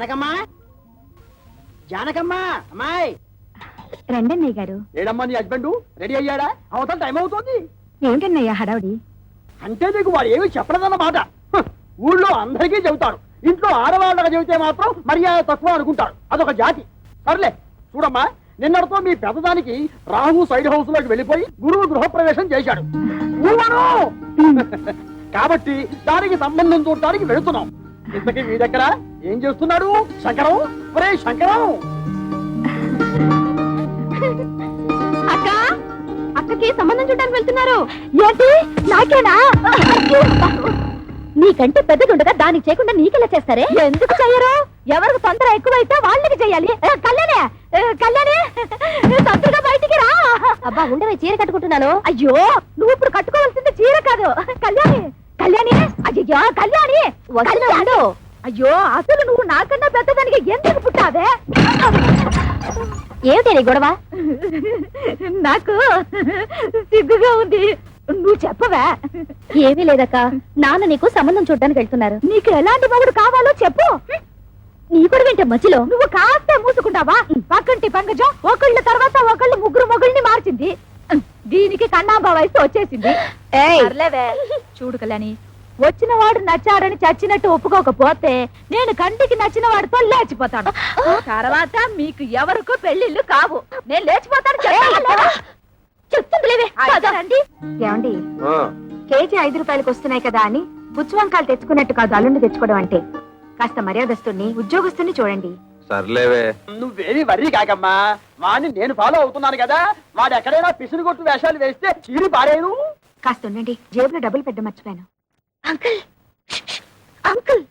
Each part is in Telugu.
జానకమ్మా జానకమ్మా అమ్మాయి రండన్నయ్య గారు. ఏడమ్మా నీ హస్బెండ్ రెడీ అయ్యాడా? అవతల టైం అవుతుంది. ఏమిటన్నయ్య హడావుడి? అంటే నీకు వాడు ఏమి చెప్పలేదన్నమాట. ఊళ్ళో అందరికీ చెబుతారు, ఇంట్లో ఆడవాళ్ళగా చెబితే మాత్రం మర్యాద తక్కువ అనుకుంటారు. అదొక జాతి. సర్లే చూడమ్మా, నిన్నటితో మీ పెద్దదానికి రాహు సైడ్ హౌస్ లోకి వెళ్ళిపోయి గురువు గృహప్రవేశం చేశాడు. కాబట్టి దానికి సంబంధం చూడటానికి వెళుతున్నాం. ఇంతకీ మీ దగ్గర ఏం చేస్తున్నాడు శంకరం? ఒరే శంకరం! అక్క, అక్కకి సంబంధం చూడడానికి వెళ్తున్నారు. ఏంటి నాకేనా? నీకంటే పెద్దదుండగా దానికి చేయకుండా నీకెలా చేస్తారే? ఎందుకు చెయ్యరు? ఎవరికి తొందర ఎక్కువైతే వాళ్ళకి చెయ్యాలి. కళ్యాణే కళ్యాణే తొందరగా బయటికి రా. అబ్బా ఉండవే, చీర కట్టుకుంటున్నాను. అయ్యో నువ్వు ఇప్పుడు కట్టుకోవాల్సింది చీర కాదు. కళ్యాణి కళ్యాణి అయ్యో కళ్యాణి వస్తున్నాడు. అయ్యో అసలు నువ్వు నాకన్నా పెద్దదానికి ఎందుకు పుట్టావే? ఏమిటి నీ గొడవ? నాకు సిగ్గుగా ఉంది. నువ్వు చెప్పవా? ఏమీ లేదక్క, నాన్న నీకు సంబంధం చూడడానికి వెళ్తున్నారు. నీకు ఎలాంటి మొగుడు కావాలో చెప్పు. నీ కూడా వింటే మధ్యలో నువ్వు కాస్త మూసుకుంటావా? పక్కంటి పంకజం ఒకళ్ళ తర్వాత ఒకళ్ళు ముగ్గురు మొగుల్ని మార్చింది. దీనికి కన్నాంబ వయసు వచ్చేసింది. చూడు కళ్యాణి, వచ్చిన వాడు నచ్చాడని చచ్చినట్టు ఒప్పుకోకపోతే నేను కంటికి నచ్చిన వాడితో లేచిపోతాను. తర్వాత మీకు ఎవరికో పెళ్లిళ్ళు కావు. నేను లేచిపోతాను. చెప్తుందిలేవే. ఏమండి, కేజీ 5 రూపాయలకు వస్తున్నాయి కదా అని బుచ్చు వంకాయలు తెచ్చుకున్నట్టు కాదు అల్లుండి తెచ్చుకోవడం అంటే. కాస్త మర్యాదస్తుని ఉద్యోగస్తుని చూడండి. సర్లేవే, నువ్వేమి వర్రీ కాకమ్మా. వాడిని నేను ఫాలో అవుతున్నాను కదా. వాడు ఎక్కడైనా పిసురు కొట్టు వేషాలు వేస్తే చీరి పారేను. కాస్త ఉండండి, జేబులో డబ్బులు పెట్ట మర్చిపోయాను. అంకుల్ అంకుల్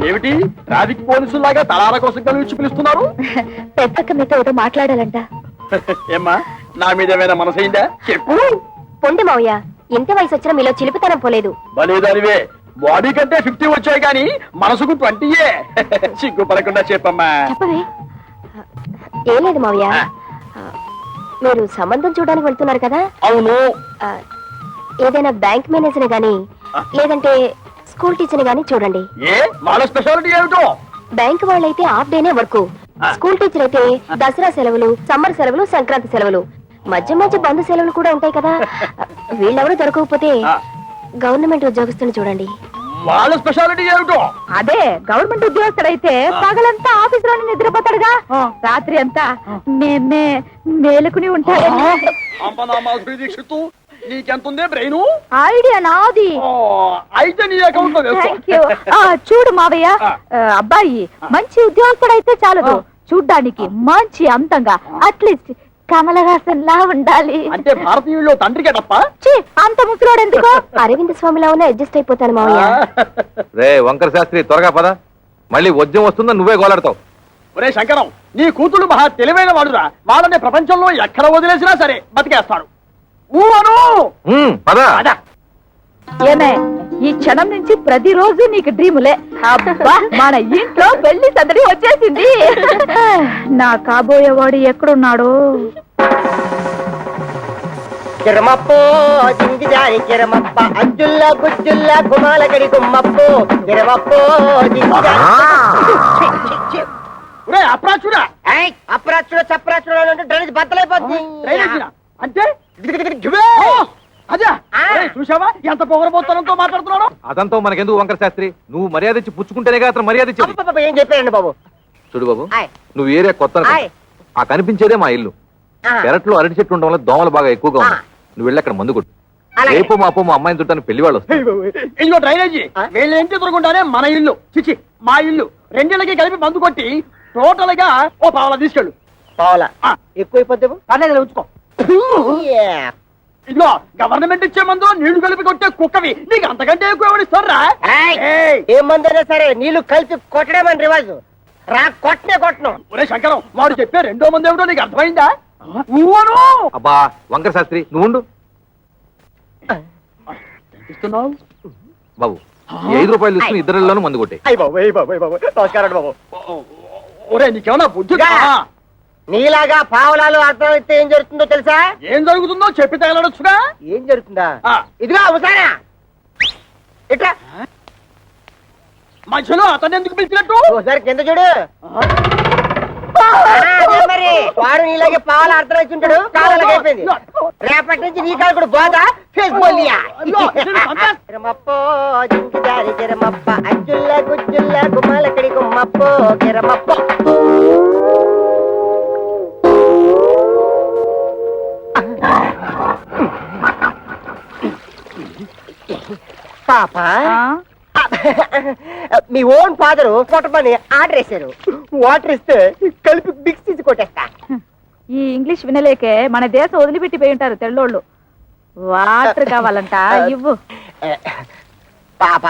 ఏమిటి ట్రాఫిక్ పోలీసులాగా తలాల కోసం కలిసి పిలుస్తున్నారు? పెద్దక్క మీతో ఏదో మాట్లాడాలంట. ఏమ్మా, నా మీద ఏమైనా మనసైందా? చెప్పు. పొండి మావయ్య, ఇంత వయసు వచ్చినా మీలో చిలిపితనం పోలేదు. బలేదానివే, బాడీ కంటే 50 వచ్చాయి కానీ మనసుకు 20. సిగ్గుపడకుండా చెప్పమ్మా. చెప్పవే. ఏం లేదు మావయ్య, మీరు సంబంధం చూడడానికి వెళ్తున్నారు కదా? అవును. ఏదైనా బ్యాంక్ మేనేజర్ గాని లేదంటే స్కూల్ టీచర్ గాని చూడండి. ఏ వాళ్ళ స్పెషాలిటీ ఏమిటో? బ్యాంక్ వాళ్ళైతే హాఫ్ డేనే వర్క్, స్కూల్ టీచర్ అయితే దసరా సెలవులు, సమ్మర్ సెలవులు, సంక్రాంతి సెలవులు, మధ్య మధ్య బంధు సెలవులు కూడా ఉంటాయి కదా. వీళ్ళెవరూ దొరకకపోతే గవర్నమెంట్ ఉద్యోగస్తుని చూడండి. వాళ్ళ స్పెషాలిటీ ఏమిటో? అదే గవర్నమెంట్ ఉద్యోగస్తుడైతే పగలంతా ఆఫీస్ లోనే నిద్రపోతాడుగా, రాత్రి అంతా మేలుకుని ఉంటాడు. నీకెంతుందే బ్రెయిన్? ఐడియా నాది. అయితే నీ అకౌంట్ లో చూడు మావయ్య, అబ్బాయి మంచి ఉద్యోగస్తుడైతే చాలదు, చూడ్డానికి మంచి అంతంగా అట్లీస్ట్ కమలహాసన్ లా ఉండాలి. అంటే భారతీయుల్లో తండ్రికే తప్ప అంత ముసలోడు ఎందుకు? అరవింద్ స్వామిలా ఉన్న అడ్జస్ట్ అయిపోతాను మావయ్య. రే వంకర శాస్త్రి, త్వరగా పద, మళ్ళీ వద్యం వస్తుందా నువ్వే గోలాడతావు. ఒరే శంకరం, నీ కూతుడు మహా తెలివైన వాడురా. వాళ్ళని ప్రపంచంలో ఎక్కడ వదిలేసినా సరే బతికేస్తాడు. ఏమే, ఈ క్షణం నుంచి ప్రతిరోజు నీకు డ్రీములే. అబ్బా, మన ఇంట్లో పెళ్లి సందడి వచ్చేసింది. నా కాబోయేవాడు ఎక్కడున్నాడు? కిరమప్పో జింగిజారి కిరమప్ప అజ్జుల్లా గుజ్జుల్లా గుమాలగడి గుమ్మప్పో కిరమప్పో అప్రాచుడా అప్రాచుడు చప్రాచుడు డ్రైనేజ్ బద్దలైపోతుంది. అంటే అదే చూసావా ఎంత పొగరబోతనంతో మాట్లాడుతున్నాడు? అదంతా మనకెందుకు వంకర శాస్త్రి, నువ్వు మర్యాద ఇచ్చి పుచ్చుకుంటేనే అతను మర్యాద ఇచ్చి. ఏం చెప్పారండి బాబు? చూడు బాబు, నువ్వు ఏరియా కొత్త, ఆ కనిపించేదే మా ఇల్లు. పెరట్లో అరటి చెట్టు ఉండడం వల్ల దోమలు బాగా ఎక్కువగా ఉన్నాయి. నువ్వు వెళ్ళి అక్కడ మందు కొట్టు. రేపు మాపో మా అమ్మాయిని చుట్టాను పెళ్లి వాళ్ళు వస్తారు. ఇదిగో డ్రైనేజీ, వీళ్ళ ఇంటి దొరకుండానే మన ఇల్లు చిచి మా ఇల్లు రెండిళ్ళకి కలిపి మందు కొట్టి టోటల్ గా ఓ పావలా తీసుకెళ్ళు. పావలా ఎక్కువైపోద్దేమో, పర్లేదు ఉంచుకో. ఇదిగో గవర్నమెంట్ ఇచ్చే మందు నీళ్లు కలిపి కొట్టే కుక్కవి నీకు అంతకంటే ఎక్కువ ఎవరిస్తారా? ఏ మందైనా సరే నీళ్లు కలిపి కొట్టడే మన రివాజు. రా కొట్టనే కొట్టను. ఒరే శంకరం, వాడు చెప్పే రెండో మంది ఏమిటో నీకు అర్థమైందా? అబ్బా వంకర శాస్త్రి, నువ్వు ఉండు బాబు. 5 రూపాయలు తీసుకుని ఇద్దరిలోనూ మందు కొట్టే. నమస్కారం బాబు. ఒరే నీకేమన్నా బుద్ధి? నీలాగా పావులాలు అర్థమైతే ఏం జరుగుతుందో తెలుసా? ఏం జరుగుతుందో చెప్పి తగలడొచ్చుగా. ఏం జరుగుతుందా? ఆ. ఇదిగో అవసానా ఇట్లా మధ్యలో అతను ఎందుకు పిలిచినట్టు? ఒకసారి కింద చూడు. అదే మరి వాడు నీలాగే పావులు అర్థమైతే ఉంటాడు. కాలాలకి అయిపోయింది. రేపటి నుంచి నీ కాలు కూడా బాగా కిరమప్పో జింకిదారి కిరమప్ప అజ్జుల్ల గుజ్జుల్ల గుమ్మలకడి గుమ్మప్పో కిరమప్పో. పాప మీ ఓన్ ఫాదర్ కొట్టమని ఆర్డర్ వేశారు. వాటర్ ఇస్తే కలిపి మిక్స్ తీసి కొట్టేస్తా. ఈ ఇంగ్లీష్ వినలేకే మన దేశం వదిలిపెట్టి పోయి ఉంటారు తెల్లోళ్ళు. వాటర్ కావాలంట ఇవ్వు. పాప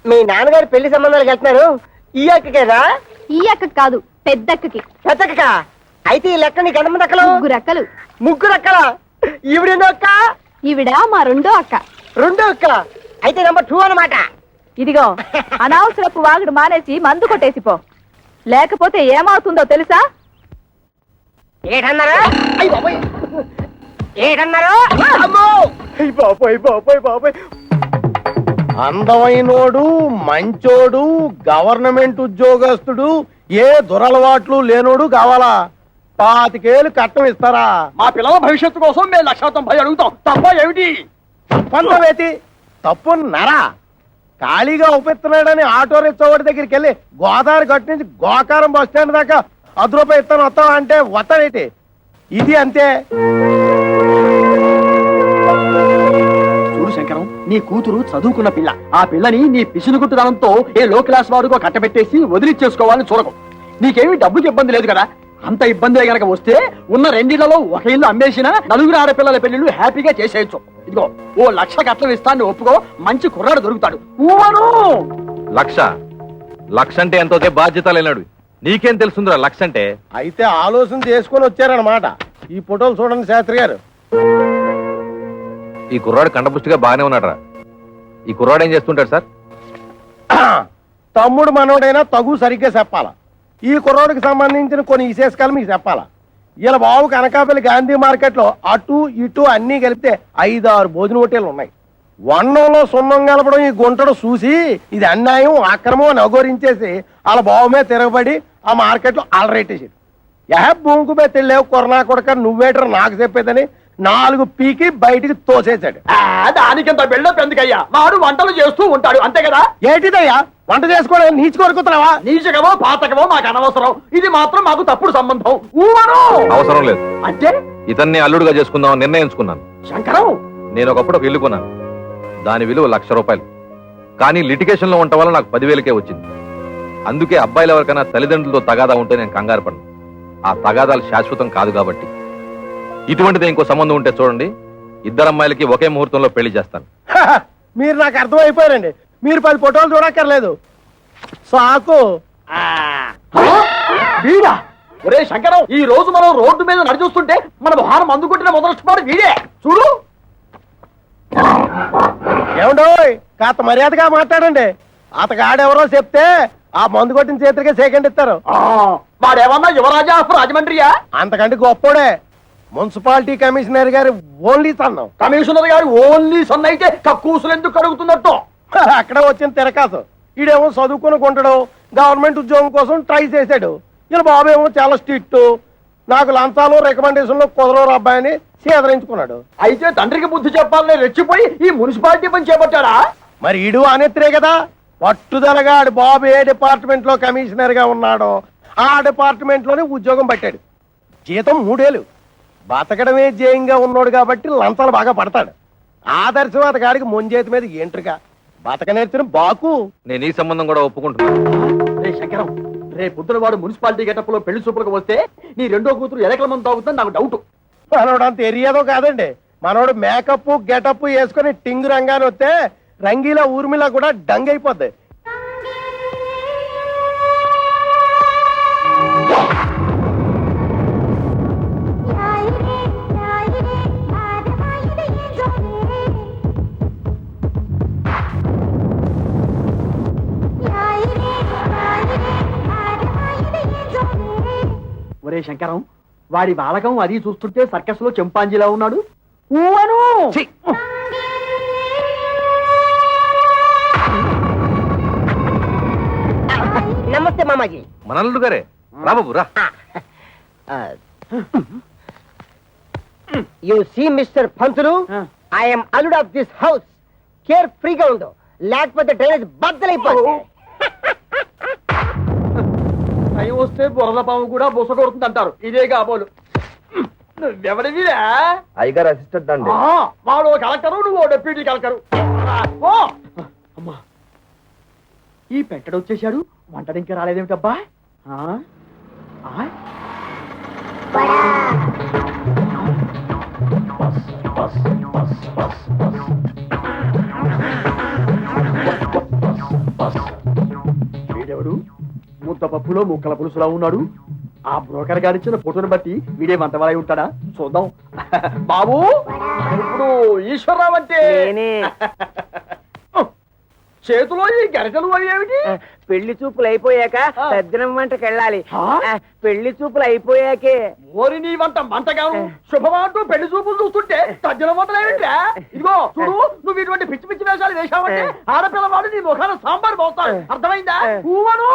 మీ నాన్నగారు పెళ్లి సంబంధాలకు వెళ్తున్నారు. ఈ అక్కకేనా? ఈ అక్క కాదు, పెద్దక్కకి. పెద్దక్క అయితే ఈ లెక్క నీకు ఎంతమంది అక్కలు? ముగ్గురు అక్కలు. ముగ్గురు అక్కల? ఈవిడేందో అక్క? ఈవిడ మా రెండో అక్క. రెండో అక్క అయితే నెంబర్ 2 అన్నమాట. ఇదిగో అనవసరపు వాగుడు మానేసి మందు కొట్టేసి పో, లేకపోతే ఏమవుతుందో తెలుసా? ఏటన్నారా? ఏటన్నారు? బాబాయ్ బాబాయ్ బాబాయ్. అందమైనోడు, మంచోడు, గవర్నమెంట్ ఉద్యోగస్తుడు, ఏ దురలవాట్లు లేనోడు కావాలా? 25 ఏళ్ళు కట్నం ఇస్తారా? మా పిల్లల భవిష్యత్తు కోసం మేము 190 అడుగుతాం. తప్ప ఏమిటి? తప్పంతవేతి తప్పున్నారా? ఖాళీగా ఉపేస్తున్నాడని ఆటో రిక్షావాడి దగ్గరికి వెళ్ళి గోదావరి గట్టు నుంచి గోకారం బస్ స్టాండ్ దాకా 10 రూపాయలు ఇస్తాను వస్తావా అంటే వస్తాడేటి? ఇది అంతే. చూడు శంకరం, నీ కూతురు చదువుకున్న పిల్ల. ఆ పిల్లని నీ పిసినుగుట్టుదనంతో ఏ లో క్లాస్ వాడుకో కట్టబెట్టేసి వదిలిచ్చేసుకోవాలని చూడకు. నీకేమి డబ్బుకి ఇబ్బంది లేదు కదా. అంత ఇబ్బంది గనక వస్తే ఉన్న 2 ఇళ్లలో ఒక ఇల్లు అమ్మేసినా 4 ఆడపిల్లల పెళ్లిళ్ళు హ్యాపీగా చేసేయచ్చు. ఇదిగో ఓ 1,00,000 కట్నం ఇస్తాను ఒప్పుకో, మంచి కుర్రాడు దొరుకుతాడు. లక్ష అంటే ఎంతో బాధ్యత లేనాడు. నీకేం తెలుసుందిరా లక్ష అంటే? అయితే ఆలోచన చేసుకొని వచ్చారనమాట. ఈ ఫోటోలు చూడండి శాస్త్రి గారు. ఈ కుర్రాడు కండపుష్టిగా బాగానే ఉన్నాడురా. ఈ కుర్రాడు ఏం చేస్తుంటాడు సార్? తమ్ముడు మనోడైనా తగు సరిగ్గా చెప్పాలా. ఈ కుర్రోడికి సంబంధించిన కొన్ని విశేషాలు మీకు చెప్పాలా. ఇలా బాబు కనకాపల్లి గాంధీ మార్కెట్ లో అటు ఇటు అన్ని కలిపితే 5-6 భోజన హోటళ్లు ఉన్నాయి. వన్నంలో సున్నం కలపడం ఈ గుంటడు చూసి ఇది అన్యాయం అక్రమం అని అఘోరించేసి వాళ్ళ బాబు మీద తిరగబడి ఆ మార్కెట్ లో అలరేటేసాడు. భూమికి మీద తెలియవు కొరనా కొడక నువ్వేటర్ నాకు చెప్పేదని 4 పీకి బయటికి తోసేశాడు. దానికింత బిల్డప్ ఎందుకయ్యా? వాడు వంటలు చేస్తూ ఉంటాడు అంతే కదా. ఏంటిదయ్యా వంట చేసుకోవడం నీచు కొరుకుతున్నావా? నీచకమో పాతకమో మాకు అనవసరం. ఇది మాత్రం మాకు తప్పుడు సంబంధం. అవసరం లేదు. అంటే ఇతన్ని అల్లుడుగా చేసుకుందామని నిర్ణయించుకున్నాను. శంకరం, నేను ఒకప్పుడు ఒక ఇల్లు కొన్నాను. దాని విలువ 1,00,000 రూపాయలు. కానీ లిటిగేషన్ లో ఉండటం వల్ల నాకు 10,000కే వచ్చింది. అందుకే అబ్బాయిలు ఎవరికైనా తల్లిదండ్రులతో తగాదా ఉంటే నేను కంగారు పడను. ఆ తగాదాలు శాశ్వతం కాదు కాబట్టి. ఇటువంటిది ఇంకో సంబంధం ఉంటే చూడండి, 2 అమ్మాయిలకి ఒకే ముహూర్తంలో పెళ్లి చేస్తాను. మీరు నాకు అర్థమైపోయారండి. మీరు 10 ఫోటోలు చూడక్కర్లేదు. సాకు. వీడా? ఒరే శంకరం, ఈ రోజు మనం రోడ్డు మీద నడిచొస్తుంటే మన వాహనం అందుకుంటున్న మొదలెట్టుకోడు వీడే. చూడు. ఏమండో కాస్త మర్యాదగా మాట్లాడండి. అతగాడెవరో చెప్తే ఆ మందు కొట్టిన చేతులకే సెకండ్ ఇస్తారు. వాడేమన్నా యువరాజా ఆఫ్ రాజమండ్రియా? అంతకంటే గొప్పోడే. మున్సిపాలిటీ కమిషనర్ గారి ఓన్లీ సన్నం. కమిషనర్ గారు ఓన్లీ సన్ అయితే కక్కూసులు ఎందుకు అడుగుతున్నట్టు? అక్కడ వచ్చిన తిరకాసు. ఈడేమో చదువుకుని కొంటాడు, గవర్నమెంట్ ఉద్యోగం కోసం ట్రై చేశాడు. ఇలా బాబేమో చాలా స్ట్రిక్ట్. నాకు లంచాలు రికమెండేషన్లు కుదరవు అబ్బాయిని సేదరించుకున్నాడు. అయితే తండ్రికి బుద్ధి చెప్పాలని రెచ్చిపోయి ఈ మున్సిపాలిటీ పని చేపట్టాడా? మరి ఈడు అనేత్రే కదా. పట్టుదలగా ఆడు బాబు ఏ డిపార్ట్మెంట్ లో కమిషనర్ గా ఉన్నాడో ఆ డిపార్ట్మెంట్ లోనే ఉద్యోగం పట్టాడు. జీతం 3 ఏళ్ళు. బతకడమే జయంగా ఉన్నాడు కాబట్టి లంచాలు బాగా పడతాడు. ఆదర్శవాత గాడికి ముంజేతి మీద ఏంట్రుగా బతక నేర్చిన బాకు. నేను ఈ సంబంధం కూడా ఒప్పుకుంటున్నాను. రే శంకరం, రే పొద్దున వాడు మున్సిపాలిటీ గెటప్ లో పెళ్లి చూపులకు వస్తే నీ రెండో కూతురు ఎలకల మంది తాగుతుందని నాకు డౌట్. మనోడు అంత ఎరియాదో కాదండి. మనోడు మేకప్ గెటప్ వేసుకుని టింగు రంగాన్ని వస్తే రంగీలా ఊర్మిలా కూడా డంగ్ అయిపోద్ది. ఒరే శంకరం, వాడి బాలకం అది చూస్తుంటే సర్కస్ లో చెంపాంజీలా ఉన్నాడు. ఊవను ఛీ! నమస్తే మామాజీ. మనల్లుడు గారే రా బాబు రా. You see mister Pantulu, I'm అల్లుడ్ ఆఫ్ దిస్ హౌస్. కేర్ ఫ్రీగా ఉండు, లేకపోతే డ్రైనేజ్ బద్దలైపోతుంది. టైం వస్తే బురద పాము కూడా బుస కొడుతుంది అంటారు. ఇదే కాబోలు. నువ్వెవడివిరా? అయ్యగారు అసిస్టెంట్ అండి. వాడు కలెక్టరు, నువ్వు డెప్యూటీ కలెక్టరు. ఓ అమ్మా, ఈ పెట్టడు వచ్చేసాడు. వంటడు ఇంకా రాలేదేమిటబ్బా? ఆ? ఆ? వీడెవడు? ముద్ద పప్పులో ముక్కల పులుసులా ఉన్నాడు. ఆ బ్రోకర్ గారిచ్చిన ఫోటోని బట్టి వీడే వంటవాలై ఉంటాడా? చూద్దాం. బాబు, ఇప్పుడు ఈశ్వరరావు అంటే చేతిలో ఈ గరిటలు అవి ఏమిటి? పెళ్లి చూపులు అయిపోయాక సజ్జనం వంటకి వెళ్ళాలి. పెళ్లి చూపులు అయిపోయాకే. ఓరి నీ వంట మంటగాను శుభమంటూ పెళ్లి చూపులు చూస్తుంటే తజ్జల వంటలేమిట్రా? ఇదిగో చూడు, నువ్వు ఇటువంటి పిచ్చి పిచ్చి వేషాలు వేశావంటే ఆడపిల్లవాడు నీ ముఖాన సాంబార్ పోతాడు. అర్థమైందా? ఊవను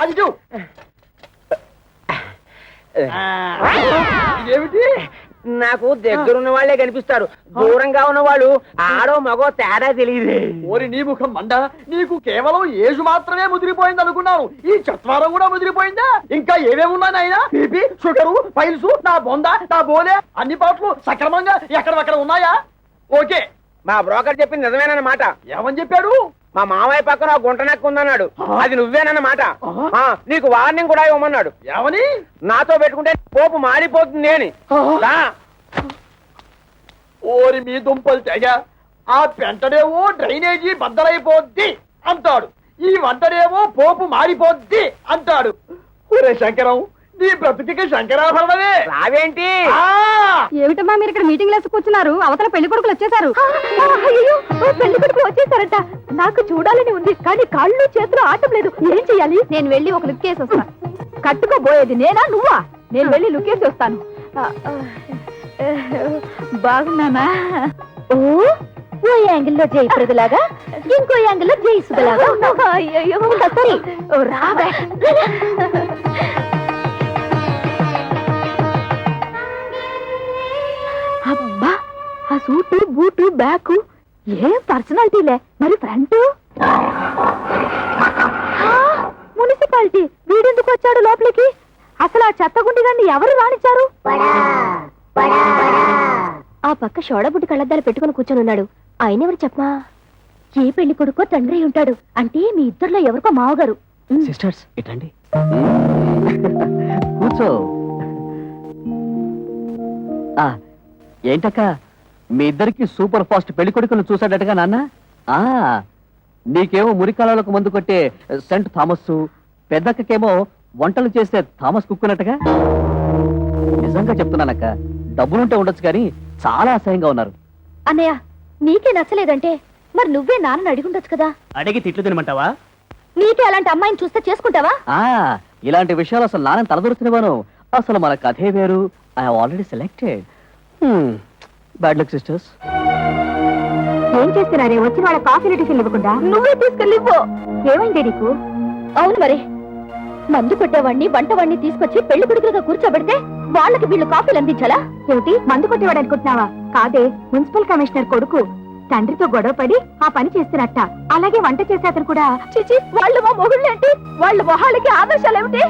అది చూ. ఇదేమిటి? నాకు దగ్గరున్న వాళ్ళే కనిపిస్తారు, దూరంగా ఉన్న వాళ్ళు ఆడో మగో తేడా తెలియదు. ఓరి నీ ముఖం మండ, నీకు కేవలం ఏజు మాత్రమే ముదిరిపోయింది అనుకున్నాను. ఈ చత్వారం కూడా ముదిరిపోయిందా? ఇంకా ఏమేమి ఉన్నాయి నాయనా? బీపీ, షుగరు, పైల్స్, నా బొంద, నా బోలే అన్ని పాటలు సక్రమంగా ఎక్కడక్కడ ఉన్నాయా? ఓకే. మా బ్రోకర్ చెప్పింది నిజమేనన్నమాట. ఏమని చెప్పాడు? మా మామయ్య పక్కన గుంట నక్కు ఉందన్నాడు. అది నువ్వేనన్నమాట. నీకు వార్నింగ్ కూడా ఇవ్వమన్నాడు. ఏమని? నాతో పెట్టుకుంటే పోపు మారిపోతుంది అని. ఓరి మీ దుంపలు తెగ, ఆ పెంటడేమో డ్రైనేజీ బద్దలైపోద్ది అంటాడు, ఈ వంటడేమో పోపు మారిపోద్ది అంటాడు. ఒరే శంకరం, నీ బ్రతుకి శంకరాభరణమే. రావేంటి? ఏమిటమ్మా మీరు ఇక్కడ మీటింగ్ లేసి కూర్చున్నారు? అవతల పెళ్లి కొడుకులు వచ్చేసారు. పెళ్లి కొడుకులు వచ్చేసారట. నాకు చూడాలని ఉంది, కానీ కాళ్ళు చేతులు ఆటం లేదు. ఏం చెయ్యాలి? నేను వెళ్ళి ఒక లుక్ వేసి వస్తాను. కట్టుకోబోయేది నేనా నువ్వా? నేను వెళ్ళి లుక్ వేసి వస్తాను. బాగున్నానా? ఓ యాంగిల్లో జయప్రదలాగా, ఇంకో యాంగిల్లో జయసుధలాగా. అయ్యో సరే, రావే. అబ్బా, ఆ సూటు బూటు బ్యాగు ఏం పర్సనాలిటీలే. మరి ఫ్రంట్ మున్సిపాలిటీ. వీడెందుకు వచ్చాడు లోపలికి? అసలు ఆ చెత్తగుండి గారిని ఎవరు రానిచ్చారు? ఆ పక్క షోడబుడ్డి కళ్ళద్దాలు పెట్టుకుని కూర్చొని ఉన్నాడు. ఆయన ఎవరు చెప్పమా? ఏ పెళ్లి కొడుకో తండ్రి ఉంటాడు. అంటే మీ ఇద్దరిలో ఎవరికో మావగారు. సిస్టర్స్ ఇటండి, కూర్చో. ఏంటక్క, మీ ఇద్దరికి సూపర్ ఫాస్ట్ పెళ్లి కొడుకును చూసాడటగా నాన్న? నీకేమో మురికాలకు మందు కొట్టే సెంట్ థామస్, పెద్దక్కకేమో వంటలు చేసే థామస్ కుక్కునట్టుగా. నిజంగా చెప్తున్నానక్క, డబ్బులుంటే ఉండొచ్చు కానీ చాలా అసహ్యంగా ఉన్నారు. అన్నయ్య, నీకే నచ్చలేదంటే మరి నువ్వే నాన్న అడిగుండొచ్చు కదా. అడిగి తిట్లు తినమంటావా? నీకే అలాంటి అమ్మాయిని చూస్తే చేసుకుంటావా? ఇలాంటి విషయాలు అసలు నాన్న తలదొరుతున్నాను. అసలు మన కథే వేరు. I have already selected. Bad luck sisters. ఏం చేస్తున్నారే? వచ్చి వాళ్ళ కాఫీ టిఫిన్ ఇవ్వకుండా నువ్వే తీసుకెళ్ళిపో. ఏమైంది నీకు? అవును మరి, మందు కొట్టేవాడిని వంటవాడిని తీసుకొచ్చి పెళ్లి కొడుకులుగా కూర్చోబెడితే వాళ్ళకి వీళ్ళు కాఫీలు అందించాలా? ఏమిటి, మందు కొట్టేవాడు అనుకుంటున్నావా? కాదే, మున్సిపల్ కమిషనర్ కొడుకు తండ్రితో గొడవ పడి ఆ పని చేస్తున్నట్ట. అలాగే వంట చేసే అతను కూడా. చిచి, వాళ్ళు మా మొగుళ్ళేంటి? వాళ్ళ మొహాలకి ఆదర్శాలు ఏమిటి?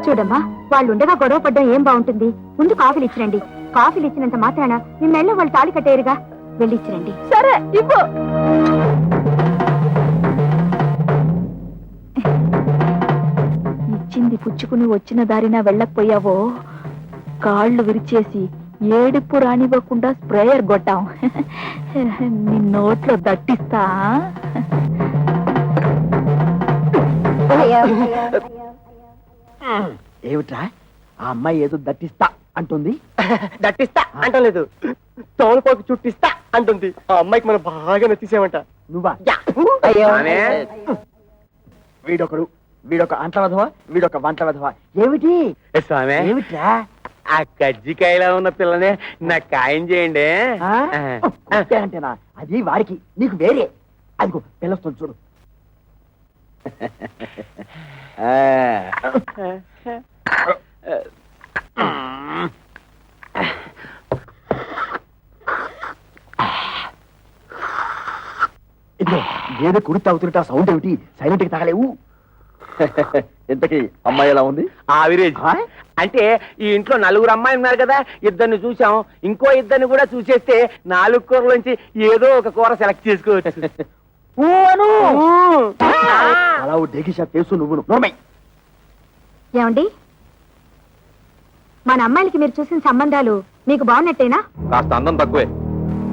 చూడమ్మా, వాళ్ళు ఉండగా గొడవ పడ్డం ఏం బాగుంటుంది? ముందు కాఫీలు ఇచ్చిరండి. కాఫీలు ఇచ్చినంత మాత్రాన మీ మెళ్ళ వాళ్ళు తాళి కట్టేరుగా. వెళ్ళి ఇచ్చిరండి. సరే, ఇవ్వు. ఇచ్చింది పుచ్చుకుని వచ్చిన దారిన వెళ్ళకపోయావో కాళ్ళు విరిచేసి ఏడుపు రానివ్వకుండా స్ప్రేయర్ కొట్టాం. నీ నోట్లో దట్టిస్తా. ఏమిట్రా, ఆ అమ్మాయి ఏదో దట్టిస్తా అంటుంది? దట్టిస్తా అంటలేదు, తోలుపోకి చుట్టిస్తా అంటుంది. ఆ అమ్మాయికి మనం బాగా నచ్చేసామంట. నువ్వా? అయ్యో, వీడొకడు వీడొక అంట వెధవ, వీడొక వంట వెధవ. ఏమిటి స్వామి ఏమిట్రా? ఆ కజ్జికాయలో ఉన్న పిల్లని నాకు ఖాయం చేయండి. ఆ? అంతేనా? అది వాడికి, నీకు వేరే. అదిగో పిల్లొస్తుంది చూడు. ఇదిగో ఏదో కుడి తాగుతున్నట్టు ఆ సౌండ్ ఏమిటి? సైలెంట్ కి తాగలేవు. ఇంతకీ అమ్మాయి ఎలా ఉంది? ఆవిరేజ్. అంటే ఈ ఇంట్లో 4 అమ్మాయిలు ఉన్నారు కదా, ఇద్దరిని చూసాం, ఇంకో ఇద్దరిని కూడా చూసేస్తే 4 కూరలోంచి ఏదో ఒక కూర సెలెక్ట్ చేసుకోవచ్చు. అలా డేకిషా తెలుసు నువ్వు నోర్మై. ఏమండి, మన అమ్మాయిలకి మీరు చూసిన సంబంధాలు మీకు బాగున్నట్టేనా? కాస్త అందం తక్కువే,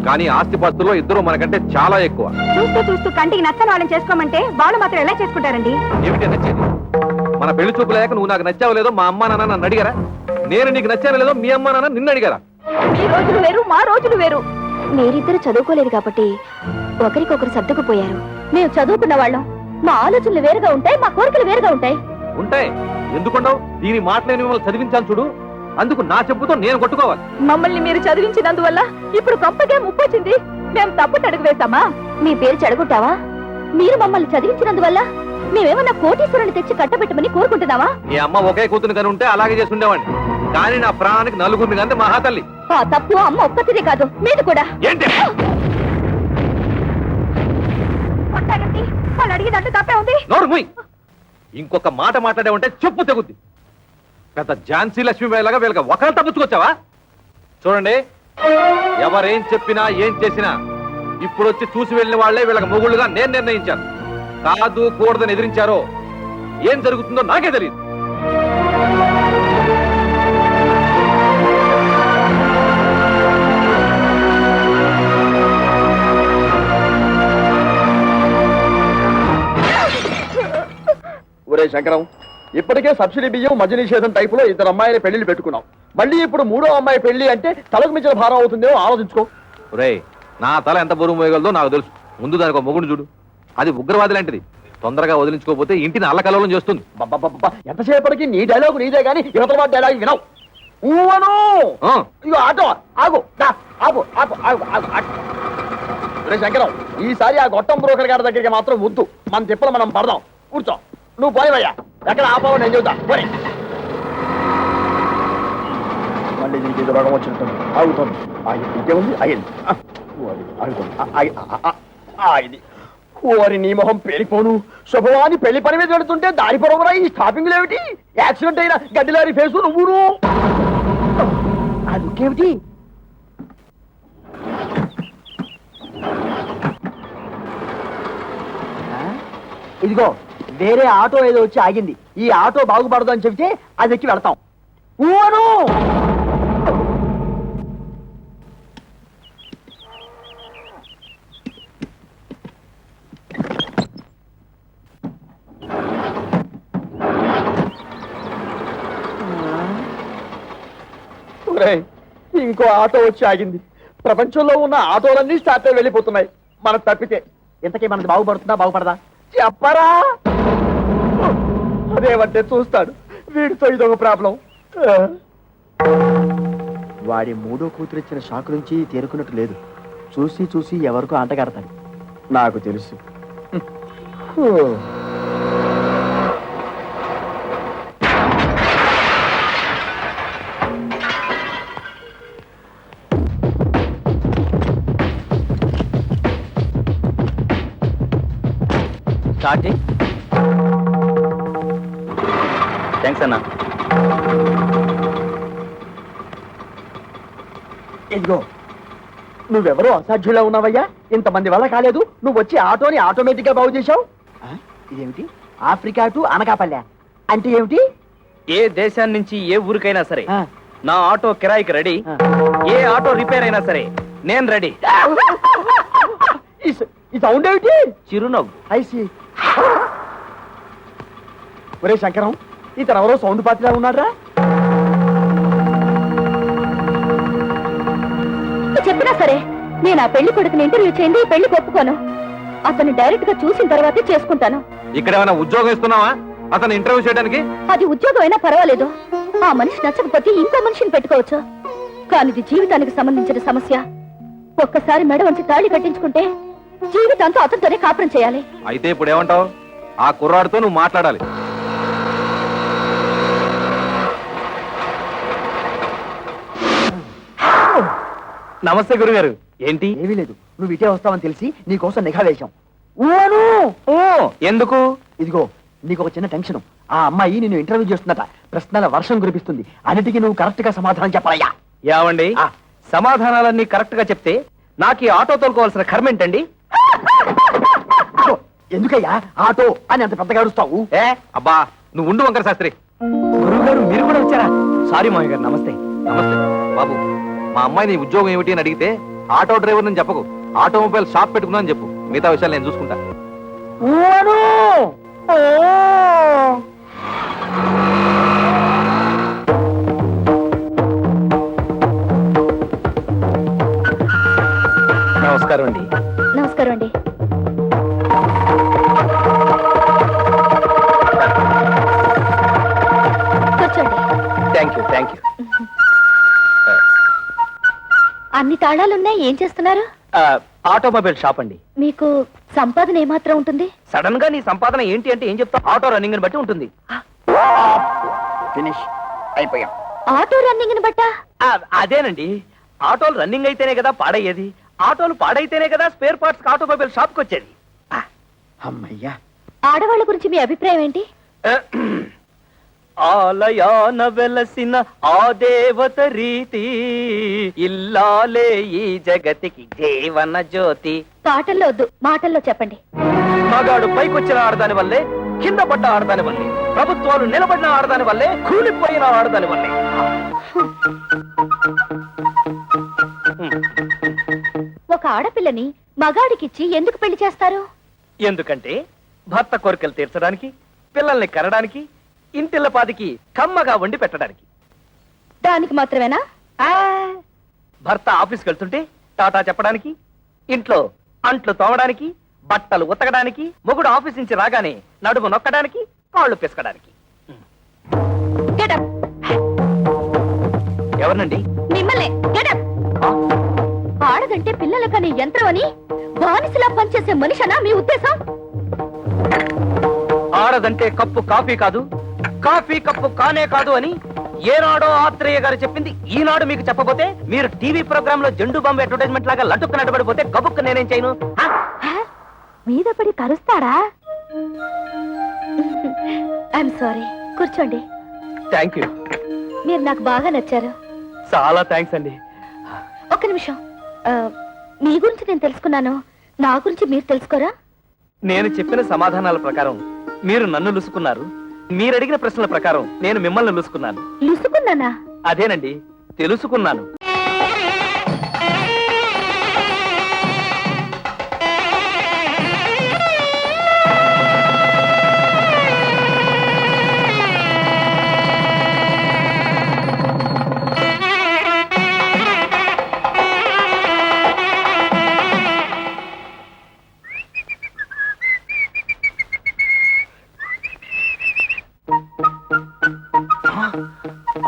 కానీ ఆస్తిపాస్తుల్లో ఇద్దరు మనకంటే చాలా ఎక్కువ. చూస్తూ చూస్తూ కంటికి నచ్చని వాళ్ళని చేసుకోమంటే వాళ్ళు మాత్రం ఎలా చేసుకుంటారండి? ఏమిటి నచ్చేది? మన పెళ్లి చూపు లేక నువ్వు నాకు నచ్చావు లేదో మా అమ్మా నాన్న నన్ను అడిగారా? నేను నీకు నచ్చాను లేదో మీ అమ్మా నాన్న నిన్ను అడిగారా? మీ రోజులు వేరు, మా రోజులు వేరు. మీరిద్దరు చదువుకోలేదు కాబట్టి ఒకరికొకరు సర్దుకుపోయారు. మేము చదువుకున్న వాళ్ళం, మా ఆలోచనలు వేరుగా ఉంటాయి, మా కోరికలు వేరుగా ఉంటాయి. ఉంటాయి, ఎందుకుండవు? దీని మాటలేని మిమ్మల్ని చదివించాను చూడు, అందుకు నా చెప్పుతో నేను కొట్టుకోవాలి. మమ్మల్ని మీరు చదివించినందువల్ల ఇప్పుడు గొప్పగా ముప్పొచ్చింది. మేము తప్పు అడుగు వేస్తామా? మీ పేరు చెడగొట్టావా? మీరు మమ్మల్ని చదివించినందువల్ల మేమేమన్నా కోటీశ్వరుని తెచ్చి కట్టబెట్టమని కోరుకుంటున్నావా? మీ అమ్మ ఒకే కూతురు కని ఉంటే అలాగే చేసి ఉండేవాడిని, కానీ నా ప్రాణానికి నలుగురిని కంటే మహాతల్లి. ఆ తప్పు అమ్మ ఒక్కతిదే కాదు, మీది కూడా. ఏంటి కొట్టారండి, వాళ్ళు అడిగినట్టు తప్పే ఉంది. నోరు మూయ్. ఇంకొక మాట మాట్లాడే ఉంటే చెప్పు తెగుద్ది. పెద్ద ఝాన్సీ లక్ష్మీబాయిలాగా వీళ్ళకి ఒకరు తప్పుచ్చుకొచ్చావా? చూడండి, ఎవరేం చెప్పినా ఏం చేసినా ఇప్పుడు వచ్చి చూసి వెళ్ళిన వాళ్లే వీళ్ళకి మొగుళ్ళుగా నేను నిర్ణయించాను. కాదు కూడదని ఎదిరించారో ఏం జరుగుతుందో నాకే తెలియదు. ఒరే శంకరం, ఇప్పటికే సబ్సిడీ బియ్యం మద్య నిషేధం టైపులో 2 అమ్మాయిల పెళ్లిళ్ళు పెట్టుకున్నాం. మళ్ళీ ఇప్పుడు 3వ అమ్మాయి పెళ్లి అంటే తలకు మించిన భారం అవుతుందేమో ఆలోచించుకో. రేయ్, నా తల ఎంత బరువు మోయగలదో నాకు తెలుసు. ముందు దానికి ఒక మొగుడు చూడు, అది ఉగ్రవాది లాంటిది. తొందరగా వదిలించుకోకపోతే ఇంటిని అల్లకల్లోలం చేస్తుంది. ఎంతసేపటికి నీ డైలాగు నీదే గానీ యువతల వాడి డైలాగ్ వినవు. ఊవను ఆ, ఇగో ఆటో ఆగు, దా, ఆగు ఆగు ఆగు ఆగు ఆగు. ఒరే శంకరం, ఈసారి ఆ గొట్టం బ్రోకర్ గారి దగ్గరికి మాత్రం వద్దు. మన తిప్పలు మనం పడదాం. కూర్చో, నువ్వు పోయివయ్యా. ఎక్కడ ఆపావు నేను చెబుతా. పోయి మళ్ళీ దీనికి ఏదో రోగం వచ్చినట్టుంది. ఆగుతుంది. ఇంకేముంది? అయింది. ఆగుతుంది. ఆగింది. ఓరి నీ మొహం పేలిపోను. శుభవాని పెళ్లి పని మీద పెడుతుంటే దారి పొరవరా ఈ స్టాపింగ్ ఏమిటి? యాక్సిడెంట్ అయిన గడ్డిలారి ఫేసు నువ్వును. అదుకేమిటి? ఇదిగో వేరే ఆటో ఏదో వచ్చి ఆగింది. ఈ ఆటో బాగుపడదు అని చెబితే అది ఎక్కి వెళ్తాం. ఊను ఇంకో ఆటో వచ్చి ఆగింది. ప్రపంచంలో ఉన్న ఆటోలన్నీ స్టార్ట్ అయి వెళ్ళిపోతున్నాయి. మనం తప్పితే ఇంతకీ మనది బాగుపడుతుందా బాగుపడదా చెప్పరా? అదేమంటే చూస్తాడు. వీడితో ఇదొక ప్రాబ్లం. వాడి 3వ కూతురు ఇచ్చిన షాక్ నుంచి తేరుకున్నట్టు లేదు. చూసి చూసి ఎవరికో అంటగడతాడు. నాకు తెలుసు. థ్యాంక్స్ అన్నా. ఇదిగో నువ్వెవరో అసాధ్యులా ఉన్నావయ్యా. ఇంతమంది వల్ల కాలేదు. నువ్వు వచ్చి ఆటోని ఆటోమేటిక్ గా బాగు చేశావు. ఇదేమిటి? ఆఫ్రికా టు అనకాపల్లె అంటే ఏమిటి? ఏ దేశాన్ని నుంచి ఏ ఊరికైనా సరే ఆ. నా ఆటో కిరాయికి రెడీ. ఆ. ఏ ఆటో రిపేర్ అయినా సరే నేను రెడీ. ఈ సౌండ్ ఏమిటి? చిరునవ్వు. ఐసి. ఒరే శంకరం, ఇతను ఎవరో సౌండ్ పాత్రలా ఉన్నాడ్రా. చెప్పినా సరే నేను ఆ పెళ్లి కొడుకుని ఇంటర్వ్యూ చేయండి, ఈ పెళ్లి ఒప్పుకోను. అతన్ని డైరెక్ట్ గా చూసిన తర్వాతే చేసుకుంటాను. ఇక్కడ ఏమైనా ఉద్యోగం ఇస్తున్నావా? అతను ఇంటర్వ్యూ చేయడానికి? అది ఉద్యోగం అయినా పర్వాలేదు. ఆ మనిషి నచ్చకపోతే ఇంకో మనిషిని పెట్టుకోవచ్చు. కానీ ఇది జీవితానికి సంబంధించిన సమస్య. ఒక్కసారి మెడ వంచి తాళి కట్టించుకుంటే జీవితాంతో అతనితోనే కాపురం చేయాలి. అయితే ఇప్పుడు ఏమంటావు? ఆ కుర్రాడితో నువ్వు మాట్లాడాలి. నమస్తే గురుగారు. ఏంటి? ఏమీ లేదు, నువ్వు ఇటే వస్తావని తెలిసి నీకోసం నిఘా వేశాం. ఓ, ఎందుకు? ఇదిగో నీకు ఒక చిన్న టెన్షన్. ఆ అమ్మాయి నిన్ను ఇంటర్వ్యూ చేస్తుందట. ప్రశ్నల వర్షం కురిపిస్తుంది. అన్నిటికీ నువ్వు కరెక్ట్ గా సమాధానం చెప్పాలయ్యా. ఏమండి, సమాధానాలన్నీ కరెక్ట్ గా చెప్తే నాకు ఈ ఆటో తోలుకోవాల్సిన కర్మ ఏంటండి? ఎందుకయ్యా ఆటో అని అంత పెద్దగా అరుస్తావు? అబ్బా నువ్వు ఉండు వంకర శాస్త్రి. గురువుగారు మీరు కూడా వచ్చారా? సారీ మామయ్య గారు. నమస్తే. నమస్తే బాబు. మా అమ్మాయి నీ ఉద్యోగం ఏమిటి అని అడిగితే ఆటో డ్రైవర్ అని చెప్పకు, ఆటోమొబైల్ షాప్ పెట్టుకున్నా అని చెప్పు. మిగతా విషయాలు నేను చూసుకుంటా. నమస్కారం అండి. నమస్కారం అండి. కూర్చోండి. Thank you. అన్ని తాళాలున్నాయి. ఏం చేస్తున్నారు? ఆటోమొబైల్ షాప్ అండి. మీకు సంపాదన ఏమాత్రం ఉంటుంది? సడన్ గా నీ సంపాదన ఏంటి అంటే ఏం చెప్తావు? ఆటో రన్నింగ్ బట్టి ఉంటుంది. ఫినిష్ అయిపోయాం. ఆటో రన్నింగ్ బట్టా? అదేనండి, ఆటోలు రన్నింగ్ అయితేనే కదా పాడయ్యేది. ఆటోలు పాడైతేనే కదా స్పేర్ పార్ట్స్ ఆటోమొబైల్ షాప్ కి వచ్చేది. అమ్మయ్యా. ఆడవాళ్ళ గురించి మీ అభిప్రాయం ఏంటి? ఆలయాన వెలసిన ఆ దేవత రీతి, ఇల్లాలే ఈ జగతికి జీవన జ్యోతి. పాటల్లో వద్దు, మాటల్లో చెప్పండి. మగాడు పైకొచ్చిన ఆడదాని వల్లే, కింద పడ్డ ఆడదాని వల్లే, ప్రభుత్వాలు నిలబడిన ఆడదాని వల్లే, కూలిపోయిన ఆడదాని వల్లే. ఒక ఆడపిల్లని మగాడికిచ్చి ఎందుకు పెళ్లి చేస్తారు? ఎందుకంటే భర్త కోరికలు తీర్చడానికి, పిల్లల్ని కనడానికి, ఇంటిల్లపాదికి కమ్మగా వండి పెట్టడానికి. దానికి మాత్రమేనా? భర్త ఆఫీస్కి వెళ్తుంటే టాటా చెప్పడానికి, ఇంట్లో అంట్లు తోమడానికి, బట్టలు ఉతకడానికి, మొగుడు ఆఫీస్ నుంచి రాగానే నడుము నొక్కడానికి, కాళ్ళు పిసకడానికి. Get up. ఎవరినండి? మిమ్మల్ని. Get up. ఆడదంటే పిల్లల కనే యంత్రం అని బానిసలా పనిచేసే మనిషనా మీ ఉద్దేశం? ఆడదంటే కప్పు కాఫీ కాదు, కాఫీ కప్పు కానే కాదు అని ఏనాడో ఆత్రేయ గారు చెప్పింది ఈనాడు మీకు చెప్పబోతే, మీరు టీవీ ప్రోగ్రామ్ లో జెండు బాంబు అడ్వర్టైజ్మెంట్ లాగా లటుక్కు నడబడిపోతే గబుక్కు నేనేం చేయను? మీద పడి కరుస్తాడా? I'm sorry. కూర్చోండి. Thank you. మీరు నాకు బాగా నచ్చారు. చాలా థ్యాంక్స్ అండి. ఒక్క నిమిషం. మీ గురించి నేను తెలుసుకున్నాను, నా గురించి మీరు తెలుసుకోరా? నేను చెప్పిన సమాధానాల ప్రకారం మీరు నన్ను లుసుకున్నారు, మీరు అడిగిన ప్రశ్నల ప్రకారం నేను మిమ్మల్ని లుసుకున్నాను. లుసుకున్నానా? అదేనండి, తెలుసుకున్నాను.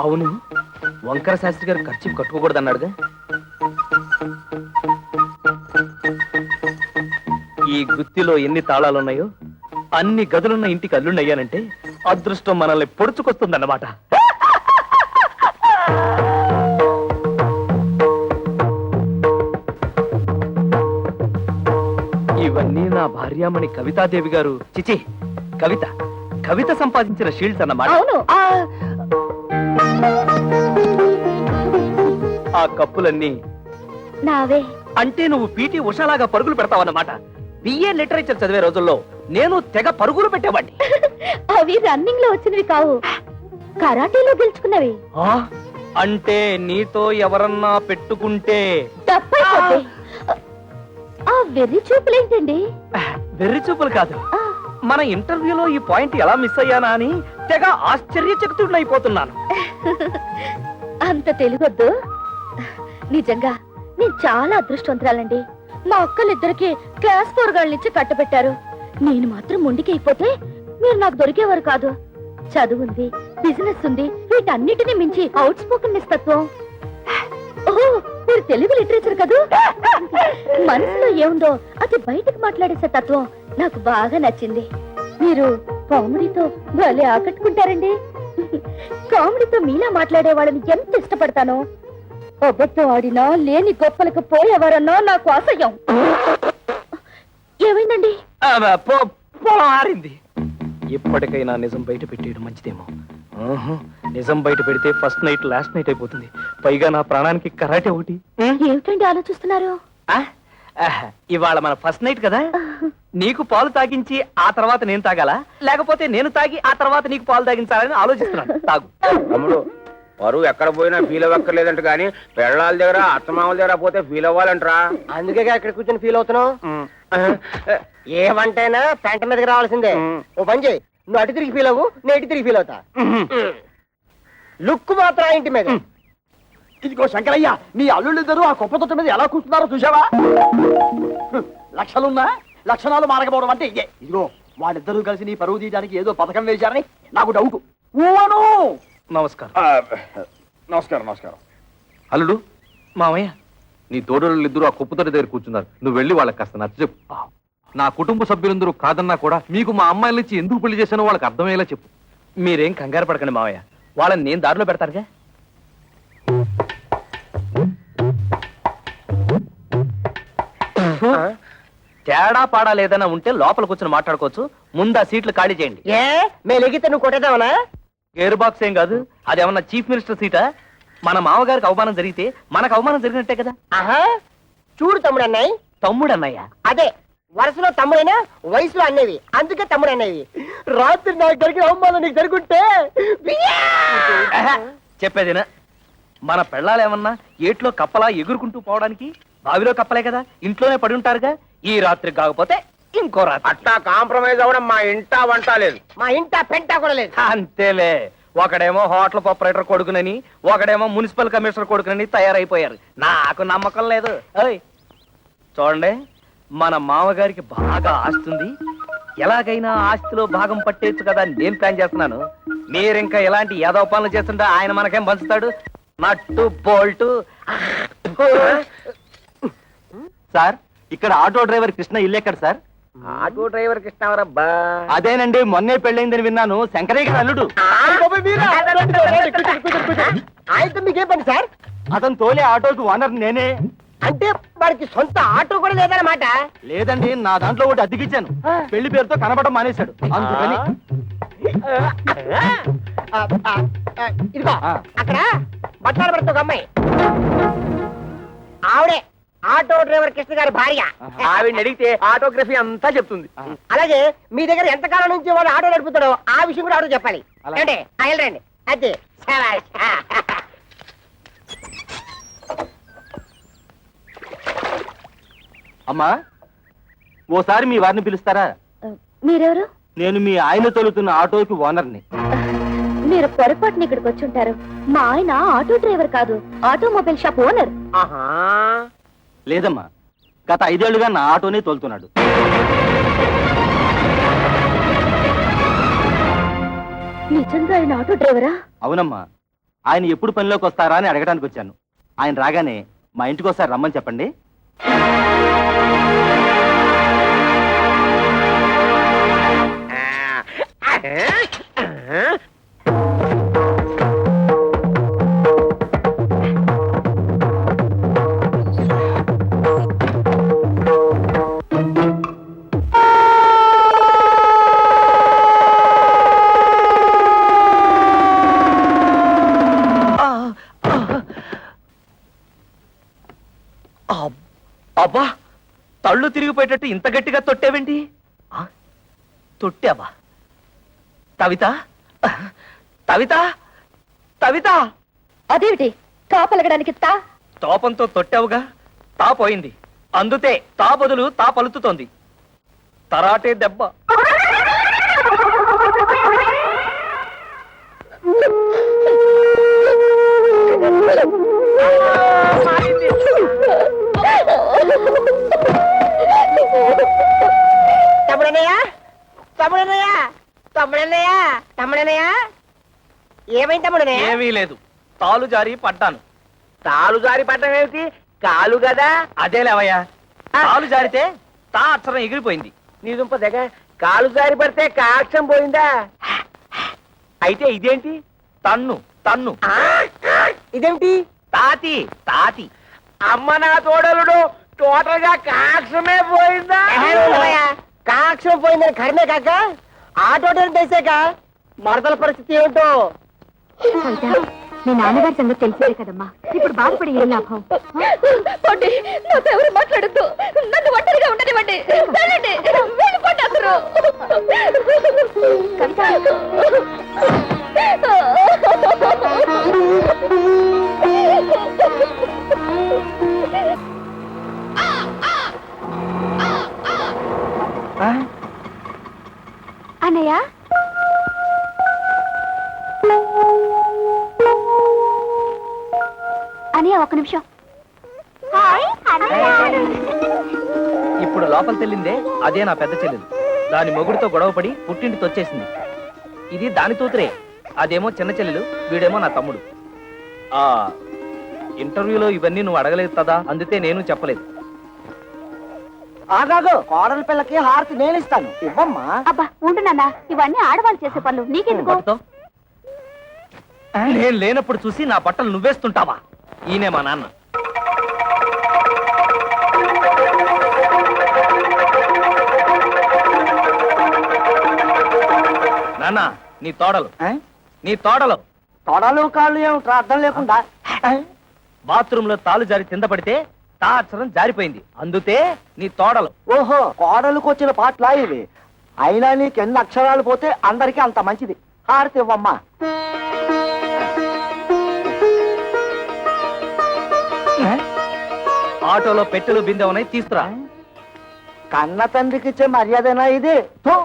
అవును, వంకర శాస్త్రి గారు ఖర్చు కట్టుకోకూడదన్నాడుగా. ఈ గుత్తిలో ఎన్ని తాళాలున్నాయో అన్ని గదులున్న ఇంటికి అల్లుండయ్యానంటే అదృష్టం మనల్ని పొడుచుకొస్తుందన్నమాట. ఇవన్నీ నా భార్యామణి కవితాదేవి గారు, చిచి కవిత కవిత సంపాదించిన షీల్డ్స్ అన్నమాట. అవును. ఆ కప్పులన్నీ నావే. అంటే నువ్వు పీటీ ఉషాలాగా పరుగులు పెడతావన్నమాట. బిఏ లిటరేచర్ చదివే రోజుల్లో నేను తెగ పరుగులు పెట్టేవాడిని. అవి రన్నింగ్ లో వచ్చినవి కావు, కరాటీలో గెలుచుకున్నవి. అంటే నీతో ఎవరన్నా పెట్టుకుంటే తప్పైపోతే ఆ వెర్రి చూపులేంటండి? వెర్రి చూపులు కాదు, ఆ, మన ఇంటర్వ్యూలో ఈ పాయింట్ ఎలా మిస్ అయ్యానా అని తెగ ఆశ్చర్యచకితుడైపోతున్నాను. అంత తెలుగొద్దు. నిజంగా నేను చాలా అదృష్టవంతురాలండి. మా అక్కలిద్దరికి క్లాస్ 4 నుంచి కట్టబెట్టారు. నేను మాత్రం మొండికి అయిపోతే మీరు నాకు దొరికేవారు కాదు. చదువు ఉంది, బిజినెస్ ఉంది, వీటన్నిటిని మించి అవుట్ స్పోకన్నెస్ తత్వం. ఓహో, మీరు తెలుగు లిటరేచర్ కదూ. మనసులో ఏముందో అది బయటకు మాట్లాడేసే తత్వం నాకు బాగా నచ్చింది. మీరు కామెడీతో భలే ఆకట్టుకుంటారండి. కామెడీతో మీలా మాట్లాడే వాళ్ళని ఎంత ఇష్టపడతానో. అబద్ధం ఆడినా లేని గొప్పలకు పోయేవారన్నా నాకు అసహ్యం. ఏమైందండి? మారింది. ఎప్పటికైనా నిజం బయట పెట్టేయడం మంచిదేమో. నిజం బయట పెడితే ఫస్ట్ నైట్ లాస్ట్ నైట్ అయిపోతుంది. పైగా నా ప్రాణానికి కరాటే ఒకటి. ఏమిటండి ఆలోచిస్తున్నారు? ఇవాళ మన ఫస్ట్ నైట్ కదా, నీకు పాలు తాగించి ఆ తర్వాత నేను తాగాలా, లేకపోతే నేను తాగి ఆ తర్వాత నీకు పాలు తాగించాలని ఆలోచిస్తున్నాను. తాగు. తమ్ముడు, పరువు ఎక్కడ పోయినా ఫీల్ అవ్వక్కర్లేదంట కానీ పెళ్ళాల దగ్గర అత్తమామల దగ్గర పోతే ఫీల్ అవ్వాలంటరా. అందుకే ఇక్కడ కూర్చొని ఫీల్ అవుతున్నావు. ఏ వంటైనా పెంట మీదకి రావాల్సిందే. ఓ పని చేయి, నువ్వు అటు తిరిగి ఫీల్ అవ్వు, నేను ఇటు తిరిగి ఫీల్ అవుతా. లుక్ మాత్రం ఆ ఇంటి మీద. ఇదిగో శంకరయ్య, మీ అల్లుళ్ళిద్దరూ ఆ కుప్ప తొట్ట మీద ఎలా కూర్చున్నారో చూసావా? లక్షలున్నా లక్షణాలు మారకపోవడం అంటే ఇదే. ఇదిగో వాళ్ళిద్దరూ కలిసి నీ పరువు తీయడానికి ఏదో పథకం వేశారని నాకు డౌట్. నమస్కారం. నమస్కారం. నమస్కారం. అల్లుడు, మామయ్య, నీ తోడోళ్ళిద్దరూ ఆ కుప్పతోటి దగ్గర కూర్చున్నారు. నువ్వు వెళ్ళి వాళ్ళకి కాస్త నచ్చ చెప్పు. నా కుటుంబ సభ్యులందరూ కాదన్నా కూడా మీకు మా అమ్మాయిల నుంచి ఎందుకు పెళ్లి చేశానో వాళ్ళకి అర్థమయ్యేలా చెప్పు. మీరేం కంగారు పడకండి మామయ్య, వాళ్ళని నేను దారిలో పెడతానుగా. తేడా పాడా లేదన్నా ఉంటే లోపల కూర్చొని మాట్లాడుకోవచ్చు. ముందు ఆ సీట్లు ఖాళీ చేయండి. ఏ మేము ఎగితే నువ్వు కొట్టేద్దామనా? ఎయిర్ బాక్స్ ఏం కాదు, అదేమన్నా చీఫ్ మినిస్టర్ సీటా? మన మామగారికి అవమానం జరిగితే మనకు అవమానం జరిగినట్టే కదా. ఆహా, చూడు తమ్ముడు అన్నయ్య. తమ్ముడు అన్నయ్య? అదే, వరుసలో తమ్ముడైనా వయసులో అన్నవి, అందుకే తమ్ముడు అన్నవి. రాత్రి నాకు జరిగిన అవమానం నీకు జరుగుంటే చెప్పేదేనా? మన పెళ్ళాలేమన్నా ఏట్లో కప్పలా ఎగురుకుంటూ పోవడానికి బావిలో కప్పలే కదా, ఇంట్లోనే పడి ఉంటారుగా. ఈ రాత్రి కాకపోతే ఇంకో రాత్రి. అట్టా కాంప్రమైజ్ అవ్వడం మా ఇంటా వంట లేదు. మా ఇంట పెంట కూడా లేదు. అంతేలే, ఒకడేమో హోటల్ ఆపరేటర్ కొడుకునని, ఒకడేమో మున్సిపల్ కమిషనర్ కొడుకునని తయారైపోయారు. నాకు నమ్మకం లేదు. ఓయ్ చూడండి, మన మామగారికి బాగా ఆస్తుంది. ఎలాగైనా ఆస్తిలో భాగం పట్టేచ్చు కదా నేను ప్లాన్ చేస్తున్నాను. మీరింకా ఎలాంటి ఏదో పనులు చేస్తుంటే ఆయన మనకేం పంచుతాడు? నట్టు బోల్టు. సార్, ఇక్కడ ఆటో డ్రైవర్ కృష్ణ ఇల్లు ఎక్కడ సార్? Auto driver కృష్ణవరబ్బా. అదేనండి, మొన్నే పెళ్ళైందని విన్నాను. శంకరయ్య గారి అల్లుడు. ఆయనతో మీకేం పని సార్? అతను తోలే ఆటోకి ఓనర్ నేనే. అంటే వాడికి సొంత ఆటో కూడా లేదన్నమాట. లేదండి, నా దాంట్లో ఒకటి అద్దెకిచ్చాను. పెళ్లి పేరుతో కనబడడం మానేశాడు, అందుకని. ఇదిగో అక్కడ బట్టాల భర్త ఒక అమ్మాయి, ఆవిడే ఆటో డ్రైవర్ కృష్ణ గారి భార్య. ఆవిడని అడిగితే ఆటోగ్రఫీ అంతా చెప్తుంది. అలాగే మీ దగ్గర ఎంతకాలం నుంచి వాడు ఆటో నడుపుతాడో ఆ విషయం కూడా ఆటో చెప్పాలి. అంటే వెళ్ళండి. అదే అమ్మా, ఓసారి మీ వారిని పిలుస్తారా? మీరెవరు? నేను మీ ఆయన తోలుతున్న ఆటోకి ఓనర్ని. మీరు పొరపాటుని ఇక్కడికి వచ్చి ఉంటారు. మా ఆయన ఆటో డ్రైవర్ కాదు, ఆటోమొబైల్ షాప్ ఓనర్. ఆహా, లేదమ్మా, గత 5 ఏళ్లుగా నా ఆటోనే తోలుతున్నాడు. నిజంగా ఆయన ఆటో డ్రైవరా? అవునమ్మా, ఆయన ఎప్పుడు పనిలోకి వస్తారా అని అడగడానికి వచ్చాను. ఆయన రాగానే మా ఇంటికి ఒకసారి రమ్మని చెప్పండి. అబ్బా, తళ్ళు తిరిగిపోయేటట్టు ఇంత గట్టిగా తొట్టేవేంటి? తొట్టావా? తవిత, తవిత, తవిత! అదేమిటి తాపలగడానికి తా? తోపంతో తొట్టావుగా, తా పోయింది. అందుతే తా బదులు తా పలుకుతోంది. తరాటే దెబ్బ. తమ్ముడన్నయ్య, తమ్ముడన్నయ్య, ఏమైంది తమ్ముడు ఏమీ లేదు, తాలు జారి పడ్డాను. తాలు జారి పడ్డం ఏమిటి? కాలు కదా. అదే లేవయ్యా, తాలు జారితే తా అక్షరం ఎగిరిపోయింది. నీ దుంప దగ్గ కాలు జారి పడితే కాక్షం పోయిందా? అయితే ఇదేంటి? తన్ను తన్ను. ఇదేంటి? తాతి తాతి. అమ్మ నా తోడలుడు, టోటల్ గా కాక్షమే పోయిందా? కాక్షం పోయిందని కర్మే కాక ఆ టోటల్ తెసాక మరదల పరిస్థితి ఏమిటో. మీ నాన్నగారి సంగతి తెలిసిందే కదమ్మా, ఇప్పుడు బాధపడి ఏం లాభం? నాతో ఎవరు మాట్లాడద్దు, నన్ను ఒంటరిగా ఉండనివ్వండి. వెళ్ళిపోండి అందరూ. అన్నయ్య, అన్నయ్య ఒక్క నిమిషం. ఇప్పుడు లోపల తెల్లిందే అదే నా పెద్ద చెల్లెలు. దాని మొగుడితో గొడవపడి పుట్టింటికి వచ్చేసింది. ఇది దాని తూతురే, అదేమో చిన్న చెల్లెలు, వీడేమో నా తమ్ముడు. ఆ ఇంటర్వ్యూలో ఇవన్నీ నువ్వు అడగలేదు కదా, అందుకే నేను చెప్పలేదు. ఆగాగు, కోడల పిల్లకి హారతి నేను ఇస్తాను, ఇవ్వమ్మా. అబ్బా ఉండు నాన్న, ఇవన్నీ ఆడవాళ్ళు చేసే పనులు, నీకెందుకు? పట్టుతో. నేను లేనప్పుడు చూసి నా బట్టలు నువ్వేస్తుంటావా? ఈయనే మా నాన్న. నాన్న, నీ తోడలు నీ తోడలు తొడలు కాళ్ళు ఏమిట్రా అర్థం లేకుండా? బాత్రూమ్ లో తాలు జారి కింద పడితే తా అక్షరం జారిపోయింది, అందుతే నీ తోడలు. ఓహో, కోడలకు వచ్చిన పాటలా ఇవి. అయినా నీకు ఎన్ని అక్షరాలు పోతే అందరికీ అంత మంచిది. హారతి ఇవ్వమ్మా. ఆటోలో పెట్టెలు బిందె ఉన్నాయి, తీసుకురా. కన్న తండ్రికి ఇచ్చే మర్యాదనా ఇది? థూ.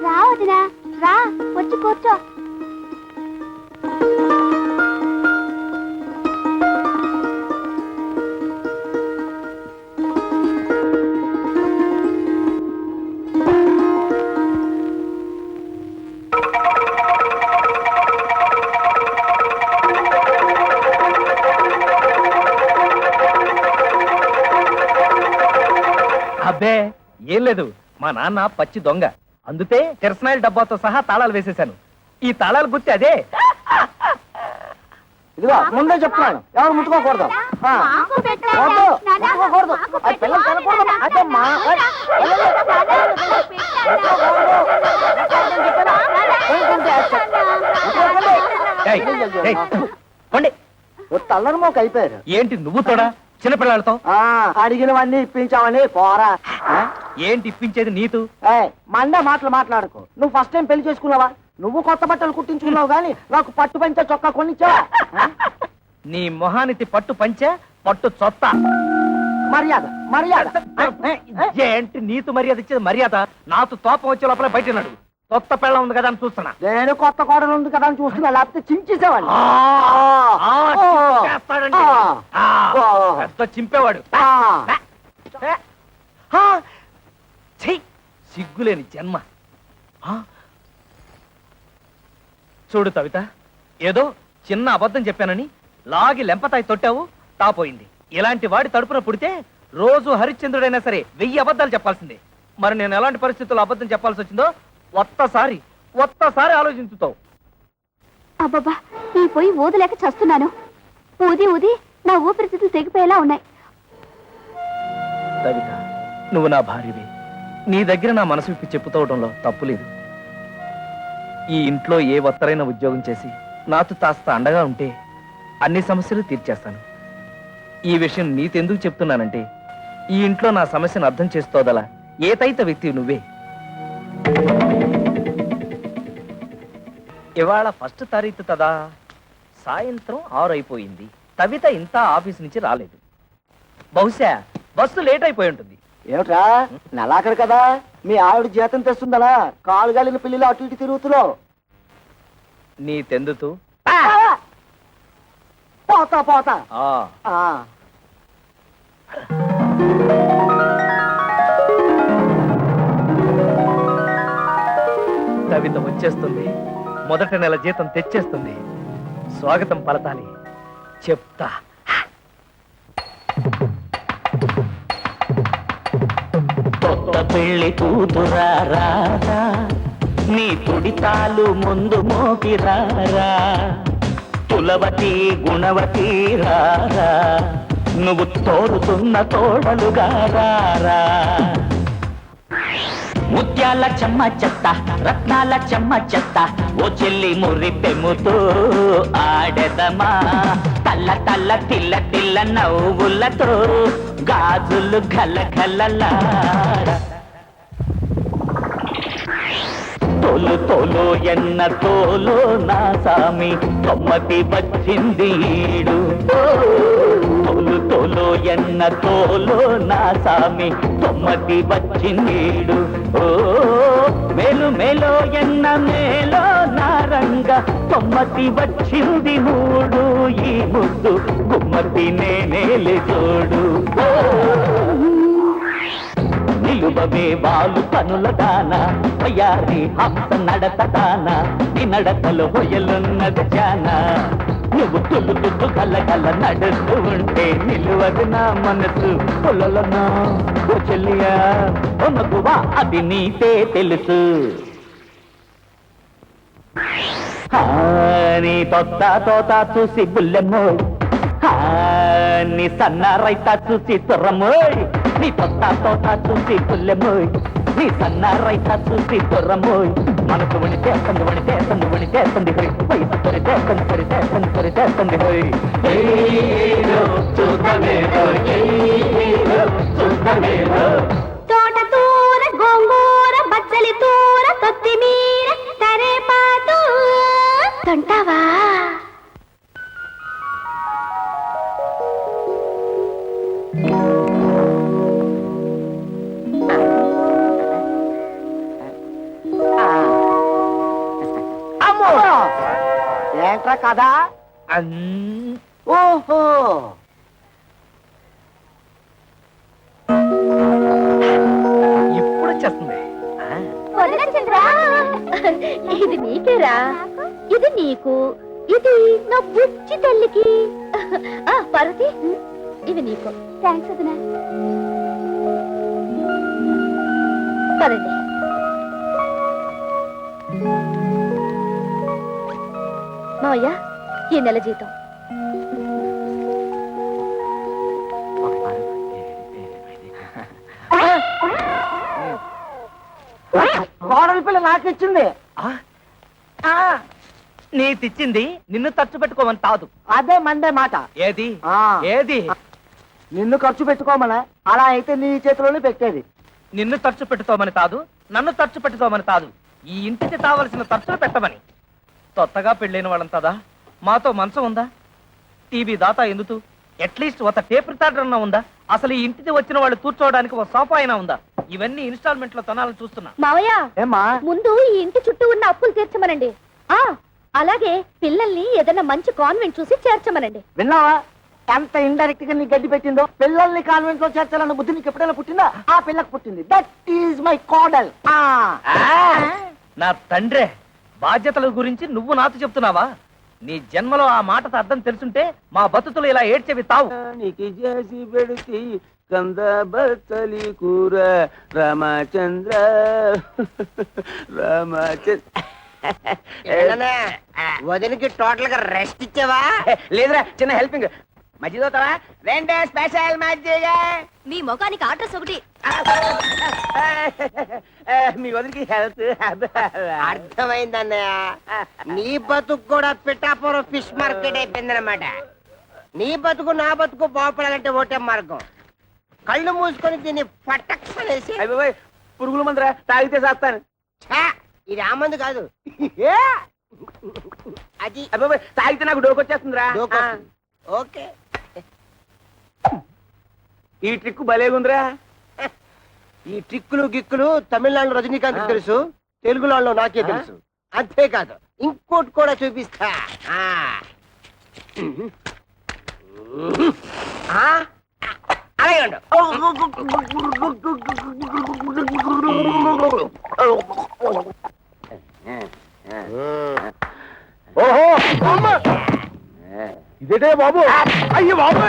రా వదినా, రా వచ్చి కూర్చో. అబ్బే ఏం లేదు, మా నాన్న పచ్చి దొంగ, అందుతే కిరసనాయిల డబ్బాతో సహా తాళాలు వేసేశాను. ఈ తాళాలు గుర్తి అదే. ఇదిగో ముందే చెప్తున్నాను, ఎవరు ముట్టుకోకూడదు. వద్దు, ముట్టుకోకూడదు. అది పిల్లలు తినకూడదు. అదమ్మా. ఏయ్, ఏయ్, పోండి. తల్లరి మోక అయిపోయారు. ఏంటి నువ్వు తోడా చిన్నపిల్లలతో? అడిగినవన్నీ ఇప్పించావని పోరా. ఏంటి ఇప్పించేది నీతు? మండే మాటలు మాట్లాడుకో. నువ్వు ఫస్ట్ టైం పెళ్లి చేసుకున్నావా? నువ్వు కొత్త బట్టలు కుట్టించుకున్నావు గానీ నాకు పట్టు పంచ చొక్కా కొనిచ్చావా? నీ మొహానికి పట్టు పంచె, పట్టు చొత్త. మర్యాద మర్యాద. ఏంటి నీతు మర్యాద ఇచ్చేది? మర్యాద నాతో తోపం వచ్చే లోపల బయట నడు. కొత్త పెళ్ళం ఉంది కదా అని చూస్తున్నా. నేను కొత్త కోడలు ఉంది కదా అని చూస్తున్నా, లేకపోతే చించేసేవాడిని. చింపేస్తాడండి. పెద్ద చింపేవాడు. సిగ్గులేని జన్మ. చూడు కవిత, ఏదో చిన్న అబద్ధం చెప్పానని లాగి లెంపతాయి తొట్టావు, తాపోయింది. ఇలాంటి వాడి తడుపున పుడితే రోజు హరిశ్చంద్రుడైనా సరే 1000 అబద్ధాలు చెప్పాల్సిందే. మరి నేను ఎలాంటి పరిస్థితుల్లో అబద్ధం చెప్పాల్సి వచ్చిందో ఒక్కసారి ఆలోచించుతావు. అబ్బబ్బా, ఈ పోయి ఊదలేక చస్తున్నాను. ఊది ఊది నా ఊపిరితిత్తులు తెగిపోయేలా ఉన్నాయి. కవిత, నువ్వు నా భార్యవి. నీ దగ్గర నా మనసు విప్పి చెప్పుకోవడంలో తప్పులేదు. ఈ ఇంట్లో ఏ ఒత్తరైన ఉద్యోగం చేసి నాతో కాస్త అండగా ఉంటే అన్ని సమస్యలు తీర్చేస్తాను. ఈ విషయం నీతెందుకు చెప్తున్నానంటే, ఈ ఇంట్లో నా సమస్యను అర్థం చేసుకోదలా ఏతైత వ్యక్తి నువ్వే. ఇవాళ 1వ తారీఖు కదా, సాయంత్రం 6 అయిపోయింది. కవిత ఇంత ఆఫీస్ నుంచి రాలేదు. బహుశా బస్సు లేట్ అయిపోయి ఉంటుంది. ఏమిట్రా, నెలాఖరు కదా, మీ ఆవిడ జీతం తెస్తుందలా కాలు గాలిన పిల్లలు అటు ఇటు తిరుగుతున్నావు. నీ తెందుతూ పోతా పోతా. కవిత వచ్చేస్తుంది. మొదటి నెల జీతం తెచ్చేస్తుంది. స్వాగతం పలతాలి. చెప్తా. కొత్త పెళ్లి కూతురారా, నీ తుడితాలు ముందు మోపిరారా, కులవతి గుణవతి రారా, నువ్వు తోరుతున్న తోడలుగా రారా. ముత్యాల చెమ్మ చెత్త, రత్నాల చెమ్మ చెత్త, ఓ చెల్లి మురి పెముతో ఆడెదమా, తల్ల తల్ల తిల్ల తిల్ల నవ్వులతో గాజులు గల గలలాడ. తోలు తోలు ఎన్న తోలు నా సామి, తొమ్మతి వచ్చింది ఈడు. తోలు తోలు ఎన్న తోలు నా సామి, తొమ్మతి వచ్చిందీడు. ఓ మేలు మేలో ఎన్న మేలో నారంగ, తొమ్మతి వచ్చింది మూడు. ఈ ముద్దు గుమ్మతి నేనేలి చూడు. నిలువవే వాలు పనుల దాన, వయ్యారి హంస నడత దాన, నీ నడతలో హొయలున్నది జాన. నువ్వు తుల్లు కళ్ళ నడుస్తూ ఉంటే నిలువదు నా మనసు. పొలలనా ఓ చెల్లియా ఓ మగువా, అది నీతే తెలుసు. నీ తొత్త తోత చూసి బుల్లెమ్మోయ్, నీ సన్న రైత చూసి తుర్రమోయ్. నీ తొత్త తోట చూసి బుల్లెమ్మోయ్, నీ సన్న రైత చూసి తుర్రమోయ్. మనసు వణితేస్తుంది వణితేస్తుంది వణితేస్తుంది హోయ్, వయసు కొరితేస్తుంది కొరితేస్తుంది కొరితేస్తుంది హోయ్. తోట తూర గోంగూర బచ్చలి తూర కొత్తిమీర కరేపాకు తంటావా? అమ్మో, ఏంట్రా కదా? ఓహో, ఇప్పుడు వచ్చేస్తుంది. ఇది నీకేరా, ఇది నీకు, ఇది నా బుచ్చి తల్లికి. పార్వతి, ఇది నీకు. థ్యాంక్స్ వదినా. పదండి. మావయ్య, ఈ నెల జీతం. కోడలి పిల్ల నాకు ఇచ్చింది. నీ తెచ్చింది నిన్ను ఖర్చు పెట్టుకోమని తాదు. అదే మండే మాట. ఏది ఆ. ఏది? నిన్ను ఖర్చు పెట్టుకోమనా? అలా అయితే నీ చేతిలోనే పెట్టేది. నిన్ను ఖర్చు పెట్టుకోమని తాదు, నన్ను ఖర్చు పెట్టుకోమని తాదు, ఈ ఇంటికి కావలసిన ఖర్చులు పెట్టమని. కొత్తగా పెళ్ళైన వాళ్ళంతదా మాతో మంచం ఉందా, టీవీ దాతా ఎందుకు, అట్లీస్ట్ ఒక టేప్ రికార్డర్ అన్నా ఉందా, అసలు ఈ ఇంటికి వచ్చిన వాళ్ళు కూర్చోవడానికి ఒక సోఫా అయినా ఉందా? ఇవన్నీ ఇన్స్టాల్మెంట్ లో తనాలని చూస్తున్నా. మావయ్య, ఏమా? ముందు ఈ ఇంటి చుట్టూ ఉన్న అప్పులు తీర్చమనండి. అలాగే పిల్లల్ని ఏదైనా మంచి కాన్వెంట్ చూసి చేర్చమనండి. విన్నావా ఎంత ఇండైరెక్ట్ గా నీ గడ్డి పెట్టిందో? పిల్లల్ని కాన్వెంట్ లో చేర్చాలన్న బుద్ధి నీకు ఎప్పుడైనా పుట్టిందా? ఆ పిల్లకు పుట్టింది. దట్ ఈజ్ మై కోడల్. నా తండ్రే, బాధ్యతల గురించి నువ్వు నాతో చెప్తున్నావా? నీ జన్మలో ఆ మాటతో అర్థం తెలుసుంటే మా బతుకులు ఇలా ఏడ్చేవి తావు. నీకి చేసి పెడితే కంద బచ్చలి కూర రామచంద్ర రామచంద్ర. వదినికి టోటల్ గా రెస్ట్ ఇచ్చావా? లేదురా, చిన్న హెల్పింగ్. మజ్జిగవుతావా? రెండే స్పెషల్ మజ్జిగ. మీ ముఖానికి అడ్రస్ ఒకటి. మీ వదిలికి హెల్త్ అర్థమైందన్నయ్య. నీ బతుకు కూడా పిఠాపురం ఫిష్ మార్కెట్ అయిపోయిందన్నమాట. నీ బతుకు నా బతుకు బాగుపడాలంటే ఒకటే మార్గం. కళ్ళు మూసుకొని దీన్ని పట్టక్షనేసి. అయిపోయి పురుగుల మందురా, తాగితే చేస్తాను. ఇది ఆ మందు కాదు, అది అయిపోయి తాగితే నాకు డోకొచ్చేస్తుందిరా. డోకొస్తుంది. ఓకే, ఈ ట్రిక్ భలేగుందిరా. ఈ ట్రిక్కులు గిక్కులు తమిళనాడులో రజనీకాంత్ తెలుసు, తెలుగులో నాకే తెలుసు. అంతేకాదు ఇంకోటి కూడా చూపిస్తా. అలాగే ఉండు. ఇదేటే బాబు అయ్యి బాబు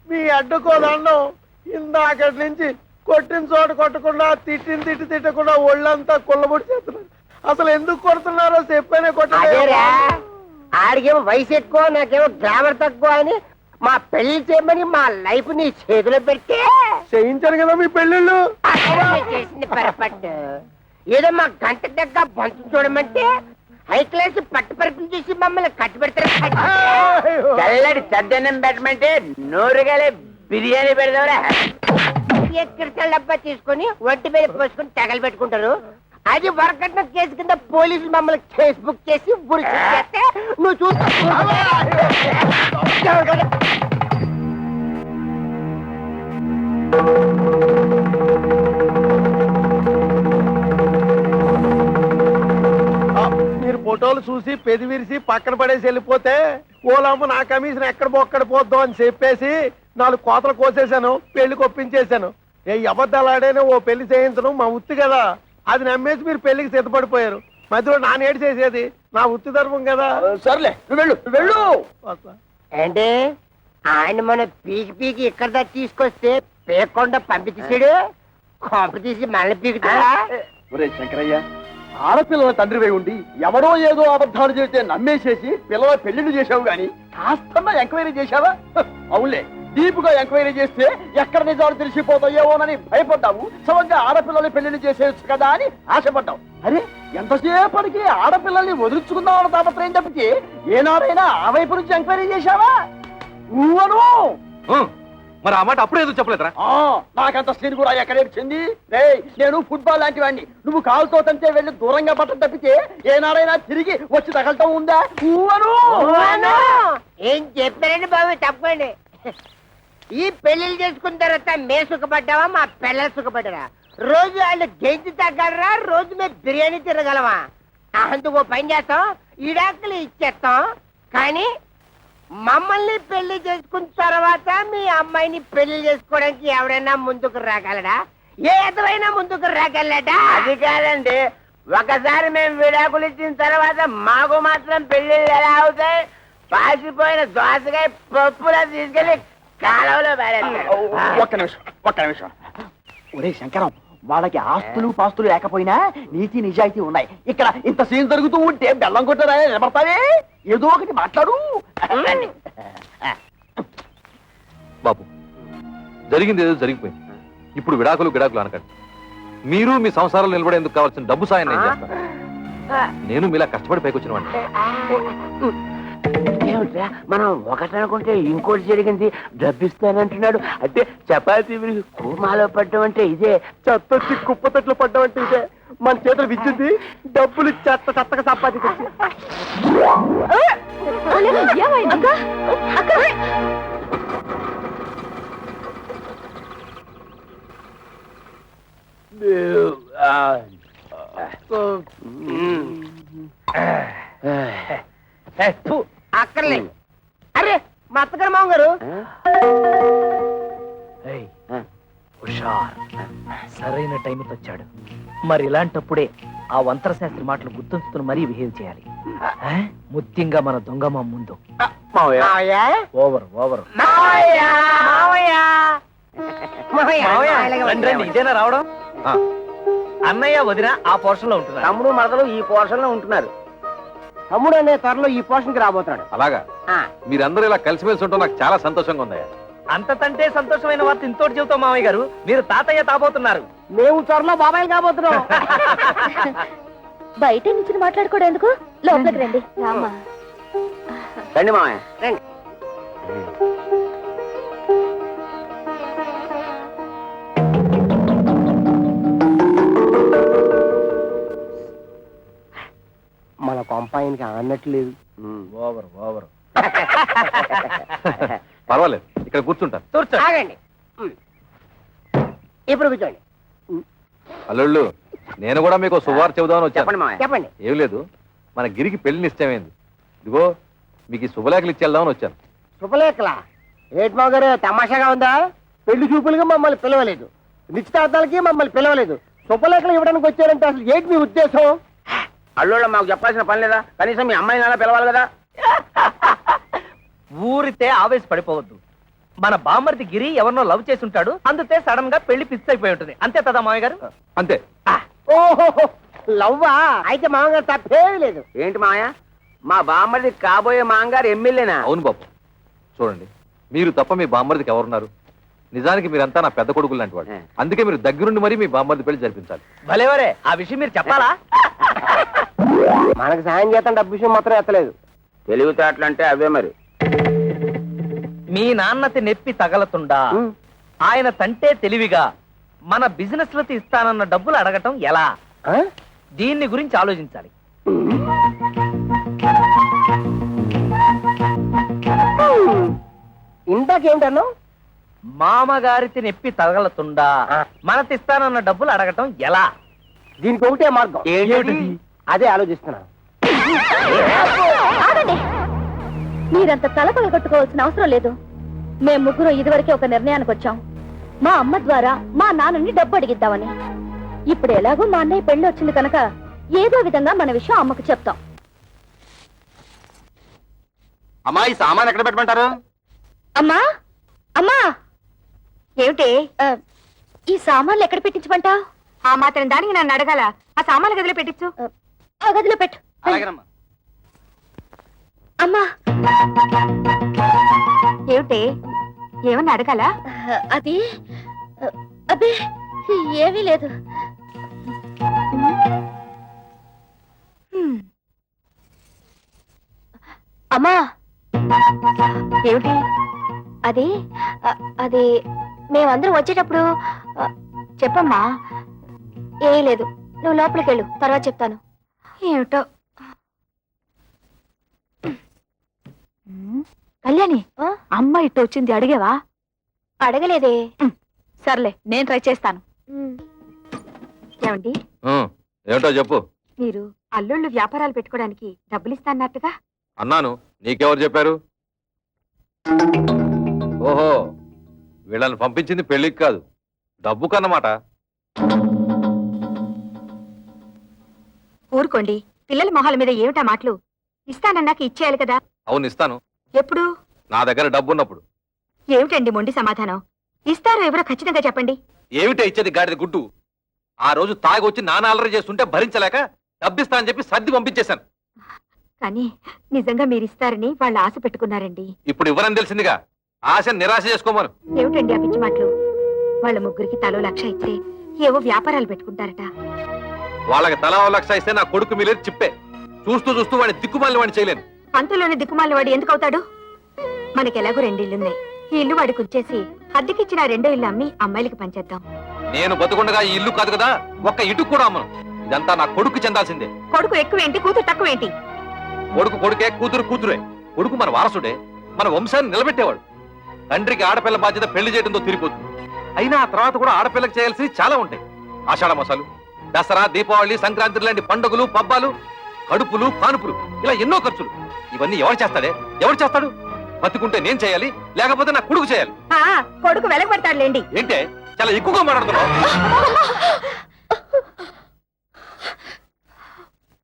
మీ అడ్డుకో దండం ఇందాకటి నుంచి కొట్టిన చోట కొట్టకుండా తిట్టిన తిట్టకుండా ఒళ్ళంతా కుళ్ళబొడి చేస్తున్నారు. అసలు ఎందుకు కొడుతున్నారో చెప్పేనే అదేరా ఆడికేమో వయసు ఎక్కువ నాకేమో గ్రామర్ తక్కువ అని మా పెళ్లి చేయమని మా లైఫ్ నీ చేతిలో పెడితే చేయించాను కదా మీ పెళ్ళిళ్ళు. చేసింది పొరపాటు. ఏదో మా గంట దగ్గర బంతు చూడమంటే హై క్లాస్ పట్టు పరుపులు చూసి మమ్మల్ని కట్టు పెడతారు. చల్లడి చద్దన్నం పెట్టమంటే నోరుగాలే బిర్యానీ పెడదావరా. ఎక్కడ డబ్బా తీసుకొని ఒంటి మీద పోసుకొని తగలు పెట్టుకుంటారు. అది వరకట్న కేసు కింద పోలీసులు మమ్మల్ని కేసు బుక్ చేసి ఉరి చేస్తే నువ్వు చూస్తా. మీరు ఫోటోలు చూసి పెదివిరిసి పక్కన పడేసి వెళ్ళిపోతే ఓలమ్మ నా కమిషన్ ఎక్కడ బొక్కడ పోద్దాం అని చెప్పేసి 4 కోతలు కోసేశాను, పెళ్లికి ఒప్పించేశాను. ఏ అబద్ధాలాడేనే ఓ పెళ్లి చేయించడం మా ఉత్తి కదా. అది నమ్మేసి మీరు పెళ్లికి సిద్ధపడిపోయారు. మధ్యలో నానేడు చేసేది నా ఉత్తి ధర్మం కదా. సర్లే నువ్వు వెళ్ళు, నువ్వు వెళ్ళు. వస్తా. అంటే ఆయన మన పీకి పీకి ఇక్కడ దాకా తీసుకొస్తే పేకుండా పంపించేసాడు. కాపు తీసి మళ్ళీ పీకుతాడా? ఒరే శంకరయ్య, ఆడపిల్లల తండ్రివై ఉండి ఎవరో ఏదో అబద్ధాలు చేస్తే నమ్మేసేసి పిల్లల పెళ్లిళ్ళు చేశావు గాని కాస్తన్నా ఎంక్వైరీ చేశావా? అవునులే, డీపుగా ఎంక్వైరీ చేస్తే ఎక్కడ నిజాలు తెలిసిపోతాయేమోనని భయపడ్డావు. సమంగా ఆడపిల్లల్ని పెళ్లిళ్ళు చేసేయచ్చు కదా అని ఆశపడ్డావు. అరే ఎంతసేపటికి ఆడపిల్లల్ని వదులుచుకుందామన్న తాపత్రయం తప్పితే ఏనాడైనా ఆ వైపు నుంచి ఎంక్వైరీ చేశావా? నువ్వను మరి ఆ మాట అప్పుడే ఎందుకు చెప్పలేదురా? నాకంత సీన్ కూడా ఎక్కడేర్చింది. నేను ఫుట్బాల్ లాంటి వాడిని, నువ్వు కాలుతో తంటే వెళ్ళి దూరంగా పట్టం తప్పితే ఏనాడైనా తిరిగి వచ్చి తగలటం ఉందా? ఏం చెప్పారండి బాబు, తప్పండి. ఈ పెళ్లిళ్ళు చేసుకున్న తర్వాత మేము సుఖపడ్డావా, మా పిల్లలు సుఖపడ్డారా? రోజు వాళ్ళు గెంజి తగ్గలరా, రోజు మేము బిర్యానీ తిరగలమా? అందుకో పని చేస్తాం, ఈడాకులు ఇచ్చేస్తాం. కానీ మమ్మల్ని పెళ్లి చేసుకున్న తర్వాత మీ అమ్మాయిని పెళ్లి చేసుకోవడానికి ఎవరైనా ముందుకు రాగలడా? ఏ ఎదురైనా ముందుకు రాగలడా? అది కాదండి, ఒకసారి మేము విడాకులు ఇచ్చిన తర్వాత మాకు మాత్రం పెళ్లిళ్ళు ఎలా అవుతాయి? పాసిపోయిన దోసకాయ పప్పులో తీసుకెళ్లి కాలంలో ఒక్క నిమిషం. ఒరే శంకరం, వాళ్ళకి ఆస్తులు పాస్తులు లేకపోయినా నీతి నిజాయితీ ఉన్నాయి. ఇక్కడ ఇంత సీన్ జరుగుతూ ఉంటే బెల్లం కొట్టరా నిలబడతావే? ఏదో ఒకటి మాట్లాడు. బాబు, జరిగింది ఏదో జరిగిపోయింది. ఇప్పుడు విడాకులు అనకండి. మీరు మీ సంసారాలు నిలబడేందుకు కావాల్సిన డబ్బు సాయం నేను చేస్తాను. నేను మీలా కష్టపడి పైకి వచ్చిన వాడిని. ఏమిట్రా మనం ఒకటి అనుకుంటే ఇంకోటి జరిగింది. డబ్బిస్తానంటున్నాడు అంటే చపాతీ కూమాలో పడ్డం అంటే ఇదే, చెత్తొచ్చి కుప్పతట్లు పడ్డం అంటే ఇదే. మన చేతులు విచ్చింది, డబ్బులు చెత్తగా సంపాదించి. అక్కర్లేదు. అరే మా అత్తగారు మామగారు, సరైన టైం వచ్చాడు. మరి ఇలాంటప్పుడే ఆ వంతర శాస్త్రి మాటలు గుర్తుంచుకుని మరీ బిహేవ్ చేయాలి. ముఖ్యంగా మన దొంగమ్మ ముందు ఓవర్ ఇదేనా రావడం? అన్నయ్య వదిన ఆ పోర్షన్ లో ఉంటున్నారు, తమ్ముడు మరదలు ఈ పోర్షన్ లో ఉంటున్నారు. తమ్ముడు అనే త్వరలో ఈ పోర్షన్ కి రాబోతున్నాడు. అలాగా? మీరందరూ ఇలా కలిసిమెలిసి ఉంటాం నాకు చాలా సంతోషంగా ఉందయ్యా. అంతకంటే సంతోషమైన వార్త ఇంతోటి చెబుతాం మామయ్య గారు, మీరు తాతయ్య తాబోతున్నారు. మేము త్వరలో బాబాయ్ కాబోతున్నాం. బయట నుంచి మాట్లాడుకోవడం ఎందుకు, లోపలికి రండి. రామా రండి మామయ్య రండి. మన కొంపాయనికి అన్నట్లేదు. ఓవర్ పర్వాలేదు, ఇక్కడ కూర్చుంటాను. ఆగండి, ఇప్పుడు కూర్చోండి. అల్లుళ్ళు, నేను కూడా మీకు శుభవార్త చెబుదామని వచ్చాను. చెప్పండి మామయ్య చెప్పండి. ఏం లేదు, మన గిరికి పెళ్లి నిశ్చయమైంది. ఇదిగో మీకు ఈ శుభలేఖలు ఇచ్చేద్దామని వచ్చాను. శుభలేఖలా? ఏట్మా గారు తమాషాగా ఉందా? పెళ్లి చూపులుగా మమ్మల్ని పిలవలేదు, నిశ్చితార్థాలకి మమ్మల్ని పిలవలేదు, శుభలేఖలు ఇవ్వడానికి వచ్చారంటే అసలు ఏంటి మీ ఉద్దేశం? అల్లుళ్ళ మాకు చెప్పాల్సిన పని లేదా? కనీసం మీ అమ్మాయి నాన్న పిలవాలి కదా. ఊరితే ఆవేశపడిపోవద్దు. మన బామ్మర్ది గిరి ఎవరినో లవ్ చేసి ఉంటాడు, అందుకే సడన్ గా పెళ్లి ఫిక్స్ అయిపోయి ఉంటుంది. అంతే కదా మామయ్య గారు? అంతే. ఓహో, లవ్వా? అయితే మామగారు తప్పేమీ లేదు. ఏంటి మాయ, మా బామ్మది కాబోయే మాంగారు ఎమ్మెల్యేనా? అవును బాబు. చూడండి, మీరు తప్ప మీ బామ్మర్దికి ఎవరున్నారు? నిజానికి మీరంతా నా పెద్ద కొడుకులు లాంటి వాడు. అందుకే మీరు దగ్గరుండి మరీ మీ బామ్మర్ది పెళ్లి జరిపించాలి. భలేవరే, ఆ విషయం మీరు చెప్పాలా? మనకు సాయం చేస్తాం, డబ్బు విషయం మాత్రం ఎత్తలేదు. తెలివితేటలు అంటే అవే మరి. మీ నాన్నతి నెప్పి తగలతుండా ఆయన తంటే తెలివిగా మన బిజినెస్ లకి ఇస్తానన్న డబ్బులు అడగటం ఎలా? దీన్ని గురించి ఆలోచించాలి. ఇందాకేంటన్నా? మామగారికి నెప్పి తగలతుండా మనతిస్తానన్న డబ్బులు అడగటం ఎలా? దీనికి ఒకటే మార్గం. అదే ఆలోచిస్తున్నా. ఆగండి, మీరంత తలపగొట్టుకోవాల్సిన అవసరం లేదు. మేము ముగ్గురు ఇదివరకే ఒక నిర్ణయానికి వచ్చాం. మా అమ్మ ద్వారా మా నాన్నని డబ్బు అడిగిద్దామని. ఇప్పుడు ఎలాగో మా అన్నయ్య పెళ్లి వచ్చింది కనుక ఏదో విధంగా మన విషయం అమ్మకు చెప్తాం. అమ్మా, ఈ సామాన్ ఎక్కడ పెట్టమంటారు? అమ్మా, అమ్మా, ఏమిటి ఈ సామాన్లు ఎక్కడ పెట్టించమంటావు? ఆ మాత్రం దానికి నన్ను అడగాల? ఆ సామాన్ల గదిలో పెట్టించు. ఆ గదిలో పెట్టు. అలాగేనమ్మా. అమ్మా, ఏమిటి, ఏమన్నా అడగాల? అది అబ్బే ఏమీ లేదు. అమ్మా, ఏమిటి అది అది మేమందరం వచ్చేటప్పుడు చెప్పమ్మా. ఏమీ లేదు. నువ్వు లోపలికి వెళ్ళు, తర్వాత చెప్తాను. ఏమిటో. కళ్యాణి, అమ్మ ఇట్టు వచ్చింది, అడిగేవా? అడగలేదే. సర్లే, నేను ట్రై చేస్తాను. ఏమండి, ఏమిటో చెప్పు. మీరు అల్లుళ్ళు వ్యాపారాలు పెట్టుకోవడానికి డబ్బులు ఇస్తాన్నట్టుగా? అన్నాను. నీకెవరు చెప్పారు? ఓహో, వీళ్ళని పంపించింది పెళ్లికి కాదు, డబ్బు కన్నమాట. ఊరుకోండి, పిల్లల మొహాల మీద ఏమిటా మాటలు? ఇస్తానన్నాక ఇచ్చేయాలి కదా. అవును, ఇస్తాను. ఎప్పుడు? నా దగ్గర డబ్బు ఉన్నప్పుడు. ఏమిటండి మొండి సమాధానం? ఇస్తారో ఎవరో ఖచ్చితంగా చెప్పండి. ఏమిటో ఇచ్చేది గాడిద గుడ్డు. ఆ రోజు తాగొచ్చి నాన్న అల్లరి చేస్తుంటే భరించలేక డబ్బిస్తా అని చెప్పి సర్ది పంపించేశాను. కానీ నిజంగా మీరు ఇస్తారని వాళ్ళు ఆశ పెట్టుకున్నారండి. ఇప్పుడు ఇవ్వరని తెలిసిందిగా, ఆశ నిరాశ చేసుకోమను. ఏమిటండి ఆ పిచ్చి మాటలు? వాళ్ళ ముగ్గురికి తలో 1,00,000 ఇస్తే ఏవో వ్యాపారాలు పెట్టుకుంటారట. వాళ్ళకి తలా 1,00,000 ఇస్తే నా కొడుకు మీలేదు చిప్పే. చూస్తూ చూస్తూ వాడిని దిక్కుమాలి వాడిని చేయలేను. అంతలోనే దిక్కుమాలిన వాడు ఎందుకు అవుతాడు? మనకెలాగో 2 ఇల్లున్నాయి. ఈ ఇల్లు వాడికి వచ్చేసి అద్దెకిచ్చిన 2వ ఇల్లు అమ్మి అమ్మాయిలకి పంచేద్దాం. నేను బతుకుండగా ఈ ఇల్లు కాదు కదా, ఒక్క ఇటుకు కూడా అమ్మను. ఇదంతా నా కొడుకు చెందాల్సిందే. కొడుకు ఎక్కువేంటి, కూతురు తక్కువేంటి? కొడుకు కొడుకే, కూతురు కూతురే. కొడుకు మన వారసుడే, మన వంశాన్ని నిలబెట్టేవాడు. తండ్రికి ఆడపిల్ల బాధ్యత పెళ్లి చేయడంతో తిరిగిపోతుంది. అయినా ఆ తర్వాత కూడా ఆడపిల్లకి చేయాల్సి చాలా ఉంటాయి. ఆషాఢ మాసాలు, దసరా, దీపావళి, సంక్రాంతి లాంటి పండుగలు, పబ్బాలు, కడుపులు, కానుపులు, ఇలా ఎన్నో ఖర్చులు. ఇవన్నీ ఎవరు చేస్తాడే? ఎవరు చేస్తాడు? బతుకుంటే నేను చేయాలి, లేకపోతే నా కొడుకు చేయాలి. కొడుకు వెలగబడతాడులేండి. ఏంటే చాలా ఎక్కువగా మాట్లాడుతున్నావు?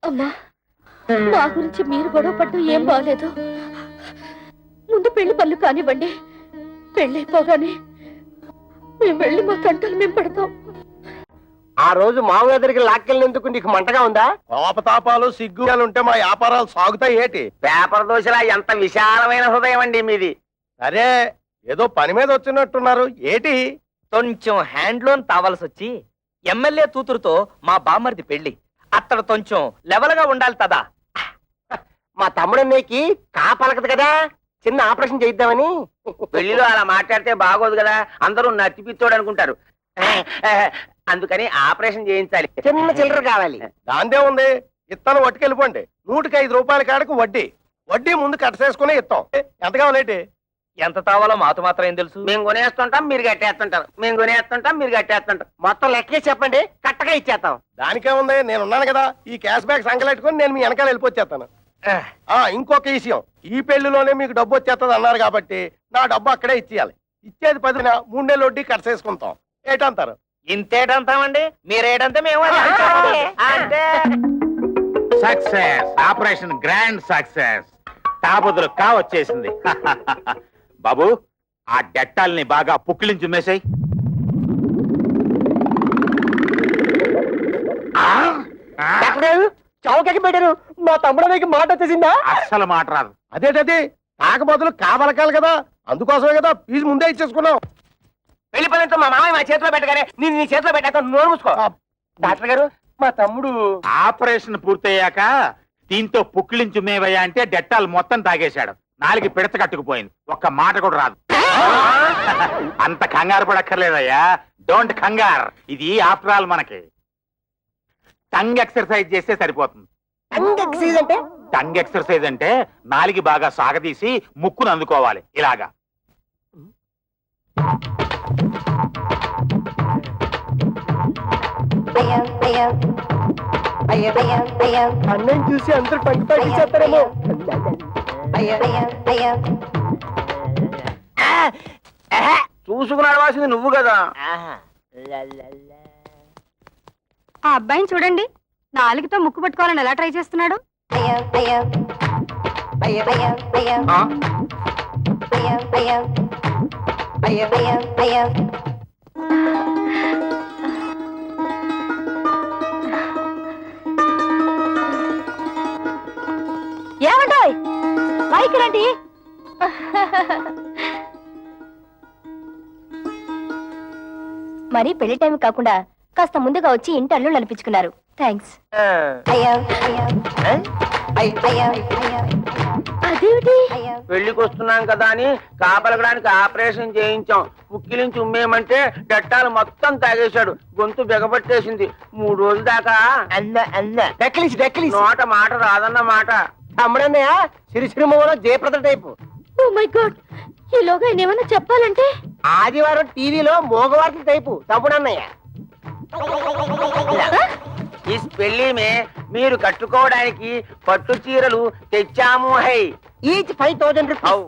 అమ్మా, మా గురించి మీరు గొడవ పడ్డం ఏం బాగలేదు. ముందు పెళ్లి పనులు కానివ్వండి. పెళ్ళైపోగానే మేము వెళ్ళి మా కంటలు మేము పడతాం. ఆ రోజు మామూలు దగ్గరికి లాక్కెళ్ళినందుకు నీకు మంటగా ఉందా? కోపతాపాలు సిగ్గులు ఉంటే మా వ్యాపారాలు సాగుతాయి ఏటి? పేపర్ దోశలా ఎంత విశాలమైన హృదయం అండి మీది. సరే, ఏదో పని మీద వచ్చినట్టున్నారు ఏటి? కొంచెం హ్యాండ్ లోన్ తావాల్సి వచ్చి ఎమ్మెల్యే కూతురుతో మా బామ్మర్ది పెళ్లి. అత్తడు కొంచెం లెవెల్ గా ఉండాలి కదా. మా తమ్ముడన్నయ్యకి కాపలకదు కదా, చిన్న ఆపరేషన్ చేయిద్దామని. పెళ్లిలో అలా మాట్లాడితే బాగోదు కదా, అందరూ నత్తిపిత్తోడు అనుకుంటారు. అందుకని ఆపరేషన్ చేయించాలి. చిన్న చిల్లర కావాలి. దాందే ఉంది, ఇత్తనం పట్టుకెళ్ళిపోండి. 105 రూపాయల కాడకు వడ్డీ. వడ్డీ ముందు కట్టసేసుకునే ఇస్తాం. ఎంత కావాలేటి? ఎంత తావాలో మాతో మాత్రం ఏం తెలుసు? మేము కొనేస్తుంటాం, మీరు కట్టేస్తుంటారు. మేము కొనేస్తుంటాం, మీరు కట్టేస్తుంటారు. మొత్తం లెక్కే చెప్పండి, కట్టగా ఇచ్చేస్తాం. దానికే ఉంది, నేనున్నాను కదా. ఈ క్యాష్ బ్యాక్ సంకలెట్టుకుని నేను మీ వెనకాల వెళ్ళిపోచ్చేస్తాను. ఇంకొక విషయం, ఈ పెళ్లిలోనే మీకు డబ్బు వచ్చేస్తుంది అన్నారు కాబట్టి నా డబ్బు అక్కడే ఇచ్చేయాలి. ఇచ్చేది 10 3 నెలలు వడ్డీ కట్టసేసుకుంటాం. ఏటంటారు? ఇంతేటంతామండి మీరేటంతా మేము అది అంటామండి. అంటే సక్సెస్ ఆపరేషన్ గ్రాండ్ సక్సెస్ తాబుదులు కా వచ్చేసింది. బాబు ఆ డెట్టాల్ని బాగా పుక్కిలించి మేసాయి. చౌకకి పెట్టారు మా తమ్ముడు నీకు మాట వచ్చేసిందా? అస్సలు మాట రాదు. అదేటది తాకబోతులు కాబలకాలి కదా, అందుకోసమే కదా ఫీజు ముందే ఇచ్చేసుకున్నాం. పెళ్లి పనులతో మా మామయ్య మా చేతిలో పెట్టగానే నేను నీ చేతిలో పెట్టాక నోరు మూసుకో. డాక్టర్ గారు మా తమ్ముడు ఆపరేషన్ పూర్తయ్యాక దీంతో పుక్కిలించు మేవయ్యా అంటే డెట్టాలు మొత్తం తాగేశాడు. నాలుగు పిడత కట్టుకుపోయింది, ఒక్క మాట కూడా రాదు. అంత కంగారు పడక్కర్లేదయ్యా, డోంట్ కంగార్. ఇది ఆఫ్టర్ ఆల్ మనకి టంగ్ ఎక్సర్సైజ్ చేస్తే సరిపోతుంది. టంగ్ ఎక్సర్సైజ్ అంటే నాలుగు బాగా సాగదీసి ముక్కును అందుకోవాలి ఇలాగా. అన్నయ్య చూసి అందరూ పంచి పట్టించేస్తారేమో. చూసుకుని అడవాల్సింది నువ్వు కదా. ఆ అబ్బాయిని చూడండి, నాలుగుతో ముక్కు పట్టుకోవాలని ఎలా ట్రై చేస్తున్నాడు. ఏమంటాయ్ పైకి రండి. మరి పెళ్లి టైం కాకుండా కాస్త ముందుగా వచ్చి ఇంటర్లు నడిపించుకున్నారు. థ్యాంక్స్. అదేమిటి? పెళ్లికి వస్తున్నాం కదా అని కాపలకడానికి ఆపరేషన్ చేయించాం. పుక్కిలించి ఉమ్మేయమంటే డట్టాలు మొత్తం తాగేశాడు, గొంతు బిగపట్టేసింది. 3 రోజుల దాకా నోట మాట రాదన్న మాట. తమ్ముడన్నయ్య సిరిసిరిమోహన Jayaprada type. Oh my god, ఈలోగా ఏమైనా చెప్పాలంటే ఆదివారం టీవీలో మోగవార్తల టైపు తమ్ముడన్నయ్య. ఈ పెళ్లి మీరు కట్టుకోవడానికి పట్టు చీరలు తెచ్చాము. High each 5,000 rupees.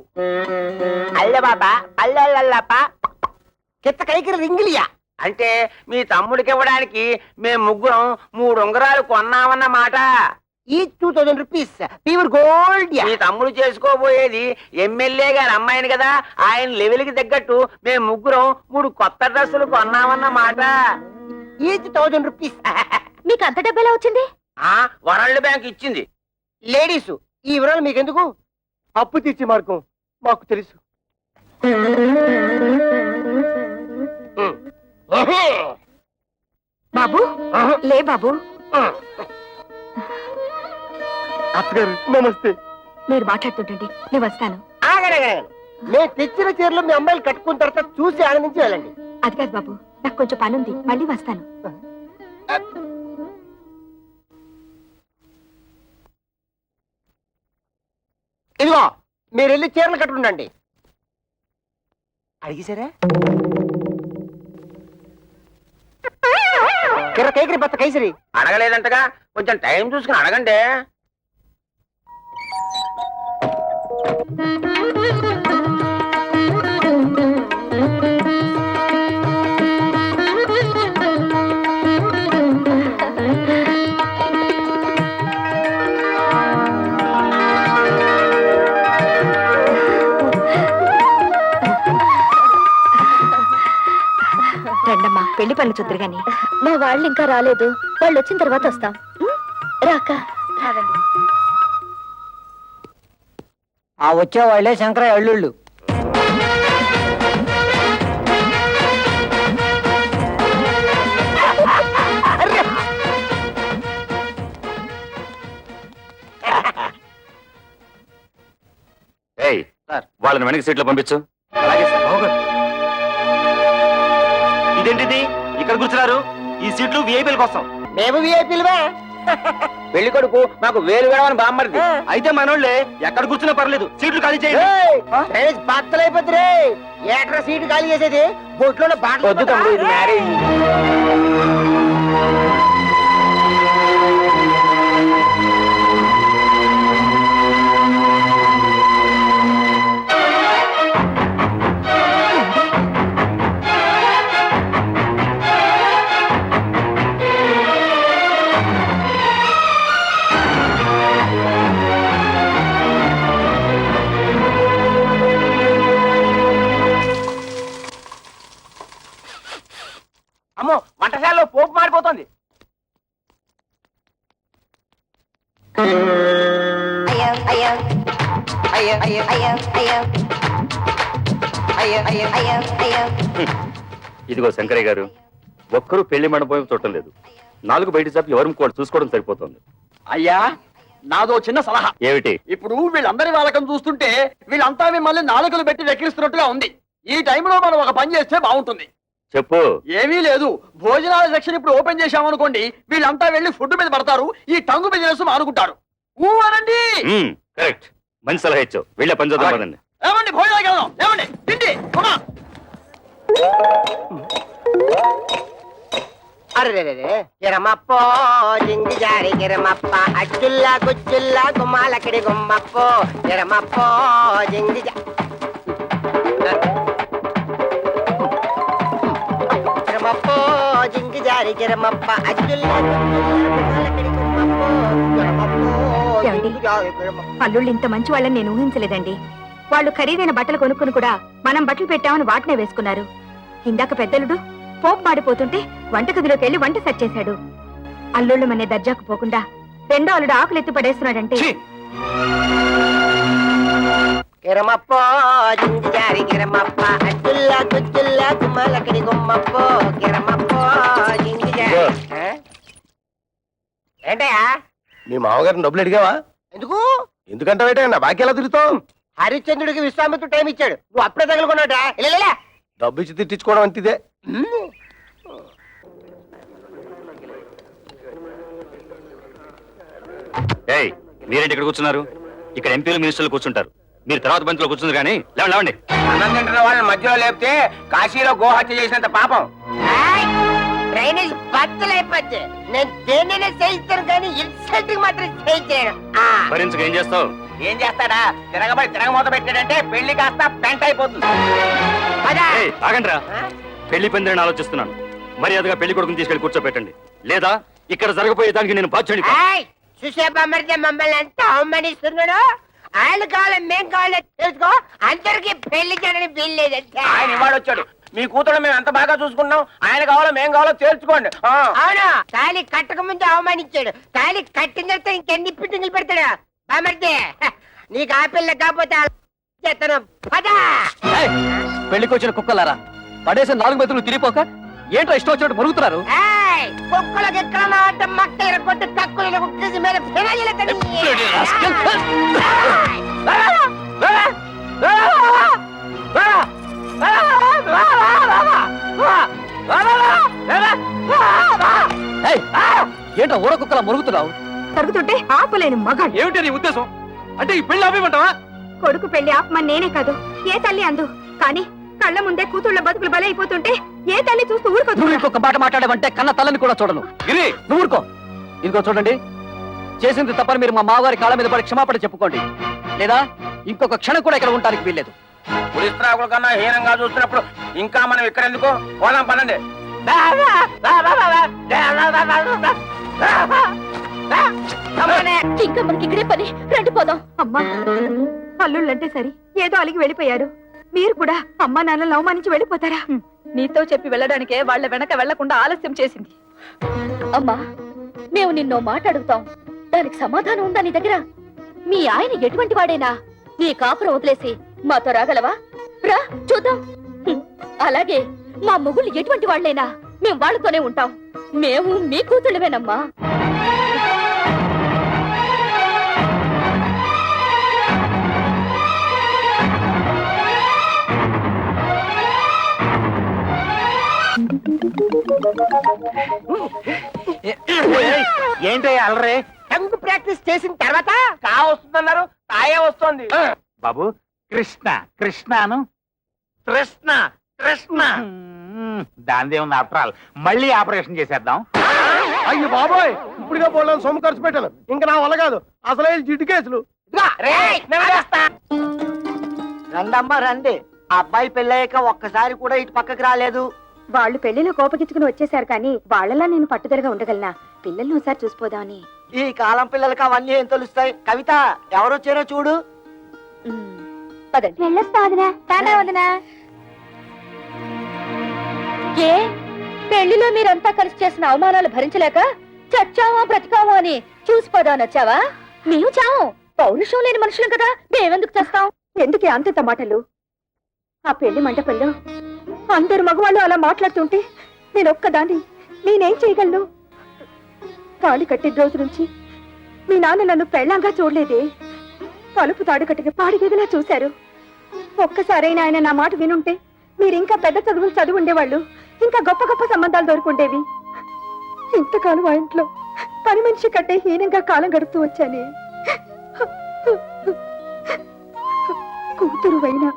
అల్ల బాబా అల్లల్లప్ప కిత్త కైకి రింగిలియా. అంటే మీ తమ్ముడికి ఇవ్వడానికి మేము ముగ్గురం 3 ఉంగరాలు కొన్నామన్నమాట. Each 2,000 rupees pure gold. మీ తమ్ముడు చేసుకోబోయేది ఎమ్మెల్యే గారి అమ్మాయిని కదా, ఆయన లెవెల్ కి తగ్గట్టు మేము ముగ్గురం 3 కొత్త డ్రెస్సులు కొన్నామన్నమాట. Each 1,000 rupees. మీకు అంత డబ్బెలా వచ్చింది? వరల్డ్ బ్యాంక్ ఇచ్చింది. లేడీస్ ఈ వివరాలు మీకెందుకు? అప్పు తెచ్చి మార్గం మాకు తెలుసు. బాబు లే బాబు. అత్తగారు నమస్తే. మీరు మాట్లాడుతుంటండి, నేను వస్తాను. ఆగనగా మేము తెచ్చిన చీరలు మీ అమ్మాయిలు కట్టుకున్న తర్వాత చూసి ఆనందించి వెళ్ళండి. అది కాదు బాబు, నాకు కొంచెం పనుంది, మళ్ళీ వస్తాను. ఇదిగో మీరు వెళ్ళి చీరలు కట్టుకుండండి. అడిగిసారా? కిర కేకరి బత్త కైసరి అడగలేదంటగా, కొంచెం టైం చూసుకుని అడగండి. రండమ్మా, పెళ్లి పనులు చూద్దరు గాని. మా వాళ్ళు ఇంకా రాలేదు, వాళ్ళు వచ్చిన తర్వాత వస్తాం. రాక ఆ వచ్చే వాళ్ళే శంకరయ్య అల్లుళ్ళు. ఏయ్ వాళ్ళని వెనక సీట్లో పంపించు. ఇదేంటిది ఇక్కడ కూర్చున్నారు? ఈ సీట్లు విఐపీల కోసం. మేము విఐపీలువే. పెళ్లి కొడుకు మాకు వేలు వేడమని బామ్మరిది. అయితే మనోళ్ళే ఎక్కడ కూర్చున్నా పర్లేదు, సీట్లు ఖాళీ చేయండి. బత్తలైపోతుంది. ఏట్రా సీటు ఖాళీ చేసేది? బొట్లో వద్దు తమ్ముడు, ఇది మ్యారేజ్. ఇదిగో శంకరయ్య గారు, ఒక్కరూ పెళ్లి మండపం చూడటం లేదు. 4 బయట చెప్పి ఎవరు కూడా చూసుకోవడం సరిపోతుంది. అయ్యా నాదో చిన్న సలహా. ఏమిటి? ఇప్పుడు వీళ్ళందరి వాళ్ళకం చూస్తుంటే వీళ్ళంతా మిమ్మల్ని నాలుకలు పెట్టి వెక్కిరిస్తున్నట్టుగా ఉంది. ఈ టైంలో మనం ఒక పని చేస్తే బాగుంటుంది. చెప్పు. ఏమీ లేదు, భోజనాల సెక్షన్ ఇప్పుడు ఓపెన్ చేశామనుకోండి, వీళ్ళంతా వెళ్ళి ఫుడ్ మీద పడతారు, ఈ టంగు బిజినెస్ మానుకుంటారు. అనండి. కరెక్ట్, మంచి సలహా ఇచ్చావు. వెళ్ళే పని చూద్దాం పదండి. ఏమండి భోజనాలకు వెళ్దాం. ఏమండి తిండి అరే కిరమప్పో జింగి జారి కిరమప్ప అచ్చుల్లా గుచ్చుల్లా గుమ్మాలక్కడి గుమ్మప్పో కిరమప్పో జింగి కిరమప్పో జింగి జారి కిరమప్ప అచ్చుల్లా గుమ్మాలక్కడి గుమ్మప్పో కిరమప్పో జింగి జారి కిరమప్ప. అల్లుళ్ళు ఇంత మంచి వాళ్ళని నేను ఊహించలేదండి. వాళ్ళు ఖరీదైన బట్టలు కొనుక్కుని కూడా మనం బట్టలు పెట్టామని వాటినే వేసుకున్నారు. ఇందాక పెద్దలుడు పోపు మాడిపోతుంటే వంటగదిలోకి వెళ్లి వంట సెట్ చేశాడు. అల్లుళ్ళు మనే దర్జాకు పోకుండా రెండో అల్లుడు ఆకులు ఎత్తి పడేస్తున్నాడంటే కిరమప్పో జింగి జారి కిరమప్ప అచ్చుల్లా గుచ్చుల్లా గుమ్మాలక్కడి గుమ్మప్పో కిరమప్పో జింగి జారి. ఏంటయ్యా? మీ మామగారిని డబ్బులు అడిగావా? ఎందుకు? ఎందుకంటే నా బాకీ ఎలా తిరుగుతావు? హరిశ్చంద్రుడికి విశ్వామిత్రుడు టైం ఇచ్చాడు, నువ్వు అప్పుడే తగులుకున్నాడా? ఇలా డబ్బు ఇచ్చి తిట్టించుకోవడం అంతిదే. ఏయ్, మీరేంటి ఇక్కడ కూర్చున్నారు? ఇక్కడ ఎంపీలు మినిస్టర్లు కూర్చుంటారు. మీరు తర్వాత బంతిలో కూర్చుంది కానీ లేవండి. అన్నం తింటున్న వాళ్ళని మధ్యలో లేపితే కాశీలో గోహత్య చేసినంత పాపం. డ్రైనేజ్ బద్దలైపోద్ది. నేను దేన్నైనా చేయిస్తాను కానీ ఇన్సల్ట్ మాత్రం చేయించాను. భరించక ఏం చేస్తావు? ఏం చేస్తాడా? తిరగమూత పెట్టాడంటే పెళ్లి కాస్త పెంట అయిపోతుంది. ఆగండి రా, పెళ్లి పందిరని ఆలోచిస్తున్నాను. మర్యాదగా పెళ్లి కొడుకుని తీసుకెళ్లి కూర్చోబెట్టండి, లేదా ఇక్కడ జరగబోయే దానికి నేను బాధ్యుని. చూసే బొమ్మడితే మమ్మల్ని ఎంత అవమానిస్తున్నాడు. ఆయన కావాలి మేం కావాలో తెలుసుకో. అందరికి పెళ్లి చేయడానికి వీల్లేదంటే ఆయన ఇవాడొచ్చాడు. మీ కూతురు మేము ఎంత బాగా చూసుకున్నాం. ఆయన కావాలో మేం కావాలో తేల్చుకోండి. అవును, తాళి కట్టక ముందు అవమానించాడు. తాళి కట్టిన తర్వాత ఇంకెన్ని పిట్టింగులు పెడతాడు. బామర్దే, నీకు ఆ పిల్ల కాకపోతే చేస్తాను. పదా పెళ్లికి వచ్చిన కుక్కలారా, పడేసిన 4 మెతులు తిరిగిపోక ఏంటో ఇష్టం వచ్చినట్టు మరుగుతున్నారు. కుక్కలకి ఎక్కడ మాట మక్క కొట్టి తక్కువ కుక్కేసి మీద ఏంటో ఊర కుక్కలా మరుగుతున్నావు? తరుగుతుంటే ఆపలేని మగాడు. ఏమిటి నీ ఉద్దేశం? అంటే ఈ పెళ్లి ఆపేమంటావా? కొడుకు పెళ్లి ఆపమని నేనే కాదు, ఏ తల్లి అందు. కానీ కళ్ళ ముందే కూతుళ్ళ బతుకులు బలైపోతుంటే ఏ తల్లి చూస్తూ ఊరుకోదు. నువ్వు ఇంకొక మాట మాట్లాడమంటే కన్న తల్లని కూడా చూడను. గిరి, నువ్వు ఊరుకో. ఇదిగో చూడండి, చేసింది తప్పని మీరు మా మావారి కాళ్ళ మీద పడి క్షమాపణ చెప్పుకోండి, లేదా ఇంకొక క్షణం కూడా ఇక్కడ ఉండడానికి వీల్లేదు. పులిస్త్రాకుల కన్నా హీనంగా చూస్తున్నప్పుడు ఇంకా మనం ఇక్కడ ఎందుకు? పోదాం పనండి. ఇంకా మనకి ఇక్కడే పని, రండి పోదాం. అమ్మా, అల్లుళ్ళంటే సరి ఏదో అలిగి వెళ్ళిపోయారు. మీరు కూడా అమ్మా నాన్నలు అవమానించి వెళ్ళిపోతారా? నీతో చెప్పి వెళ్ళడానికే వాళ్ళ వెనక వెళ్లకుండా ఆలస్యం చేసింది. అమ్మా, మేము నిన్నో మాట అడుగుతాం, దానికి సమాధానం ఉందా నీ దగ్గర? మీ ఆయన ఎటువంటి వాడేనా? నీ కాపురం వదిలేసి మాతో రాగలవా? రా చూద్దాం. అలాగే మా మొగుళ్ళు ఎటువంటి వాళ్ళైనా మేము వాళ్ళతోనే ఉంటాం. మేము మీ కూతుళ్ళవేనమ్మా. ఏంటి అలరే? టంగు ప్రాక్టీస్ చేసిన తర్వాత కా వస్తుందన్నారు, కాయే వస్తుంది. బాబు కృష్ణ కృష్ణను కృష్ణ కృష్ణ దానిదే ఉంది. ఆఫ్టర్ ఆల్ మళ్ళీ ఆపరేషన్ చేసేద్దాం. అయ్యో బాబోయ్, ఇప్పుడుగా పోవడం సొమ్ము ఖర్చు పెట్టాను. ఇంకా నా వల్ల కాదు. అసలే జిడ్డు కేసులు. రండమ్మా రండి. అబ్బాయి పెళ్ళయ్యాక ఒక్కసారి కూడా ఇటు పక్కకి రాలేదు. వాళ్ళు పెళ్లిలో కోపగించుకుని వచ్చేసారు కానీ వాళ్ళలా నేను పట్టుదలగా ఉండగలనా? పిల్లల్ని ఒకసారి చూసిపోదామని. ఈ కాలం పిల్లలకి అవన్నీ ఏం తెలుస్తాయి? కవిత, ఎవరొచ్చారో చూడు. ఏ పెళ్లిలో మీరంతా కలిసి చేసిన అవమానాలు భరించలేక చచ్చావా బ్రతికావా అని చూసిపోదామని వచ్చావా? మేము చావు పౌరుషం లేని మనుషులం కదా మేమెందుకు చేస్తాం? ఎందుకే అంత మాటలు? ఆ పెళ్లి మంటపంలో అందరు మగవాళ్ళు అలా మాట్లాడుతుంటే నేను ఒక్కదాన్ని నేనేం చేయగలను? తాళి కట్టిన రోజు నుంచి మీ నాన్న నన్ను పెళ్ళంగా చూడలేదే. తలుపు తాడు కట్టిన పాడిగేదిలా చూశారు. ఒక్కసారైనా ఆయన నా మాట వినుంటే మీరు ఇంకా పెద్ద చదువులు చదివి ఉండేవాళ్ళు, ఇంకా గొప్ప గొప్ప సంబంధాలు దొరుకుండేవి. ఇంతకాలం ఆ ఇంట్లో పని మనిషి కంటే హీనంగా కాలం గడుపుతూ వచ్చానే. కూతురు అయినా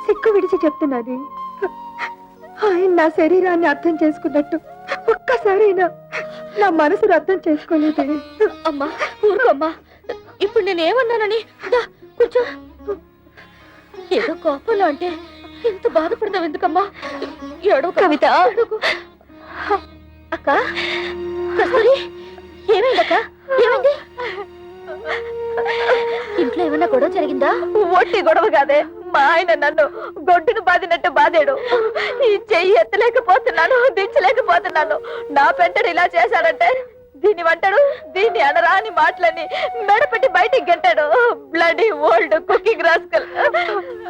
సిక్కు విడిచి చెప్తున్నది. ఆయన నా శరీరాన్ని అర్థం చేసుకున్నట్టు ఒక్కసారైనా నా మనసును అర్థం చేసుకోలేదే. అమ్మా ఊరుకోమ్మా, ఇప్పుడు నేనేమన్నానని కూర్చో. ఏదో కోపంలో అంటే ఇంత బాధపడతావు ఎందుకమ్మా? ఏడో కవిత. అక్క కస్తూరి, ఏమైందక్క? ఏమైంది? ఇంట్లో ఏమన్నా గొడవ జరిగిందా? ఒట్టి గొడవ కాదే, మా ఆయన నన్ను గొడ్డును బాదినట్టు బాదాడు. ఈ చెయ్యి ఎత్తలేకపోతున్నాను, దించలేకపోతున్నాను. నా పెంటడు ఇలా చేశాడంటే దీన్ని వంటాడు, దీన్ని అనరా అని మాటలని మెడపెట్టి బయటికి గంటాడు. Bloody old cooking rascal.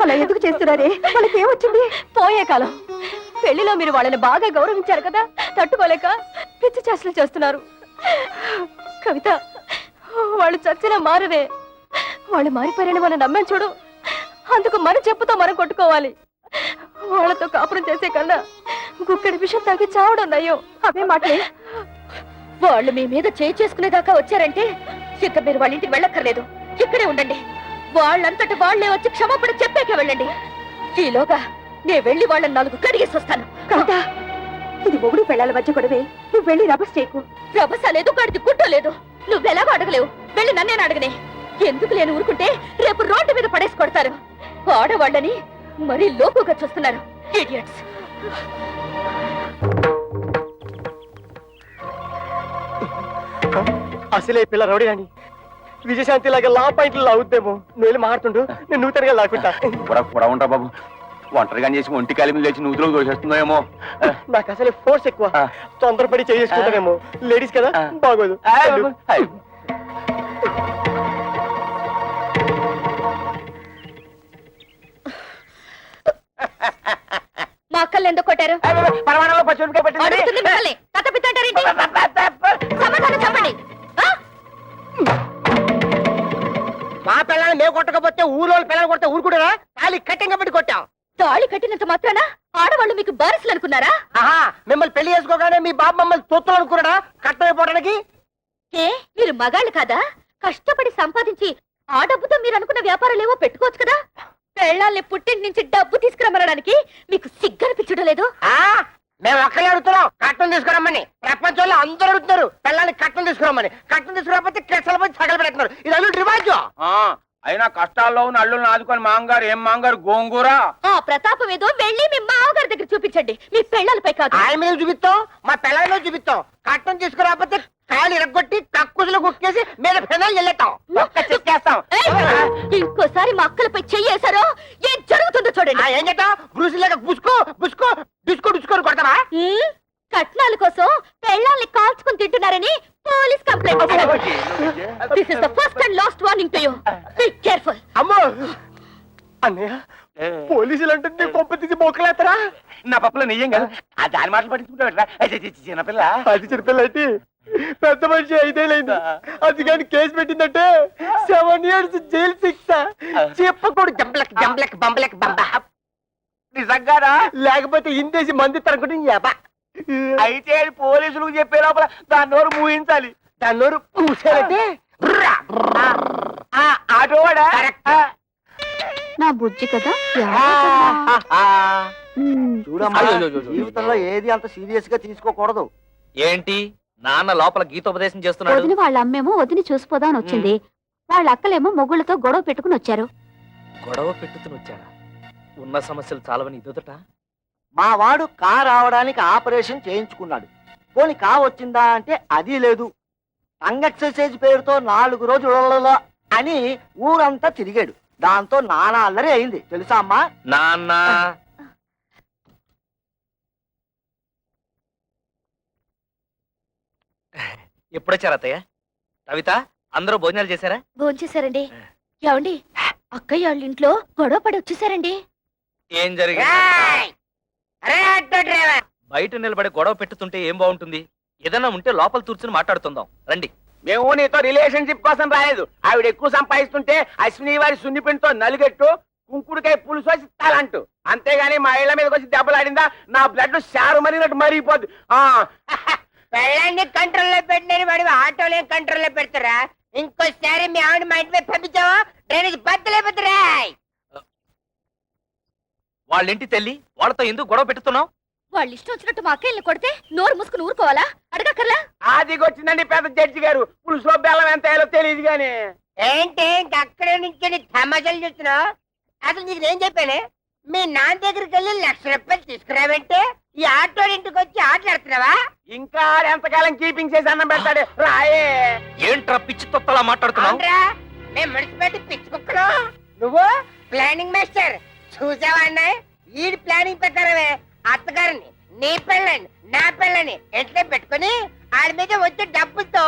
అలా ఎందుకు చేస్తున్నారే? వాళ్ళకి ఏమొచ్చింది? పోయే కాలం. పెళ్లిలో మీరు వాళ్ళని బాగా గౌరవించారు కదా, తట్టుకోలేక పిచ్చి చేష్టలు చేస్తున్నారు. కవిత, వాళ్ళు చచ్చినా మారరే. వాళ్ళు మారిపోయారని మనం నమ్మని చూడు. అందుకు మన చెప్పుతో మనం కొట్టుకోవాలి. వాళ్ళతో కాపురం చేసే కన్నా గుక్కడి విషయం తాగి చావడం నయ్యో. అవే మాటలే. వాళ్ళు మీ మీద చేయి చేసుకునేదాకా వచ్చారంటే ఇక మీరు వాళ్ళ ఇంటికి వెళ్ళక్కర్లేదు, ఇక్కడే ఉండండి. వాళ్ళంతటి వాళ్లే వచ్చి క్షమాపణ చెప్పాక వెళ్ళండి. ఈలోగా నేను వెళ్ళి వాళ్ళని 4 కడిగేసి వస్తాను. కాదా, ఇది మొగుడు పెళ్ళాల మధ్య గొడవే. నువ్వు వెళ్ళి రభస చేయకు. రభస లేదు, కడిది గుట్టో లేదు. నువ్వెలాగో అడగలేవు, వెళ్ళి నన్నేను అడగనే. ఎందుకు లేని ఊరుకుంటే రేపు రోడ్డు మీద పడేసి కొడతారు. ఆడవాళ్ళని మరీ లోకుగా చూస్తున్నారు. ఇడియట్స్. అసలే పిల్ల రౌడీ అని విజయశాంతి లాగా లా పాయింట్లు లాగుద్దేమో. నువ్వు వెళ్ళి మాట్లాడుతుండు, నేను నూతనగా లాక్కుంటా. కూడా ఉంటా బాబు, ఒంటరిగా చేసి ఒంటి కాలి మీద లేచి నూతులో దోషేస్తుందేమో. నాకు అసలే ఫోర్స్ ఎక్కువ, తొందరపడి చేసుకుంటానేమో. లేడీస్ కదా, బాగోదు. మా అక్కల్ని ఎందుకు కొట్టారు? పరమాణంలో పచ్చిమిరపకాయ పెట్టింది. అడుగుతుంది మిమ్మల్ని. కథ పిత్తంటారేంటి? సమాధానం చెప్పండి. మా పిల్లల్ని మేము కొట్టకపోతే ఊళ్ళో పిల్లలు కొడితే ఊరుకుంటారా? తాళి కట్టింగ్ పెట్టి కొట్టాం. తాళి కట్టినంత మాత్రాన ఆడవాళ్ళు మీకు బారసులు అనుకున్నారా? ఆహా, మిమ్మల్ని పెళ్లి చేసుకోగానే మీ బాబు మమ్మల్ని తొత్తులు అనుకున్నాడా కట్టమైపోవడానికి? ఏ మీరు మగాళ్ళు కాదా? కష్టపడి సంపాదించి ఆ డబ్బుతో మీరు అనుకున్న వ్యాపారాలు ఏవో పెట్టుకోవచ్చు కదా. పెళ్ళాల్ని పుట్టింటి నుంచి డబ్బు తీసుకురమ్మనడానికి మీకు సిగ్గనిపించడం లేదు? మేము ఒక్కలే అడుగుతున్నాం కట్టం తీసుకురమ్మని. ప్రపంచంలో అందరూ అడుగుతున్నారు పిల్లల్ని కట్టం తీసుకురమ్మని. కట్టం తీసుకురాకపోతే కెసలు పోయి సగలు పెడుతున్నారు. ఇది అల్లుడు రివాజు. అయినా కష్టాల్లో ఉన్న అల్లుల్ని ఆదుకొని మాంగారు ఏం మాంగారు గోంగూర. ఆ ప్రతాపం ఏదో వెళ్ళి మీ మామగారి దగ్గర చూపించండి, మీ పెళ్ళాలపై కాదు. ఆయన మీద చూపిస్తాం, మా పిల్లల మీద చూపిస్తాం. కట్టం తీసుకురాకపోతే కాయలు ఇరగొట్టి కక్కుజులు కుక్కేసి మీద ఫెనాలు వెళ్ళేస్తాం. ఒక్క చెక్కేస్తాం. ఇంకోసారి మా అక్కలపై చెయ్యేశారో ఏం జరుగుతుందో చూడండి. ఏం చేద్దాం? బ్రూసిలాగా బుసుకో బుసుకో డిస్కో డిస్కోని కొడతావా? కట్నాల కోసం పెళ్ళాల్ని కాల్చుకుని తింటున్నారని పోలీస్ కంప్లైంట్ ఇచ్చారు. This is the first and last warning to you. Be careful. అమ్మో అన్నయ్య, పోలీసులు అంటే కొంప తీసి మోకలేస్తారా? నా పప్పులో నెయ్యం కదా, ఆ దాని మాటలు పట్టించుకుంటా. చిన్నపిల్ల అది చిన్నపిల్ల అయితే పెద్ద మనిషి 5 ఏళ్ళైంది. అది కానీ కేసు పెట్టిందంటే 7 years జైలు శిక్ష. చెప్పకూడదు. జంబలక్ జంబలక్ బంబలక్ బంబ. నిజంగారా? లేకపోతే ఇందేసి మంది తరగడం యాబా. అయితే పోలీసులకు చెప్పే లోపల దాని నోరు మూయించాలి. దాని నోరు పూసారంటే ఆటోవాడా? నా బుజ్జి కదా. చూడమ్మా, జీవితంలో ఏది అంత సీరియస్ గా తీసుకోకూడదు. ఏంటి నాన్న లోపల గీతోపదేశం చేస్తున్నాడు? వదిన వాళ్ళ అమ్మేమో వదిని చూసిపోదామని వచ్చింది. వాళ్ళ అక్కలేమో మొగుళ్ళతో గొడవ పెట్టుకుని వచ్చారు. గొడవ పెట్టుకుని వచ్చారా? ఉన్న సమస్యలు చాలవని ఇదొదట. మా వాడు కా రావడానికి ఆపరేషన్ చేయించుకున్నాడు. పోనీ కా వచ్చిందా అంటే అది లేదు. టంగ్ ఎక్సర్సైజ్ పేరుతో 4 రోజులు అని ఊరంతా తిరిగాడు. దాంతో నానా అల్లరి అయింది తెలుసా అమ్మా? నాన్న ఎప్పుడొచ్చారు అత్తయ్య? కవిత, అందరూ భోజనాలు చేశారా? భోంచేశారండి. ఏమండి, అక్కయ్య వాళ్ళ ఇంట్లో గొడవ పడి వచ్చేసారండి. ఏం జరిగింది? రేయ్! అరే ఆటో డ్రైవర్, బయట నిలబడి గొడవ పెట్టుతుంటే ఏం బాగుంటుంది? ఏదన్నా ఉంటే లోపల కూర్చుని మాట్లాడుతుందాం రండి. మేము నీతో రిలేషన్షిప్ కోసం రాలేదు. ఆవిడ ఎక్కువ సంపాదిస్తుంటే అశ్విని వారి సున్నిపిండితో నలుగెట్టు కుంకుడుకాయ పులుసు వచ్చి తాలంటూ, అంతేగాని మా ఇళ్ల మీదకి వచ్చి దెబ్బలాడిందా నా బ్లడ్ షారు మరినట్టు మరిగిపోద్ది. పెళ్ళాన్ని కంట్రోల్లో పెట్టినని వాడి ఆటోలే కంట్రోల్లో పెడతారా? ఇంకోసారి మీ ఆవిడ మా ఇంటి మీద పంపించావా డ్రైనేజ్ బద్దలేపోతురా. వాళ్ళింటి తెల్లి వాళ్ళతో ఎందుకు గొడవ పెట్టుతున్నావు? వాళ్ళు ఇష్టం వచ్చినట్టు మా అక్కయ్యని కొడితే నోరు మూసుకుని ఊరుకోవాలా? అడగక్కర్లా? ఆదిగొచ్చిందండి పెద్ద జడ్జి గారు. పులుసులో బెల్లం ఎంత వేయాలో తెలియదు గాని. ఏంటి అక్కడే నుంచి తమాషాలు చూస్తున్నావు? అసలు నీకు నేను చెప్పానే, మీ నాన్న దగ్గరికి వెళ్ళి 1,00,000 రూపాయలు తీసుకురావంటే ఈ ఆటో ఇంటికి వచ్చి ఆటలాడుతున్నావా? ఇంకా ఎంతకాలం కీపింగ్ చేసి అన్నం పెడతాడు రాయే. ఏంట్రా పిచ్చి తొత్తలా మాట్లాడుతున్నావు? అవునరా, మేము మున్సిపాలిటీ పిచ్చుకుక్కలు, నువ్వు ప్లానింగ్ మాస్టర్. చూసావా అన్నయ్య, ఈ ప్లానింగ్ ప్రకారమే అత్తగారిని, నీ పిల్లని, నా పిల్లని ఇంట్లో పెట్టుకుని ఆడి మీద వచ్చే డబ్బులతో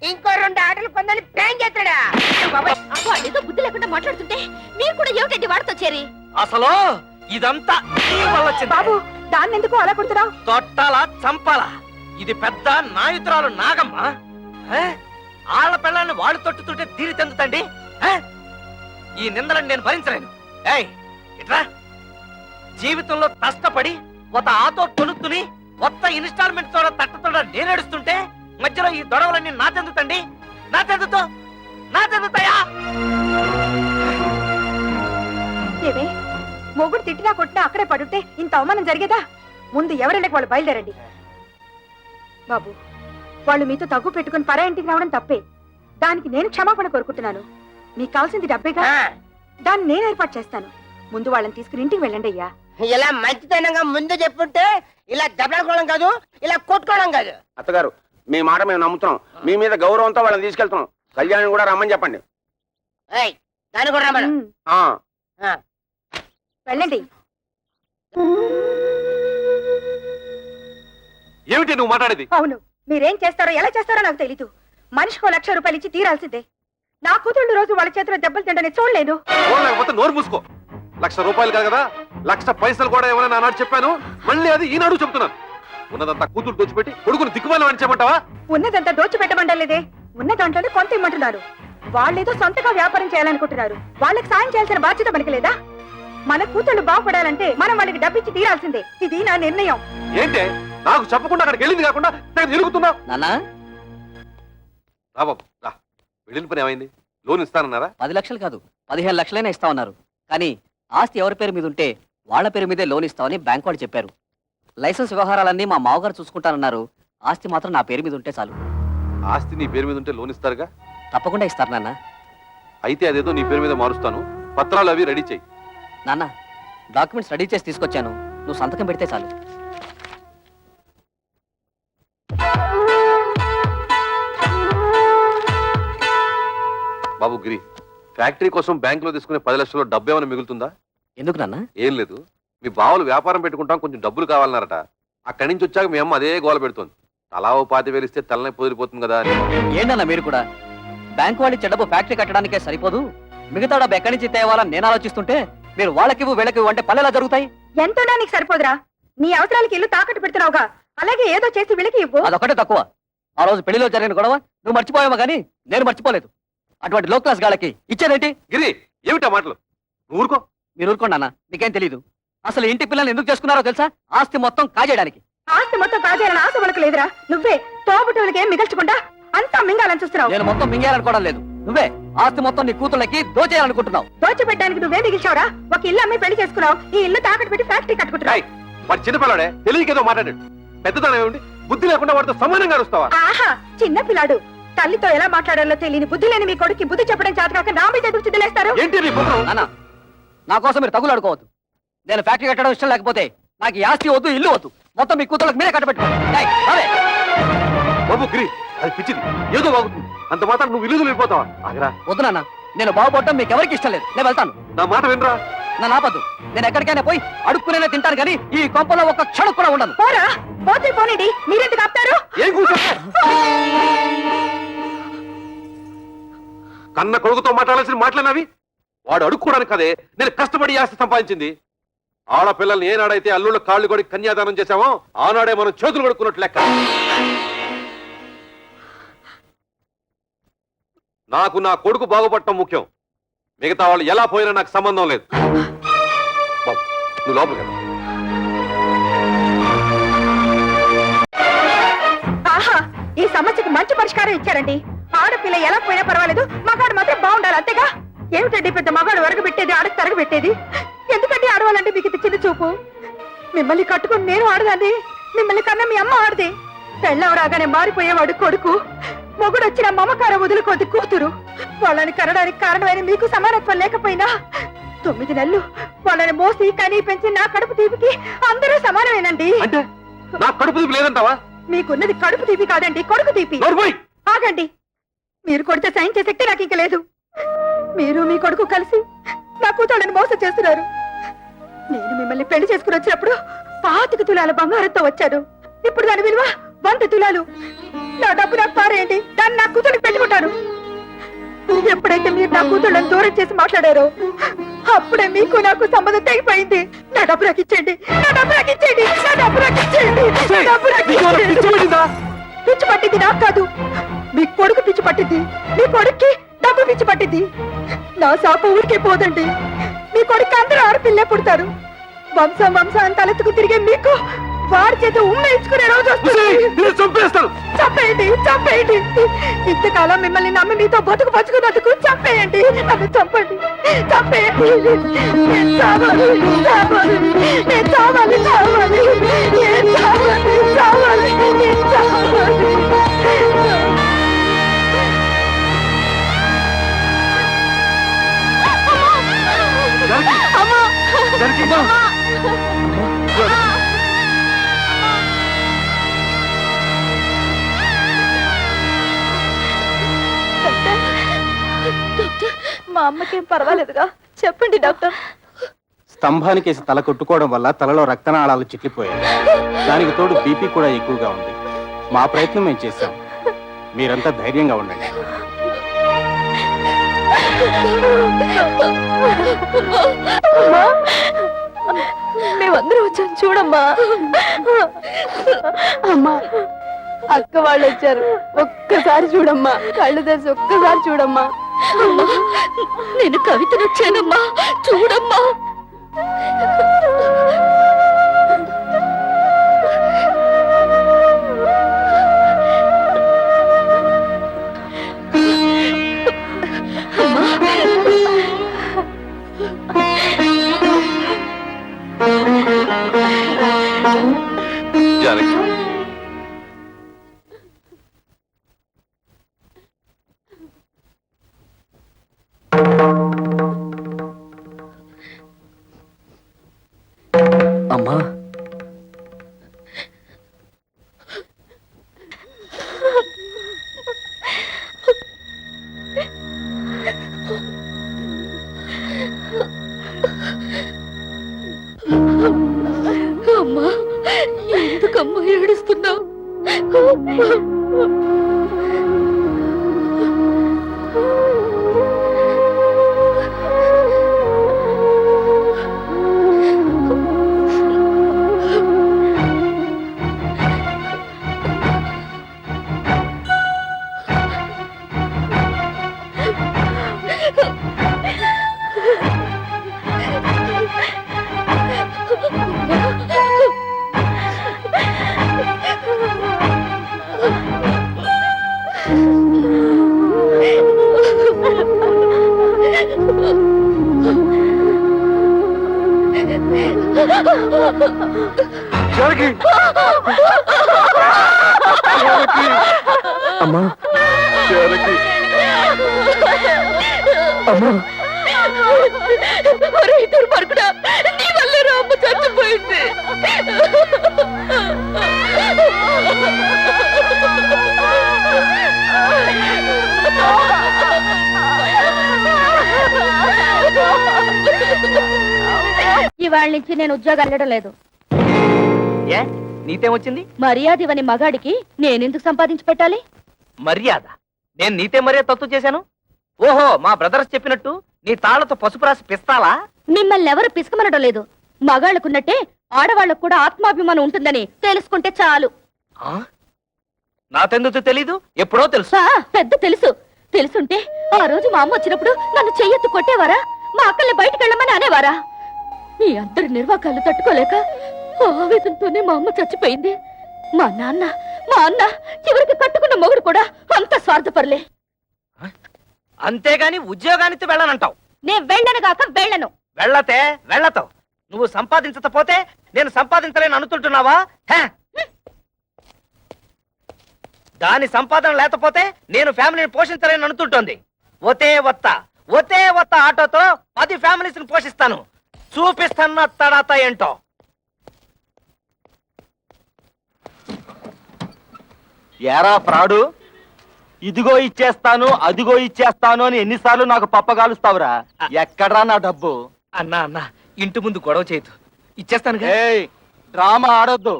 ఇంకో 2 ఆటలు కొందని ప్లాన్ చేస్తాడా? ఏదో బుద్ధి లేకుండా మాట్లాడుతుంటే మీరు కూడా ఏమిటండి వాడితో చేరి? అసలు ఇదంతా నీ వల్ల వచ్చింది. బాబు, దాన్ని ఎందుకు అలా కొడుతున్నావు? తొట్టాలా చంపాలా? ఇది పెద్ద నాయుతురాలు నాగమ్మ. ఆళ్ళ పిల్లల్ని వాడు తొట్టుతుంటే తీరి చెందుతండి. ఈ నిందలను నేను భరించలేను. ఏయ్ ఇట్రా, జీవితంలో కష్టపడి ఒక ఆటో కొనుక్కుని కొత్త ఇన్స్టాల్మెంట్ తో తట్టతో నేనేడుస్తుంటే మధ్యలో ఈ దొడవలన్నీ నా చెందుతండి. నా చెందుతాయా? ఏమే, మొగుడు తిట్టినా కొట్టినా అక్కడే పడుంటే ఇంత అవమానం జరిగేదా? ముందు ఎవరైనా వాళ్ళు బయలుదేరండి. బాబు, వాళ్ళు మీతో తగ్గు పెట్టుకుని పరా ఇంటికి రావడం తప్పే. దానికి నేను క్షమాపణ కోరుకుంటున్నాను. మీకు కావాల్సింది డబ్బేగా, దాన్ని నేను ఏర్పాటు చేస్తాను. ముందు వాళ్ళని తీసుకుని ఇంటికి వెళ్ళండి అయ్యా. ఇలా మంచితనంగా ముందు చెప్పుంటే ఇలా దెబ్బలాడుకోవడం కాదు, ఇలా కొట్టుకోవడం కాదు. అత్తగారు, మీ మాట మేము నమ్ముతున్నాం. మీ మీద గౌరవంతో వాళ్ళని తీసుకెళ్తున్నాం. కళ్యాణ్ కూడా రమ్మని చెప్పండి. ఏయ్, దాన్ని కూడా రమ్మను. ఆ వెళ్ళండి. ఏమిటి నువ్వు మాట్లాడేది? అవును, మీరేం చేస్తారో ఎలా చేస్తారో నాకు తెలీదు. మనిషికో 1,00,000 రూపాయలు ఇచ్చి తీరాల్సిందే. నా కూతుళ్ళు రోజు వాళ్ళ చేతిలో దెబ్బలు తింటని చూడలేదు. లేకపోతే నోరు మూసుకో. 1,00,000 రూపాయలు కాదు కదా, 1,00,000 పైసలు కూడా ఏమైనా నానాడు చెప్పాను. మళ్ళీ అది ఈనాడు చెప్తున్నాను. ఉన్నదంతా కూతురు దోచిపెట్టి కొడుకుని దిక్కుమాలి అని చెప్పమంటావా? ఉన్నదంతా దోచిపెట్టమంటలేదే, ఉన్న దాంట్లోనే కొంత ఇమ్మంటున్నారు. వాళ్ళేదో సొంతగా వ్యాపారం చేయాలనుకుంటున్నారు. వాళ్ళకి సాయం చేయాల్సిన బాధ్యత మనకి లేదా? మన కూతుళ్ళు బాగుపడాలంటే మనం వాళ్ళకి డబ్బిచ్చి తీరాల్సిందే. ఇది నా నిర్ణయం. ఏంటే నాకు చెప్పకుండా అక్కడికి వెళ్ళింది కాకుండా తిరుగుతున్నావు? నానా రా బాబు రా. వెళ్ళిన పని ఏమైంది? లోన్ ఇస్తానన్నారా? 10 లక్షలు కాదు 15 లక్షలైనా ఇస్తా ఉన్నారు. కానీ ఆస్తి ఎవరి పేరు మీద ఉంటే వాళ్ళ పేరు మీదే లోన్ ఇస్తామని బ్యాంక్ వాళ్ళు చెప్పారు. లైసెన్స్ వ్యవహారాలన్నీ మా మామగారు చూసుకుంటానన్నారు. ఆస్తి మాత్రం నా పేరు మీద ఉంటే చాలు. ఆస్తి నీ పేరు మీద ఉంటే లోన్ ఇస్తారుగా? తప్పకుండా ఇస్తారు నాన్న. అయితే అదేదో నీ పేరు మీద మారుస్తాను. పత్రాలు అవి రెడీ చేయి. నాన్న, డాక్యుమెంట్స్ రెడీ చేసి తీసుకొచ్చాను. నువ్వు సంతకం పెడితే చాలు. బాబు గిరి, ఫ్యాక్టరీ కోసం బ్యాంక్ లో తీసుకునే 10 లక్షల్లో డబ్బు ఏమైనా మిగులుతుందా? ఎందుకు నాన్న? ఏం లేదు, మీ బావలు వ్యాపారం పెట్టుకుంటాం, కొంచెం డబ్బులు కావాలన్నారట. అక్కడి నుంచి వచ్చాక మీ అమ్మ అదే గోల పెడుతోంది. తలా ఓ 25,000 ఇస్తే తలనే పొదిరిపోతుంది కదా అని. ఏంటన్నా మీరు కూడా? బ్యాంక్ వాళ్ళు ఇచ్చే డబ్బు ఫ్యాక్టరీ కట్టడానికే సరిపోదు, మిగతా డబ్బు ఎక్కడి నుంచి తేవాలని నేను ఆలోచిస్తుంటే మీరు వాళ్ళకివ్వు వీళ్ళకివ్వు అంటే పల్లెలా జరుగుతాయి. ఎంతోనా నీకు సరిపోదురా? నీ అవసరాలకి ఇల్లు తాకట్టు పెడుతున్నావుగా, అలాగే ఏదో చేసి వీళ్ళకి ఇవ్వు. అదొకటే తక్కువ. ఆ రోజు పెళ్లిలో జరిగిన గొడవ నువ్వు మర్చిపోయావా కానీ నేను మర్చిపోలేదు. అటువంటి లో క్లాస్ గాళ్ళకి ఇచ్చేదేంటి? గిరి, ఏమిటా మాటలు? నువ్వు ఊరుకో. మీరు ఊరుకోండి అన్న, మీకేం తెలీదు. అసలు ఇంటి పిల్లల్ని ఎందుకు చేసుకున్నారో తెలుసా? ఆస్తి మొత్తం కాజేయడానికి. ఆస్తి మొత్తం కాజేయాలని ఆశ మనకు లేదురా. నువ్వే తోబుట్టువులకి ఏం మిగల్చకుండా అంతా మింగాలని చూస్తున్నావు. నేను మొత్తం మింగేయాలనుకోవడం లేదు. నువ్వే ఆస్తి మొత్తం నీ కూతుళ్ళకి దోచేయాలనుకుంటున్నావు. దోచిపెట్టడానికి నువ్వే మిగిల్చావురా. ఒక ఇల్లు అమ్మి పెళ్లి చేసుకున్నావు, ఈ ఇల్లు తాకట్టు పెట్టి ఫ్యాక్టరీ కట్టుకుంటున్నావు. వాడు చిన్నపిల్లాడే, తెలియకేదో మాట్లాడాడు. పెద్దదానం ఏమిటి? బుద్ధి లేకుండా వాడితో సమానంగా అరుస్తావా? ఆహా, చిన్న పిల్లాడు. తల్లితో ఎలా మాట్లాడాలో తెలియని బుద్ధి లేని మీ కొడుకు బుద్ధి చెప్పడం చేతకాక నా మీద ఎదురు చిద్దలేస్తారు. ఏంటి నీ కుట్ర? నాన్న, నా కోసం మీరు తగులు అడుకోవద్దు. నేను ఫ్యాక్టరీ కట్టడం ఇష్టం లేకపోతే నాకు ఈ ఆస్తి వద్దు, ఇల్లు వద్దు. మొత్తం మీ కూతుళ్ళకి మీరే కట్టబెట్టుకోండి. బాబు గిరి, అది పిచ్చిది, ఏదో బాగుతుంది. అంత మాత్రం నువ్వు ఇల్లు వెళ్ళిపోతావా? ఆగరా. వద్దు నాన్న, నేను బాగుపడటం మీకు ఎవరికి ఇష్టం లేదు. నేను వెళ్తాను. నా మాట వినరా? నన్ను ఆపద్దు. నేను ఎక్కడికైనా పోయి అడుక్కునే తింటాను కానీ ఈ కొంపలో ఒక్క క్షణం కూడా ఉండను. పోరా, పోతే పోనండి, మీరెందుకు ఆపుతారు? ఏం కూర్చో? కన్న కొడుకుతో మాట్లాడాల్సిన మాట్లాడినవి వాడు అడుక్కోవడానికి కదే నేను కష్టపడి ఆస్తి సంపాదించింది. ఆడపిల్లల్ని ఏనాడైతే అల్లుళ్ళ కాళ్ళు కొడి కన్యాదానం చేశామో ఆనాడే మనం చేతులు కొడుకున్నట్లు లెక్క. నాకు నా కొడుకు బాగుపడటం ముఖ్యం. మిగతా వాళ్ళు ఎలా పోయినా నాకు సంబంధం లేదు. బాబు, నువ్వు లోపలికి వెళ్ళు. ఆహా, ఈ సమస్యకి మంచి పరిష్కారం ఇచ్చారండి. ఆడపిల్ల ఎలా పోయినా పర్వాలేదు, మగాడు మాత్రం బాగుండాలి, అంతేగా. ఏమిటండి పెద్ద మగాడు వరకు పెట్టేది, ఆడకు తరగ పెట్టేది? ఎందుకంటే ఆడవాలంటే మీకు ఇది చిన్న చూపు? మిమ్మల్ని కట్టుకుని నేను ఆడదాన్ని, మిమ్మల్ని కన్నా మీ అమ్మ ఆడది. పెళ్ళం రాగానే మారిపోయేవాడు కొడుకు, మొగుడు వచ్చిన మమకారం వదులుకోది కూతురు. వాళ్ళని కనడానికి కారణమైన మీకు సమానత్వం లేకపోయినా 9 నెలలు వాళ్ళని మోసి కనీ పెంచి నా కడుపు తీపికి అందరూ సమానమేనండి. అంటే నా కడుపు తీపి లేదంటావా? మీకున్నది కడుపు తీపి కాదండి, కొడుకు తీపి. ఆగండి, మీరు కొడితే సైన్ చేసే శక్తి నాకు ఇంక లేదు. మీరు మీ కొడుకు కలిసి నా కూతుళ్ళని మోసం చేస్తున్నారు. నేను మిమ్మల్ని పెళ్లి చేసుకుని వచ్చినప్పుడు 25 తులాల బంగారంతో వచ్చాను. ఇప్పుడు దాని విలువ 100 తులాలు. నా డబ్బు నాకు పారేయండి, దాన్ని నా కూతురికి పెట్టుకుంటాను. ఎప్పుడైతే మీరు నా కూతుళ్ళని దూరం చేసి మాట్లాడారో అప్పుడే మీకు నాకు సంబంధం తెగిపోయింది. నా డబ్బు నాకు ఇచ్చేయండి, నా డబ్బు నాకు ఇచ్చేయండి, నా డబ్బు నాకు ఇచ్చేయండి, నా డబ్బు నాకు ఇచ్చేయండి. పిచ్చి పట్టింది నాకు కాదు, మీ కొడుకు పిచ్చి పట్టింది. మీ కొడుక్కి డబ్బు పిచ్చి పట్టింది. నా శాప ఊరికే పోదండి. మీ కొడుకు అందరూ ఆడపిల్లే పుడతారు. వంశం వంశం తలెత్తుకు తిరిగే మీకు వారి చేత ఉమ్మేయించుకునే రోజు వస్తుంది. చంపేయండి, చంపేయండి. ఇంతకాలం మిమ్మల్ని నమ్మి మీతో బతుకు పచ్చుకున్నందుకు చంపేయండి, నన్ను చంపండి, చంపేయండి. నేను చావాలి, చావాలి, నేను చావాలి, చావాలి, నేను చావాలి, చావాలి, నేను చావాలి. అమ్మా, మా అమ్మకేం పర్వాలేదుగా? చెప్పండి డాక్టర్. స్తంభానికేసి తల కొట్టుకోవడం వల్ల తలలో రక్తనాళాలు చిట్లిపోయాయి. దానికి తోడు బీపీ కూడా ఎక్కువగా ఉంది. మా ప్రయత్నం మేము చేశాం, మీరంతా ధైర్యంగా ఉండండి. మేమందరం వచ్చాం, చూడమ్మా. అమ్మా, అక్క వాళ్ళు వచ్చారు, ఒక్కసారి చూడమ్మా, కళ్ళు తెరిచి ఒక్కసారి చూడమ్మా. నేను కవితను వచ్చానమ్మా, చూడమ్మా. జానకి, అమ్మా, అమ్మా, ఎందుకమ్మా ఏడుస్తున్నావు? జానకి, అమ్మా, జానకి, అమ్మా. ఇద్దరు పడుకున్నా, నీ వల్ల రామ్మ చచ్చిపోయింది. ఇవాళ నుంచి నేను ఉద్యోగం వెళ్ళడం లేదు. ఏ నీతేమొచ్చింది? మర్యాద ఇవని మగాడికి నేనెందుకు సంపాదించి పెట్టాలి? మర్యాద? నేను నీతే మర్యాద తత్తు చేశాను? ఓహో, మా బ్రదర్స్ చెప్పినట్టు నీ తాళ్లతో పసుపు రాసి పిస్తాలా? మిమ్మల్ని ఎవరు పిసకమనడం లేదు. మగాళ్ళకున్నట్టే ఆడవాళ్ళకు కూడా ఆత్మాభిమానం ఉంటుందని తెలుసుకుంటే చాలు. ఆ? నాకెందుకు తెలీదు? ఎప్పుడో తెలుసు. పెద్ద తెలుసు. తెలుసుంటే ఆ రోజు మా అమ్మ వచ్చినప్పుడు నన్ను చెయ్యెత్తు కొట్టేవారా? మా అక్కల్ని బయటికి వెళ్ళమని అనేవారా? మీ అందరి నిర్వాకాలు తట్టుకోలేక ఆవేదంతోనే మా అమ్మ చచ్చిపోయింది. మా అన్న చివరికి కట్టుకున్న మొగుడు కూడా అంత స్వార్థపరలే. అంతేగాని ఉద్యోగానికి వెళ్ళనంటావు. నేను వెళ్ళనుగాక వెళ్ళను. వెళ్ళతావు. నువ్వు సంపాదించకపోతే నేను సంపాదించలేను అనుకుంటున్నావా? దాని సంపాదన లేకపోతే నేను ఫ్యామిలీని పోషించలేను అనుకుంటోంది. ఒతే వత్త ఆటోతో 10 ఫ్యామిలీస్ ని పోషిస్తాను. చూపిస్తాను తడాత ఏంటో. ఎరా ఫ్రాడు, ఇదిగో ఇచ్చేస్తాను అదిగో ఇచ్చేస్తాను అని ఎన్నిసార్లు నాకు పప్పగాలుస్తావురా? ఎక్కడ్రా నా డబ్బు? అన్నా ఇంటి ముందు గొడవ చేయదు, ఇచ్చేస్తాను. ఏయ్, డ్రామా ఆడొద్దు.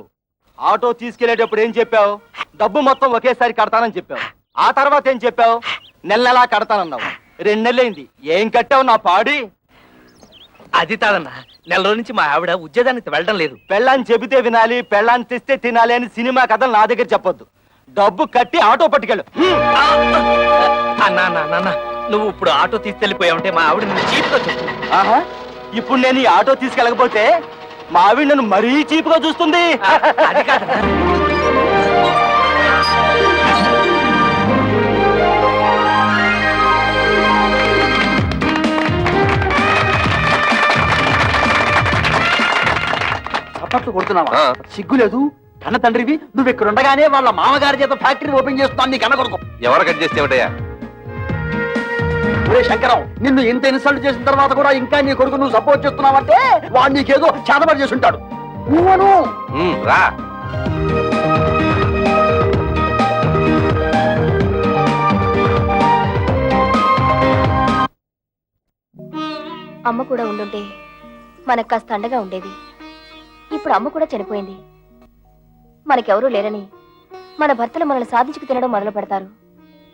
ఆటో తీసుకెళ్లేటప్పుడు ఏం చెప్పావు? డబ్బు మొత్తం ఒకేసారి కడతానని చెప్పావు. ఆ తర్వాత ఏం చెప్పావు? నెలలా కడతానన్నావు. 2 నెలలైంది, ఏం కట్టావు నా పాడి? అది కాదన్నా, నెల రోజు నుంచి మా ఆవిడ ఉద్యోగానికి వెళ్ళడం లేదు. పెళ్ళాన్ని చెబితే వినాలి, పెళ్ళాన్ని తెస్తే తినాలి అని సినిమా కథలు నా దగ్గర చెప్పొద్దు. డబ్బు కట్టి ఆటో పట్టుకెళ్ళు. అన్నా, నువ్వు ఇప్పుడు ఆటో తీసుకెళ్లిపోయావుంటే మా ఆవిడ నువ్వు చీప్గా చూస్తుంది. ఆహా, ఇప్పుడు నేను ఈ ఆటో తీసుకెళ్ళకపోతే మా ఆవిడ నన్ను మరీ చీప్గా చూస్తుంది. అది కాదన్నా. చప్పట్లు కొడుతున్నావా? సిగ్గులేదు? కన్న తండ్రివి నువ్వు ఇక్కడ ఉండగానే వాళ్ళ మామగారి చేత ఫ్యాక్టరీ ఓపెన్ చేస్తున్నాను. నీకు అనకూడదు. ఎవరు కట్ చేస్తేవటయ్యా? ఒరే శంకరం, నిన్ను ఇంత ఇన్సల్ట్ చేసిన తర్వాత కూడా ఇంకా నీ కొడుకు నువ్వు సపోర్ట్ చేస్తున్నావంటే వాడు నీకేదో చేతబడి చేసి ఉంటాడు. నువ్వను రా. అమ్మ కూడా ఉండుంటే మనకు కాస్త అండగా ఉండేది. ఇప్పుడు అమ్మ కూడా చనిపోయింది. మనకెవరూ లేరని మన భర్తలు మనల్ని సాధించుకు తినడం మొదలు పెడతారు.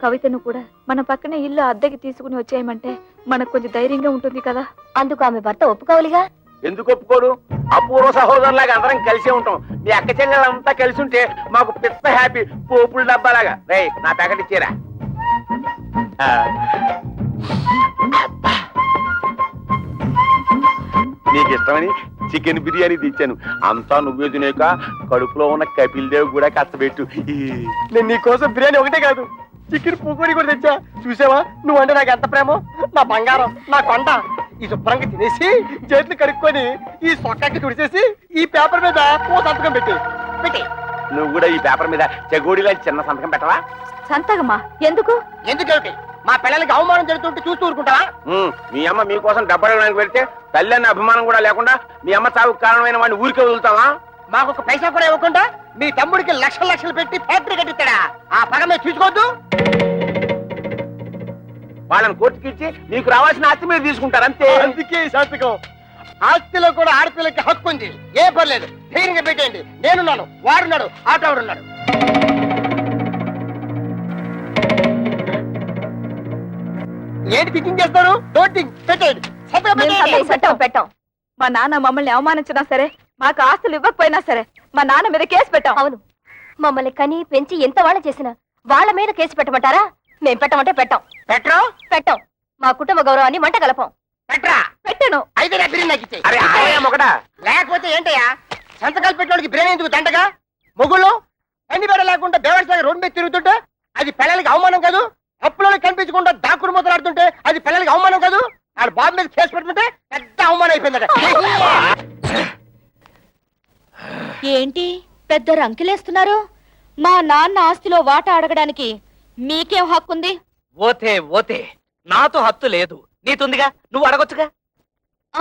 కవితను కూడా మన పక్కనే ఇల్లు అద్దెకి తీసుకుని వచ్చేయమంటే మనకు కొంచెం ధైర్యంగా ఉంటుంది కదా. అందుకు ఆమె భర్త ఒప్పుకోవాలిగా. ఎందుకు ఒప్పుకోడు? అపూర్వ సహోదరులాగా అందరం కలిసే ఉంటాం. మీ అక్క చెల్లెలంతా కలిసి ఉంటే మాకు పిచ్చ హ్యాపీ. పోపుల డబ్బాలాగా. రే, నా ప్యాకెట్ ఇచ్చేరా. నీకు ఇష్టమని చికెన్ బిర్యానీ తెచ్చాను. అంతా నువ్వే తినేక కడుపులో ఉన్న కపిల్ దేవ్ కూడా కష్టపెట్టు. నేను నీ కోసం బిర్యానీ ఒకటే కాదు, చికెన్ పూకూరి కూడా తెచ్చా. చూసావా నువ్వంటే నాకు ఎంత ప్రేమో? నా బంగారం, నా కొండ. ఈ శుభ్రంగా తినేసి చేతులు కడుక్కొని ఈ సొక్కకి తుడిచేసి ఈ పేపర్ మీద ఓ సంతకం పెట్టి. నువ్వు కూడా ఈ పేపర్ మీద చెగోడిలా చిన్న సంతకం పెట్టవా? సంతకమా? ఎందుకు? ఎందుకేమిటి? మా పిల్లలకి అవమానం జరుగుతుంటే చూస్తూ ఊరుకుంటావా? మీ అమ్మ మీకోసం డబ్బడానికి పెడితే తల్లి అనే అభిమానం కూడా లేకుండా మీ అమ్మ చావుకు కారణమైన వాడిని ఊరికే వదులుతావా? మాకు ఒక పైసా కూడా ఇవ్వకుండా మీ తమ్ముడికి లక్షలు పెట్టి ఫ్యాక్టరీ కట్టిస్తాడా? ఆ పగ మేము చూసుకోవద్దు. వాళ్ళని కోర్టుకి ఇచ్చి నీకు రావాల్సిన ఆస్తి మీరు తీసుకుంటారు అంతే. అందుకే ఈ సంతకం. ఆస్తిలో కూడా ఆడపిల్లకి హక్కు ఉంది. ఏ పర్లేదు, ధైర్యంగా పెట్టేయండి. నేనున్నాను, వాడున్నాడు, ఆటోడున్నాడు. ఏంటి థింకింగ్ చేస్తారు? డోంట్ థింక్, పెట్టేయండి. పెట్టాం. మా నాన్న మమ్మల్ని అవమానించినా సరే, మాకు ఆస్తులు ఇవ్వకపోయినా సరే, మా నాన్న మీద కేసు పెట్టాం. అవును, మమ్మల్ని కని పెంచి ఎంత వాళ్ళ చేసినా వాళ్ళ మీద కేసు పెట్టమంటారా? మేం పెట్టమంటే పెట్టాం. పెట్టాం. మా కుటుంబ గౌరవాన్ని మంట కలపం. పెట్టరా? పెట్టాను. అయితే నా బిర్యానీ నాకు ఇచ్చేయ్. అరే ఆయ మొగడా, లేకపోతే ఏంటయ్యా సంతకాలు పెట్టడానికి బిర్యానీ ఎందుకు దండగా? మొగుళ్ళు అన్ని బేడ లేకుండా బేవర్స్ రోడ్డు మీద తిరుగుతుంటే అది పిల్లలకి అవమానం కాదు? అప్పులోకి కనిపించకుండా దాక్కుడు మొదలాడుతుంటే అది పిల్లలకి అవమానం కాదు? ఆడు బాబు మీద కేసు పెట్టుకుంటే పెద్ద అవమానం అయిపోయిందట. ఏంటి పెద్ద రంకెలేస్తున్నారు? మా నాన్న ఆస్తిలో వాటా అడగడానికి మీకేం హక్కుంది? ఓతే నాతో హత్తు లేదు, నీతుందిగా, నువ్వు అడగొచ్చుగా.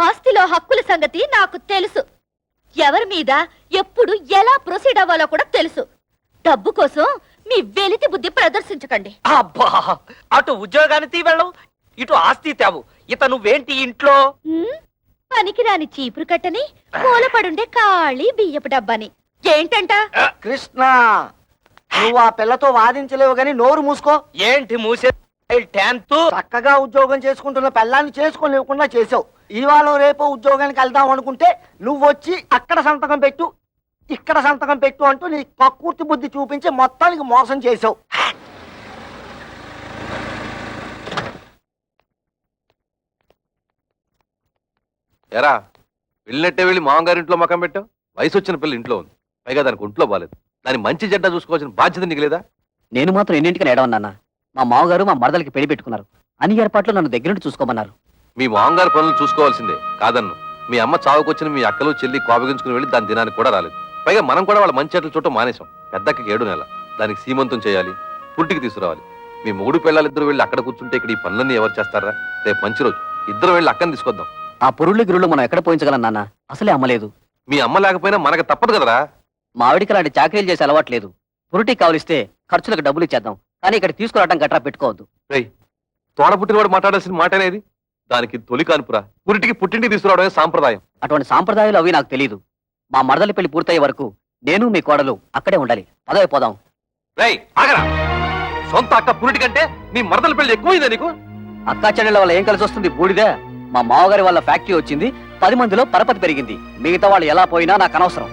ఆస్తిలో హక్కుల సంగతి నాకు తెలుసు. ఎవరి మీద ఎప్పుడు ఎలా ప్రొసీడ్ అవ్వాలో కూడా తెలుసు. డబ్బు కోసం మీ వెలితి బుద్ధి ప్రదర్శించకండి. అబ్బా, అటు ఉద్యోగానికి వెళ్ళవు, ఇటు ఆస్తి తేవు. ఇత నువ్వేంటి ఇంట్లో? పనికిరాని చీపురు కట్టని, మూలపడుండే ఖాళీ బియ్యపు డబ్బాని. ఏంటంట? కృష్ణ, నువ్వు ఆ పిల్లతో వాదించలేవు గాని నోరు మూసుకో. ఏంటి మూసే? 10th చక్కగా ఉద్యోగం చేసుకుంటున్న పిల్లాన్ని చేసుకోలేకుండా చేసావు. ఇవాళ రేపు ఉద్యోగానికి వెళ్దాం అనుకుంటే నువ్వు వచ్చి అక్కడ సంతకం పెట్టు, ఇక్కడ సంతకం పెట్టు అంటూ నీ కక్కుర్తి బుద్ధి చూపించి మొత్తానికి మోసం చేసావు. ఎరా వెళ్ళినట్టే వెళ్ళి మామగారింట్లో మకం పెట్టావు. వయసు వచ్చిన పిల్ల ఇంట్లో ఉంది, పైగా దానికి ఒంట్లో బాలేదు. దాని మంచి చెడ్డ చూసుకోవాల్సిన బాధ్యత నీకు లేదా? నేను మాత్రం ఎన్నింటికి ఏడవన్నా. మా మామగారు మా మరదలకి పెళ్లి పెట్టుకున్నారు. అన్ని ఏర్పాట్లు నన్ను దగ్గర చూసుకోమన్నారు. మీ మామగారు పనులు చూసుకోవాల్సిందే కాదన్ను. మీ అమ్మ చావుకొచ్చిన మీ అక్కలు చెల్లి కోపగించుకుని వెళ్ళి దాని దినానికి కూడా రాలేదు. పైగా మనం కూడా వాళ్ళ మంచి చెట్లు చూడటం మానేశాం. పెద్దకి 7 నెల, దానికి సీమంతం చేయాలి, పుట్టికి తీసుకురావాలి. మీ మూడు పిల్లలిద్దరు వెళ్ళి అక్కడ కూర్చుంటే ఇక్కడ ఈ పనులన్నీ ఎవరు చేస్తారా? రేపు మంచి రోజు, ఇద్దరు వెళ్ళి అక్కని తీసుకొద్దాం. ఆ పొరుళ్ళు గిరుళ్ళు మనం ఎక్కడ పోయించగలం నాన్న? అసలే అమ్మలేదు. మీ అమ్మ లేకపోయినా మనకు తప్పదు కదరా. మా ఆవిడికి అలాంటి చాకరీలు చేసే అలవాట్లేదు. పురుటికి కావలిస్తే ఖర్చులకు డబ్బులు ఇచ్చేద్దాం, కానీ ఇక్కడ తీసుకురావడం గట్రా పెట్టుకోవద్దు. రేయ్, తోడ పుట్టినవాడు మాట్లాడాల్సిన మాట అనేది. దానికి తొలి కానుపురా, పురిటికి పుట్టింటికి తీసుకురావడమే సాంప్రదాయం. అటువంటి సాంప్రదాయాలు అవి నాకు తెలియదు. మా మరదలి పెళ్లి పూర్తయ్యే వరకు నేను మీ కోడలు అక్కడే ఉండాలి. పదవి పోదాం. రేయ్ ఆగరా, సొంత అక్క పురిటి కంటే నీ మరదల పెళ్లి ఎక్కువైందా నీకు? అక్కా చెల్లెళ్ళ వల్ల ఏం కలిసి వస్తుంది? బూడిదే. మా మామగారి వాళ్ళ ఫ్యాక్టరీ వచ్చింది, 10 మందిలో పరపతి పెరిగింది. మిగతా వాళ్ళు ఎలా పోయినా నాకు అనవసరం.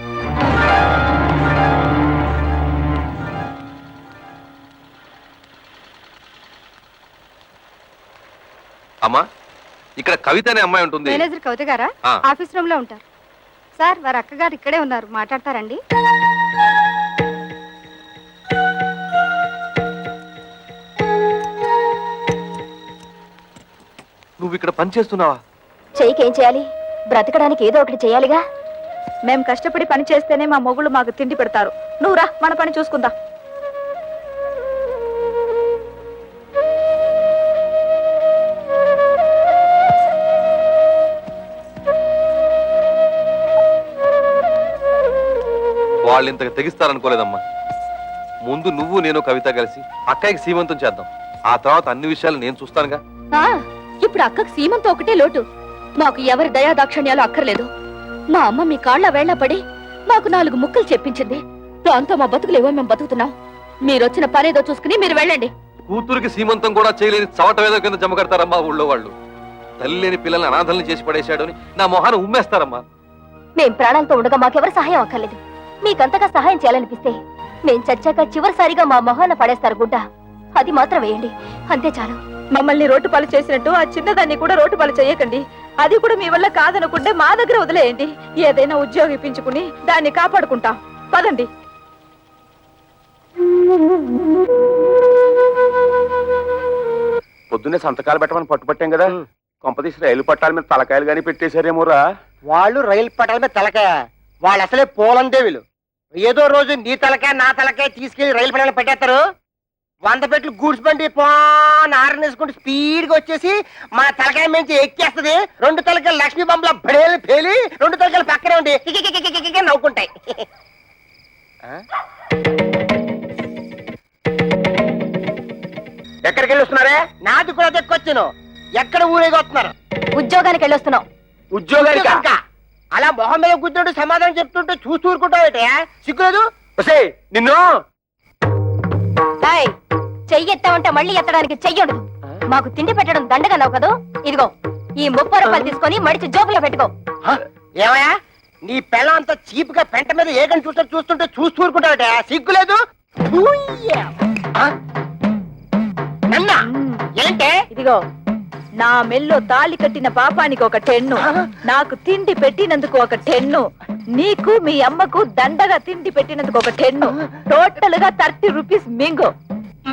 అమ్మా, ఇక్కడ కవిత అనే అమ్మాయి ఉంటుంది. మేనేజర్ కవిత గారా? ఆ. ఆఫీస్ రూమ్ లో ఉంటారు. సార్, వారి అక్కగారు ఇక్కడే ఉన్నారు, మాట్లాడతారండి. నువ్వు ఇక్కడ పని చేస్తున్నావా? చెయ్యికేం చేయాలి? బ్రతకడానికి ఏదో ఒకటి చేయాలిగా. మేము కష్టపడి పని చేస్తేనే మా మొగుళ్ళు మాకు తిండి పెడతారు. నువ్వు రా, మన పని చూసుకుందాం. వాళ్ళు ఇంతకు తెగిస్తారనుకోలేదమ్మా. ముందు నువ్వు నేను కవిత కలిసి అక్కయ్యకి సీమంతం చేద్దాం. ఆ తర్వాత అన్ని విషయాలు నేను చూస్తానుగా. ఇప్పుడు అక్కకు సీమంతో ఒకటే లోటు. మాకు ఎవరి దయా దాక్షణ్యాలు అక్కర్లేదు. మా అమ్మ మీ కాళ్ళ వేళ్ల పడి మాకు 4 ముక్కలు చెప్పించింది. దాంతో మా బతుకులేవో మేము బతుకుతున్నాం. మీరొచ్చిన పనేదో చూసుకుని మీరు వెళ్ళండి. కూతురికి సీమంతం కూడా చేయలేని చవటవేదో కింద జమ కడతారమ్మా ఊళ్ళో వాళ్ళు. తల్లి లేని పిల్లల్ని అనాథల్ని చేసి పడేశాడు అని నా మొహాన్ని ఉమ్మేస్తారమ్మా. మేం ప్రాణాలతో ఉండగా మాకెవరు సహాయం అక్కర్లేదు. మీకంతగా సహాయం చేయాలనిపిస్తే మేం చచ్చాక చివరిసారిగా మా మొహాన పడేస్తారు గుడ్డ. అది మాత్రం వేయండి, అంతే చాలు. మమ్మల్ని రోడ్డు పాలు చేసినట్టు ఆ చిన్నదాన్ని కూడా రోడ్డు పాలు చేయకండి. అది కూడా మీ వల్ల కాదనుకుంటే మా దగ్గర వదిలేయండి. ఏదైనా ఉద్యోగం ఇప్పించుకుని దాన్ని కాపాడుకుంటాం. పదండి. పొద్దున్నే సంతకాలు పెట్టమని పట్టుపట్టాం కదా, కొంపదీసి రైలు పట్టాల మీద తలకాయలు గానీ పెట్టేశారేమోరా. వాళ్ళు రైలు పట్టాల మీద తలకాయ, వాళ్ళు అసలే పోలందేవులు. ఏదో రోజు నీ తలకాయ నా తలకాయ తీసుకెళ్లి రైలు పట్టాల పెట్టేస్తారు. 100 పెట్లు గూడ్స్ బండి ఆరనేసుకుంటూ స్పీడ్ గా వచ్చేసి మా తలకాయ నుంచి ఎక్కేస్తది. 2 తలకాయలు లక్ష్మీ బొమ్మల బడేలు పేలి 2 తలకాయలు పక్కనే ఉండి కికికికికికికి నవ్వుకుంటాయి. ఎక్కడికి వెళ్ళి వస్తున్నారే? నాది కూడా దక్కొచ్చాను. ఎక్కడ ఊరేగి వస్తున్నారు? ఉద్యోగానికి వెళ్ళొస్తున్నాం. ఉద్యోగానికి ఇంకా అలా మొహం మీద కూర్చుంటూ సమాధానం చెప్తుంటే చూస్తూ ఊరుకుంటావు. సిగ్గులేదు? నిన్ను చెయ్యి ఎత్తామంటే మళ్ళీ ఎత్తడానికి చెయ్యడు. మాకు తిండి పెట్టడం దండగన్నావు కదా. ఇదిగో ఈ 30 రూపాయలు తీసుకొని మడిచి జోబులో పెట్టుకో. ఏమయ్యా, నీ పిల్లం అంతా చీప్ గా పెంట మీద ఏగని చూస్తుంటే చూస్తూ ఊరుకుంటావుట. సిగ్గులేదు? నన్నా ఏంటే? ఇదిగో, నా మెల్లో తాళి కట్టిన పాపానికి ఒక 10, నాకు తిండి పెట్టినందుకు ఒక 10, నీకు మీ అమ్మకు దండగా తిండి పెట్టినందుకు ఒక 10, టోటల్ గా 30 రూపీస్ మింగు.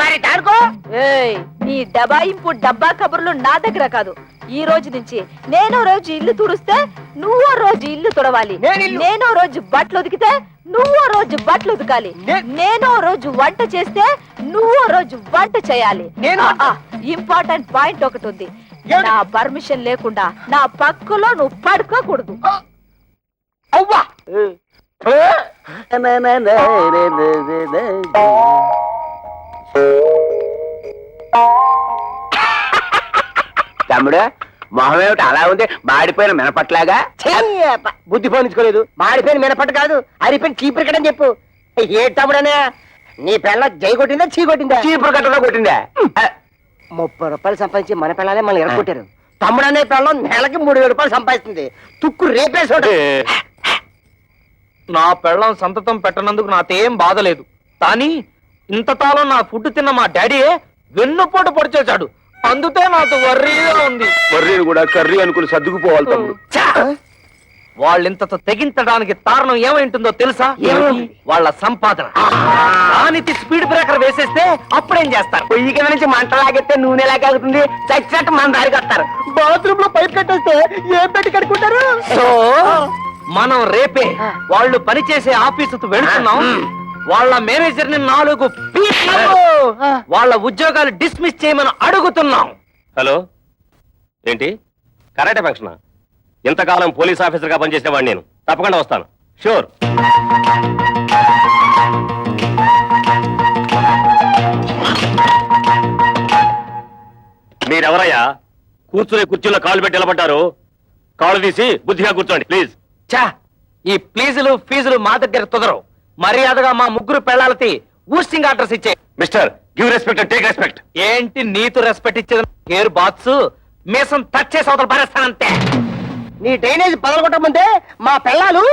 మరి దానికో? ఏయ్, నీ డబాయింపు డబ్బా కబుర్లు నా దగ్గర కాదు. ఈ రోజు నుంచి నేనో రోజు ఇల్లు తుడిస్తే నువ్వో రోజు ఇల్లు తుడవాలి. నేనో రోజు బట్టలు ఉతికితే నువ్వో రోజు బట్టలు ఉతకాలి. నేనో రోజు వంట చేస్తే నువ్వో రోజు వంట చేయాలి. ఇంపార్టెంట్ పాయింట్ ఒకటి ఉంది. నా పర్మిషన్ లేకుండా నా పక్కలో నువ్వు పడుకోకూడదు. అవ్వా తమ్ముడు, మొహం ఏమిటి అలా ఉంది? మాడిపోయిన మినపట్లాగా. బుద్ధి పోనించుకోలేదు. మాడిపోయిన మినపట్టు కాదు, అరిపోయిన చీపురు కట్టని చెప్పు. ఏ తమ్ముడనే, నీ పిల్ల జై కొట్టిందా చీ కొట్టిందా? చీపురు కట్టలో కొట్టిందా? రూపాయలు సంపాదించి మన పిల్లలే మనం ఎరగొట్టారు. తమ్ముడు అనే పిల్లలు నెలకి 3000 రూపాయలు సంపాదిస్తుంది. తుక్కు రేపేసాడు. నా పెళ్ళం సంతతం పెట్టనందుకు నాకేం బాధ లేదు, కానీ ఇంతకాలం నా ఫుడ్ తిన్న మా డాడీయే వెన్నుపోటు పొడిచేశాడు. అందుకే నాకు వర్రీగా ఉంది. వర్రీని కూడా కర్రీ అనుకుని సర్దుకుపోవాలి తమ్ముడు. వాళ్ళింతతో తెగించడానికి కారణం ఏమైంటుందో తెలుసా? వాళ్ళ సంపాదన. దానికి స్పీడ్ బ్రేకర్ వేసేస్తే అప్పుడేం చేస్తారు? పొయ్యి కింద నుంచి మంట లాగెత్తే నూనె లాగాగుతుంది. చచ్చినట్టు మన దారికి వస్తారు. బాత్రూమ్ లో పైప్ కట్టేస్తే ఏం పెట్టి కట్టుకుంటారు? సో మనం రేపే వాళ్ళు పనిచేసే ఆఫీసుకు వెళుతున్నాం. వాళ్ళ మేనేజర్ ని 4 పీక్లు వాళ్ళ ఉద్యోగాలు డిస్మిస్ చేయమని అడుగుతున్నాం. హలో, ఏంటి కరాటే ఫంక్షన్? ఇంతకాలం పోలీస్ ఆఫీసర్ గా పనిచేసిన వాడిని నేను. తప్పకుండా వస్తాను, షూర్. మీరెవరయ్యా? కూర్చునే కుర్చీలో కాళ్ళు పెట్టి నిలబడ్డారు. కాళ్ళు తీసి బుద్ధిగా కూర్చోండి ప్లీజ్. చా, ఈ ప్లీజులు ఫీజులు మా దగ్గర కుదరవు. మర్యాదగా మా ముగ్గురు పెళ్ళాలకి ఊస్టింగ్ ఆర్డర్స్ ఇచ్చే. Mister, give respect and take respect. ఏంటి నీతు రెస్పెక్ట్ ఇచ్చేది? కేర్ బాత్స్ మీసం టచ్ చేసి అవతల పారేస్తానంతే. నీ డ్రైనేజ్ పగలగొట్టమంటే మా పిల్లలు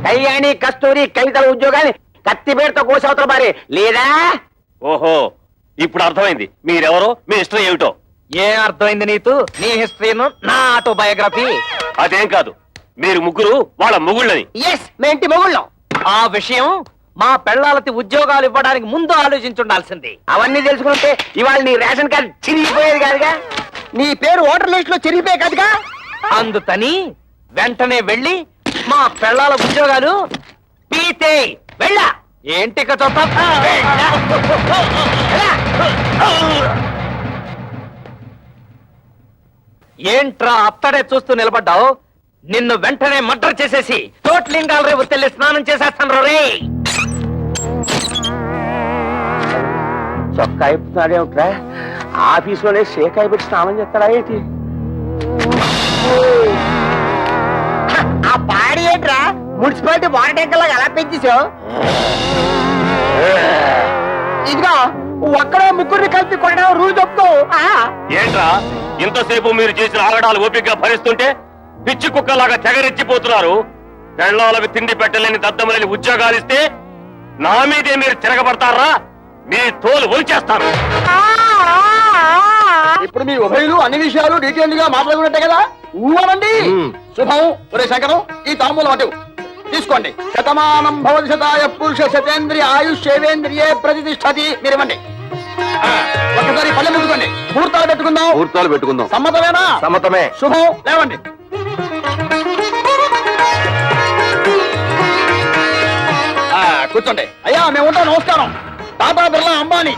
కళ్యాణి, కస్తూరి, కవితల ఉద్యోగాన్ని కత్తిపేటతో కోసవతల బారి లేదా? ఓహో, ఇప్పుడు అర్థమైంది మీరెవరో, మీ హిస్టరీ ఏమిటో. ఏం అర్థమైంది నీతు? నీ హిస్టరీను, నా ఆటోబయోగ్రఫీ. అదేం కాదు, మీరు ముగ్గురు వాళ్ళ మొగుళ్ళని. ఎస్, మేంటి మొగుళ్ళం. ఆ విషయం మా పెళ్ళాలకి ఉద్యోగాలు ఇవ్వడానికి ముందు ఆలోచించుండాల్సింది. అవన్నీ తెలుసుకుంటే ఇవాళ నీ రేషన్ కార్డు చిరిగిపోయేది కాదుగా, నీ పేరు ఓటర్ లిస్ట్ లో చిరిగిపోయే కాదుగా. అందుకని వెంటనే వెళ్ళి మా పెళ్ళాల ఉద్యోగాలు పీతే వెళ్ళా. ఏంటి ఏంట్రా అత్తడే చూస్తూ నిలబడ్డావు? నిన్ను వెంటనే మర్డర్ చేసేసి తోట్లింగాల రేపు తెల్లి స్నానం చేసేస్తాను రే. చొక్కా అయిపోతున్నాడేమిట్రా? ఆఫీసులోనే షేకాయ పెట్టి స్నానం చేస్తాడా ఏంటి? ఆ పాడి ఏంట్రా మున్సిపాలిటీ వాటర్ ట్యాంకర్ లాగా ఎలా పెంచేసావు? ఇదిగో ఒక్కడే ముగ్గురిని కలిపి కొట్టడం రూల్ చెప్తూ. ఏంట్రా ఇంతసేపు మీరు చేసిన ఆగడాలు ఓపికగా భరిస్తుంటే పిచ్చి కుక్కలాగా తెగరెచ్చిపోతున్నారు. పెళ్ళాలకు తిండి పెట్టలేని దద్దమలేని ఉద్యోగాలు ఇస్తే నా మీదే మీరు తిరగబడతారా? మీ తోలు ఒలిచేస్తాను. ఇప్పుడు మీ ఉభయులు అన్ని విషయాలు డీటెయిల్ గా మాట్లాడుకున్నట్టే కదా? ఊవనండి. శుభం. ఒరే శంకరం, ఈ తాంబూలం అటు తీసుకోండి. శతమానం భవతి శతాయ పురుష శతేంద్రియ ఆయుష్యేంద్రియే ప్రతిష్టతి. మీరేమండి ఒక్కసారి పల్లె పెట్టుకోండి. ముహూర్తాలు పెట్టుకుందాం. సమ్మతమేనా? సమ్మతమే. శుభం. లేవండి. కూర్చోండి. అయ్యా మేము ఉంటాం. నమస్కారం. టాటా, బిర్లా, అంబానీ.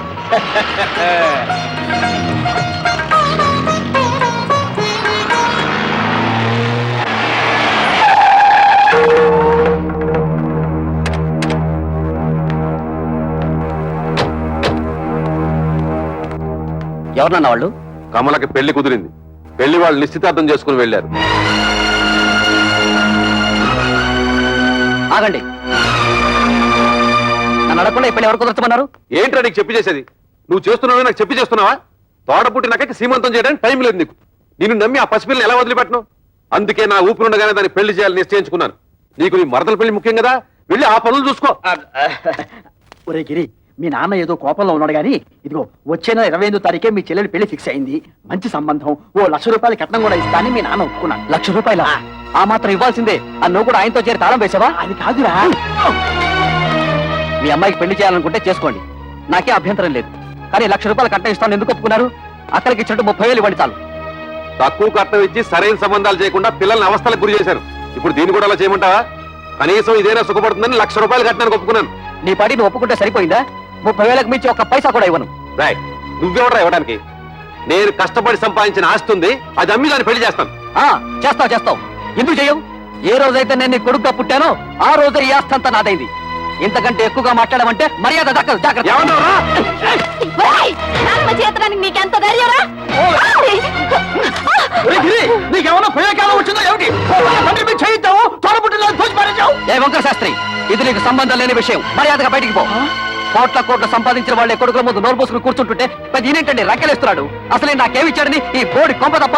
ఎవరన్నా వాళ్ళు? కమలకి పెళ్లి కుదిరింది. పెళ్లి వాళ్ళు నిశ్చితార్థం చేసుకుని వెళ్ళారు. ఆగండి, నన్ను అడగకుండా ఈ పెళ్లి ఎవరు కుదరచమన్నారు? ఏంట్రా నీకు చెప్పి చేసేది? నువ్వు చేస్తున్నావు నాకు చెప్పి చేస్తున్నావా? తోడపుట్టి నాకైతే సీమంతం చేయడానికి టైం లేదు నీకు. నిన్ను నమ్మి ఆ పసిపిల్లని ఎలా వదిలిపెట్టను? అందుకే నా ఊపిరుండగానే దాన్ని పెళ్లి చేయాలని నిశ్చయించుకున్నాను. నీకు నీ మరదల పెళ్లి ముఖ్యం కదా, వెళ్ళి ఆ పనులు చూసుకో. ఒరే గిరి, మీ నాన్న ఏదో కోపంలో ఉన్నాడు గాని ఇదిగో వచ్చే నెల 28వ తారీఖే మీ చెల్లెలు పెళ్లి ఫిక్స్ అయింది. మంచి సంబంధం. ఓ 1,00,000 రూపాయలు కట్నం కూడా ఇస్తానని మీ నాన్న ఒప్పుకున్నాడు. 1,00,000 రూపాయల? ఆ మాత్రం ఇవ్వాల్సిందే. నువ్వు కూడా ఆయనతో చేరి తాళం వేసావా? అది కాదురా. మీ అమ్మాయికి పెళ్లి చేయాలనుకుంటే చేసుకోండి, నాకే అభ్యంతరం లేదు. కానీ 1,00,000 రూపాయలు కట్నం ఇస్తాను ఎందుకు ఒప్పుకున్నారు? అక్కడికి ఇచ్చినట్టు 30,000 ఇవ్వండి చాలు. తక్కువ కట్నం ఇచ్చి సరైన సంబంధాలు చేయకుండా పిల్లల్ని అవస్థలకు గురి చేశారు. ఇప్పుడు దీన్ని కూడా అలా చేయమంటావా? కనీసం ఇదేనా సుఖపడుతుందని 1,00,000 రూపాయలు కట్టడానికి ఒప్పుకున్నాను. నీ పాటి నువ్వు ఒప్పుకుంటే సరిపోయిందా? 30,000కి మించి ఒక్క పైసా కూడా ఇవ్వను. రాయ్, నువ్వెవడరా ఇవ్వడానికి? నేను కష్టపడి సంపాదించిన ఆస్తి ఉంది, అది అమ్మి దాన్ని పెళ్లి చేస్తాను. చేస్తావు. ఎందుకు చెయ్యవు? ఏ రోజైతే నేను నీ కొడుకుగా పుట్టానో ఆ రోజు ఈ ఆస్తి అంతా నాదైంది. ఇంతకంటే ఎక్కువగా మాట్లాడమంటే మర్యాద దక్కదు. జాగ్రత్త. చేతడానికి నీకెంత ధైర్యరా? నీకేమన్నా ప్రయోగాలు వచ్చిందో ఏమిటి? చేయిద్దాము తోడబుట్టిలో దోచి పారేసావు. ఏ వంకర శాస్త్రి, ఇది నీకు సంబంధం లేని విషయం. మర్యాదగా బయటికి పో. కోట్ల కోట్ల సంపాదించిన వాళ్ళే కొడుకుల ముందు నోరు పోసుకుని కూర్చుంటుంటే మరి ఈయనేంటండి రక్కెలేస్తున్నాడు. అసలే నాకేమిచ్చాడని ఈ బోడి కొంప తప్ప.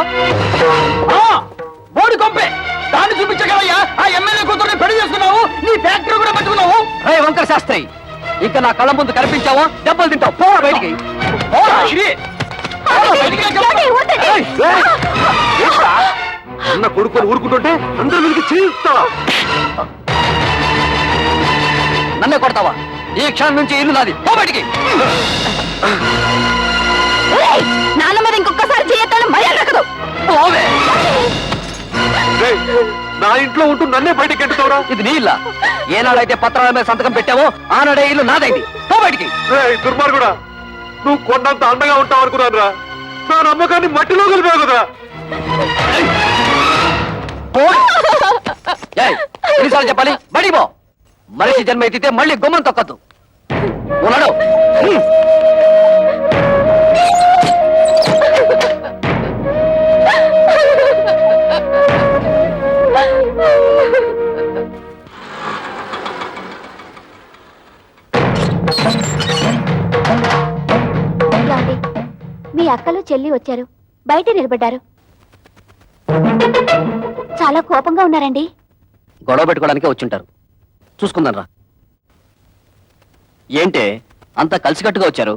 బోడి కొంపే దాన్ని చూపించగలయ్యా. ఆ ఎమ్మెల్యే కూతుర్ని పెళ్లి చేసుకున్నావు, నీ ఫ్యాక్టరీ కూడా పట్టుకున్నావు. రే వంకర శాస్త్రి, ఇంకా నా కళ్ళ ముందు కనిపించావో దెబ్బలు తింటావు. పోరా బయటికి. అన్న కొడుకుని ఊరుకుంటుంటే అందరూ వీరికి చేయిస్తావా? నన్నే కొడతావా? ఈ క్షణం నుంచి ఇల్లు నాది. పో బయటికి. నాన్న మీద ఇంకొకసారి చేయొద్దని మర్యాద దక్కదు. పోవే. నా ఇంట్లో ఉంటూ నన్నే బయటికి ఎంటుతావురా? ఇది నీ ఇల్లా? ఏనాడైతే పత్రాల మీద సంతకం పెట్టావో ఆనాడే ఇల్లు నాదైంది. పో బయటికి. దుర్మార్గుడా, నువ్వు కొండంత అండగా ఉంటావు అనుకున్నాను రా. నా నమ్మకాన్ని మట్టిలో కలిపావు కదా. ఎన్నిసార్లు చెప్పాలి? బడి పో. మనిషి జన్మ ఎత్తితే మళ్ళీ గుమ్మం తొక్కద్దు. ఉన్నాడు. మీ అక్కలు చెల్లి వచ్చారు, బయట నిలబడ్డారు. చాలా కోపంగా ఉన్నారండి. గొడవ పెట్టుకోవడానికే వచ్చుంటారు. చూసుకుందాం రా. ఏంటే అంతా కలిసికట్టుగా వచ్చారు?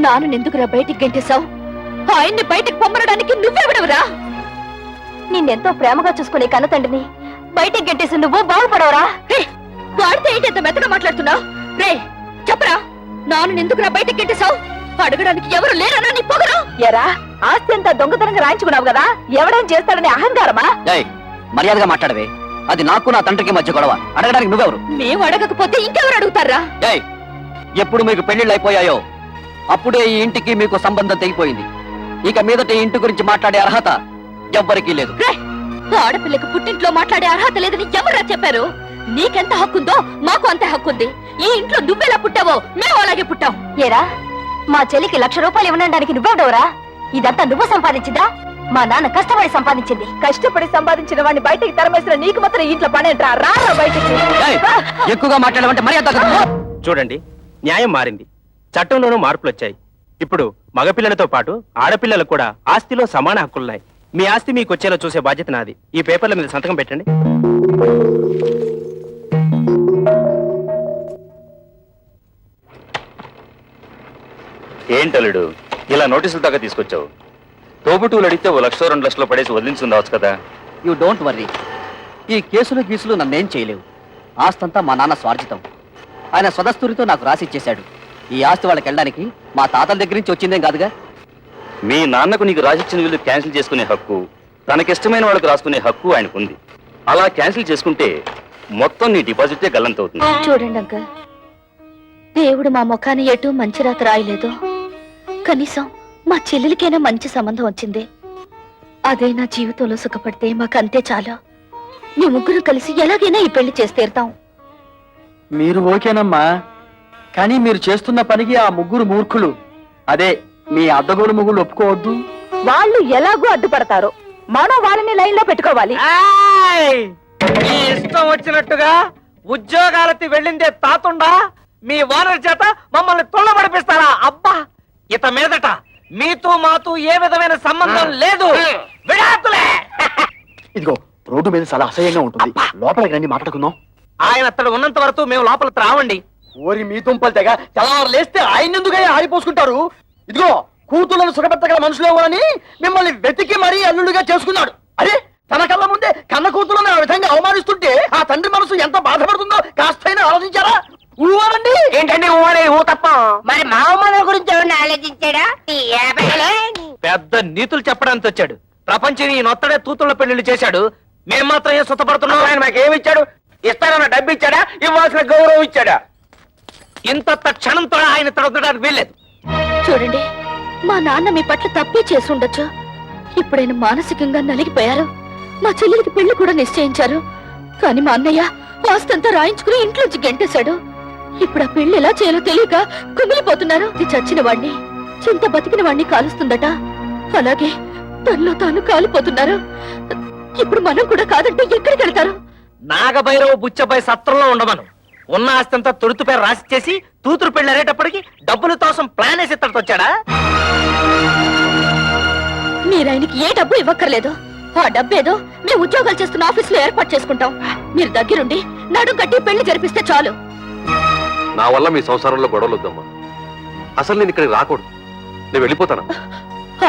నాన్న ఎందుకురా బయటికి గెంటేశావు? ఆయన్ని బయటికి పొమ్మనడానికి నువ్వెవడవురా? నిన్నెంతో ప్రేమగా చూసుకునే కన్నతండ్రిని బయటికి గెంటేసి నువ్వు బాగుపడవరా? వాడితే ఏంటి ఎంత మెత్తగా మాట్లాడుతున్నావు? రే చెప్పరా, నాన్న ఎందుకురా బయటికి గెంటేశావు? అడగడానికి ఎవరు లేరనా నీ పొగరు? ఎరా, ఆస్తి అంతా దొంగతనంగా రాయించుకున్నావు కదా, ఎవడేం చేస్తాడని అహంకారమా? మర్యాదగా మాట్లాడవే. అది నాకు నా తండ్రికి మధ్య గొడవ. అడగడానికి నువ్వెవరు? మేము అడగకపోతే ఇంకెవరు అడుగుతారా? ఎప్పుడు మీకు పెళ్లిళ్ళు అయిపోయాయో అప్పుడే ఈ ఇంటికి మీకు సంబంధం తెగిపోయింది. ఇక మీదట ఈ ఇంటి గురించి మాట్లాడే అర్హత ఎవ్వరికీ లేదు. ఆడపిల్లకు పుట్టింట్లో మాట్లాడే అర్హత లేదని ఎవరా చెప్పారు? నీకెంత హక్కుందో మాకు అంతే హక్కుంది. ఈ ఇంట్లో నువ్వెలా పుట్టావో మేము అలాగే పుట్టాం. ఏరా, మా చెల్లికి 1,00,000 రూపాయలు ఇవ్వడానికి నువ్వెవడవరా? ఇదంతా నువ్వు సంపాదించిందా? మా నాన్న కష్టపడి సంపాదించింది. కష్టపడి సంపాదించిన వాడిని బయటికి తరమేసిన నీకు మాత్రం ఇంట్లో పనేంట్రా? రా బయటికి. ఎక్కువగా మాట్లాడమంటే మర్యాద. చూడండి, న్యాయం మారింది, చట్టంలోనూ మార్పులు వచ్చాయి. ఇప్పుడు మగపిల్లలతో పాటు ఆడపిల్లలకు కూడా ఆస్తిలో సమాన హక్కులున్నాయి. మీ ఆస్తి మీకు వచ్చేలా చూసే బాధ్యత నాది. ఈ పేపర్ల మీద సంతకం పెట్టండి. ఏంటలుడు ఇలా నోటీసులు దాకా తీసుకొచ్చావు? తోబుటూలు అడిగితే 1,00,000 2 లక్షలు పడేసి వదిలించుండవచ్చు కదా. You don't worry. ఈ కేసులు గీసులు నన్నేం చేయలేవు. ఆస్తంతా మా నాన్న స్వార్జితం. ఆయన స్వదస్తూరితో నాకు రాసిచ్చేశాడు. ఈ ఆస్తి వాళ్ళకి వెళ్ళడానికి మా తాతల దగ్గర నుంచి వచ్చిందేం కాదుగా. మీ నాన్నకు నీకు రాసిచ్చిన వీళ్ళు క్యాన్సిల్ చేసుకునే హక్కు, తనకిష్టమైన వాళ్ళకి రాసుకునే హక్కు ఆయనకుంది. అలా క్యాన్సిల్ చేసుకుంటే మొత్తం నీ డిపాజిటే గల్లంతవుతుంది. చూడండి అంకల్, దేవుడు మా ముఖాన్ని ఎటు మంచి రాత రాయలేదు. కనీసం మా చెల్లెలికైనా మంచి సంబంధం వచ్చింది. అదే నా జీవితంలో సుఖపడితే మాకంతే చాలా. మీ ముగ్గురు కలిసి ఎలాగైనా ఈ పెళ్లి చేసి తీరుతాం. మీరు ఓకేనమ్మా, కానీ మీరు చేస్తున్న పనికి ఆ ముగ్గురు మూర్ఖులు, అదే మీ అడ్డగోలు ముగ్గురు ఒప్పుకోవద్దు. వాళ్ళు ఎలాగో అడ్డుపడతారు, మనం వాళ్ళని లైన్ లో పెట్టుకోవాలి. మీ ఇష్టం వచ్చినట్టుగా ఉద్యోగాలకి వెళ్ళిందే తాతుండా మీ ఓనర్ చేత మమ్మల్ని తొళ్ళబడిపిస్తారా? అబ్బా, ఇత మీదట మీతో మాతో ఏ విధమైన సంబంధం లేదు. విడాకులే. ఇదిగో రోడ్డు మీద చాలా అసహ్యంగా ఉంటుంది, లోపలికి రండి మాట్లాడుకుందాం. ఆయన అతడు ఉన్నంత వరకు మేము లోపలికి రావండి. ఓరి మీ తుంపలు తెగ తెల్లవారు లేస్తే ఆయన ఎందుకు ఆరిపోసుకుంటారు? ఇదిగో కూతుళ్ళను సుఖపెట్టగల మనుషులేవని మిమ్మల్ని వెతికి మరీ అల్లుడిగా చేసుకున్నాడు. అరే, తన కళ్ళ ముందే కన్న కూతుళ్ళని ఆ విధంగా అవమానిస్తుంటే ఆ తండ్రి మనసు ఎంత బాధపడుతుందో కాస్తైనా ఆలోచించారా? ఊరండి. ఏంటండి ఊ తప్ప మరి మా అమ్మ గురించి ఎవరిని ఆలోచించాడా? పెద్ద నీతులు చెప్పడానికి వచ్చాడు. ప్రపంచం ఈ నొత్తడే తూతుళ్ళ పెళ్లిళ్ళు చేశాడు. మేము మాత్రం ఏం సుఖపడుతున్నాం? ఆయన మాకేమి ఇచ్చాడు? ఇస్తానన్న డబ్బు ఇచ్చాడా? ఇవ్వాల్సిన గౌరవం ఇచ్చాడా? ఇంత క్షణంతో ఆయన తడవడానికి వీల్లేదు. చూడండి, మా నాన్న మీ పట్ల తప్పే చేసి ఉండొచ్చు. ఇప్పుడైనా మానసికంగా నలిగిపోయారు. మా చెల్లెలికి పెళ్లి కూడా నిశ్చయించారు. కానీ మా అన్నయ్య ఆస్తంతా రాయించుకుని ఇంట్లోంచి గెంటేశాడు. ఇప్పుడు ఆ పెళ్లి ఎలా చేయాలో తెలియక కుమిలిపోతున్నారు. ఇది చచ్చిన వాణ్ణి, చింత బతికిన వాణ్ణి కాలుస్తుందట. అలాగే తనలో తాను కాలిపోతున్నారు. ఇప్పుడు మనం కూడా కాదంటే ఎక్కడికి వెళ్తారు? నాగభైరవ బుచ్చపై సత్రంలో ఉండమను. ఉన్న ఆస్తి అంతా తొడుతు పేరు రాసిచ్చేసి తూతురు పెళ్లి అరేటప్పటికి డబ్బుల కోసం ప్లాన్ వేసి ఇత్తడితో వచ్చాడా? మీరు ఆయనకి ఏ డబ్బు ఇవ్వక్కర్లేదు. ఆ డబ్బేదో మేము ఉద్యోగాలు చేస్తున్న ఆఫీసులో ఏర్పాటు చేసుకుంటాం. మీరు దగ్గరుండి నడుం కట్టి పెళ్లి జరిపిస్తే చాలు. నా వల్ల మీ సంసారంలో గొడవలు వద్దమ్మా. అసలు నేను ఇక్కడికి రాకూడదు. నేను వెళ్ళిపోతాను.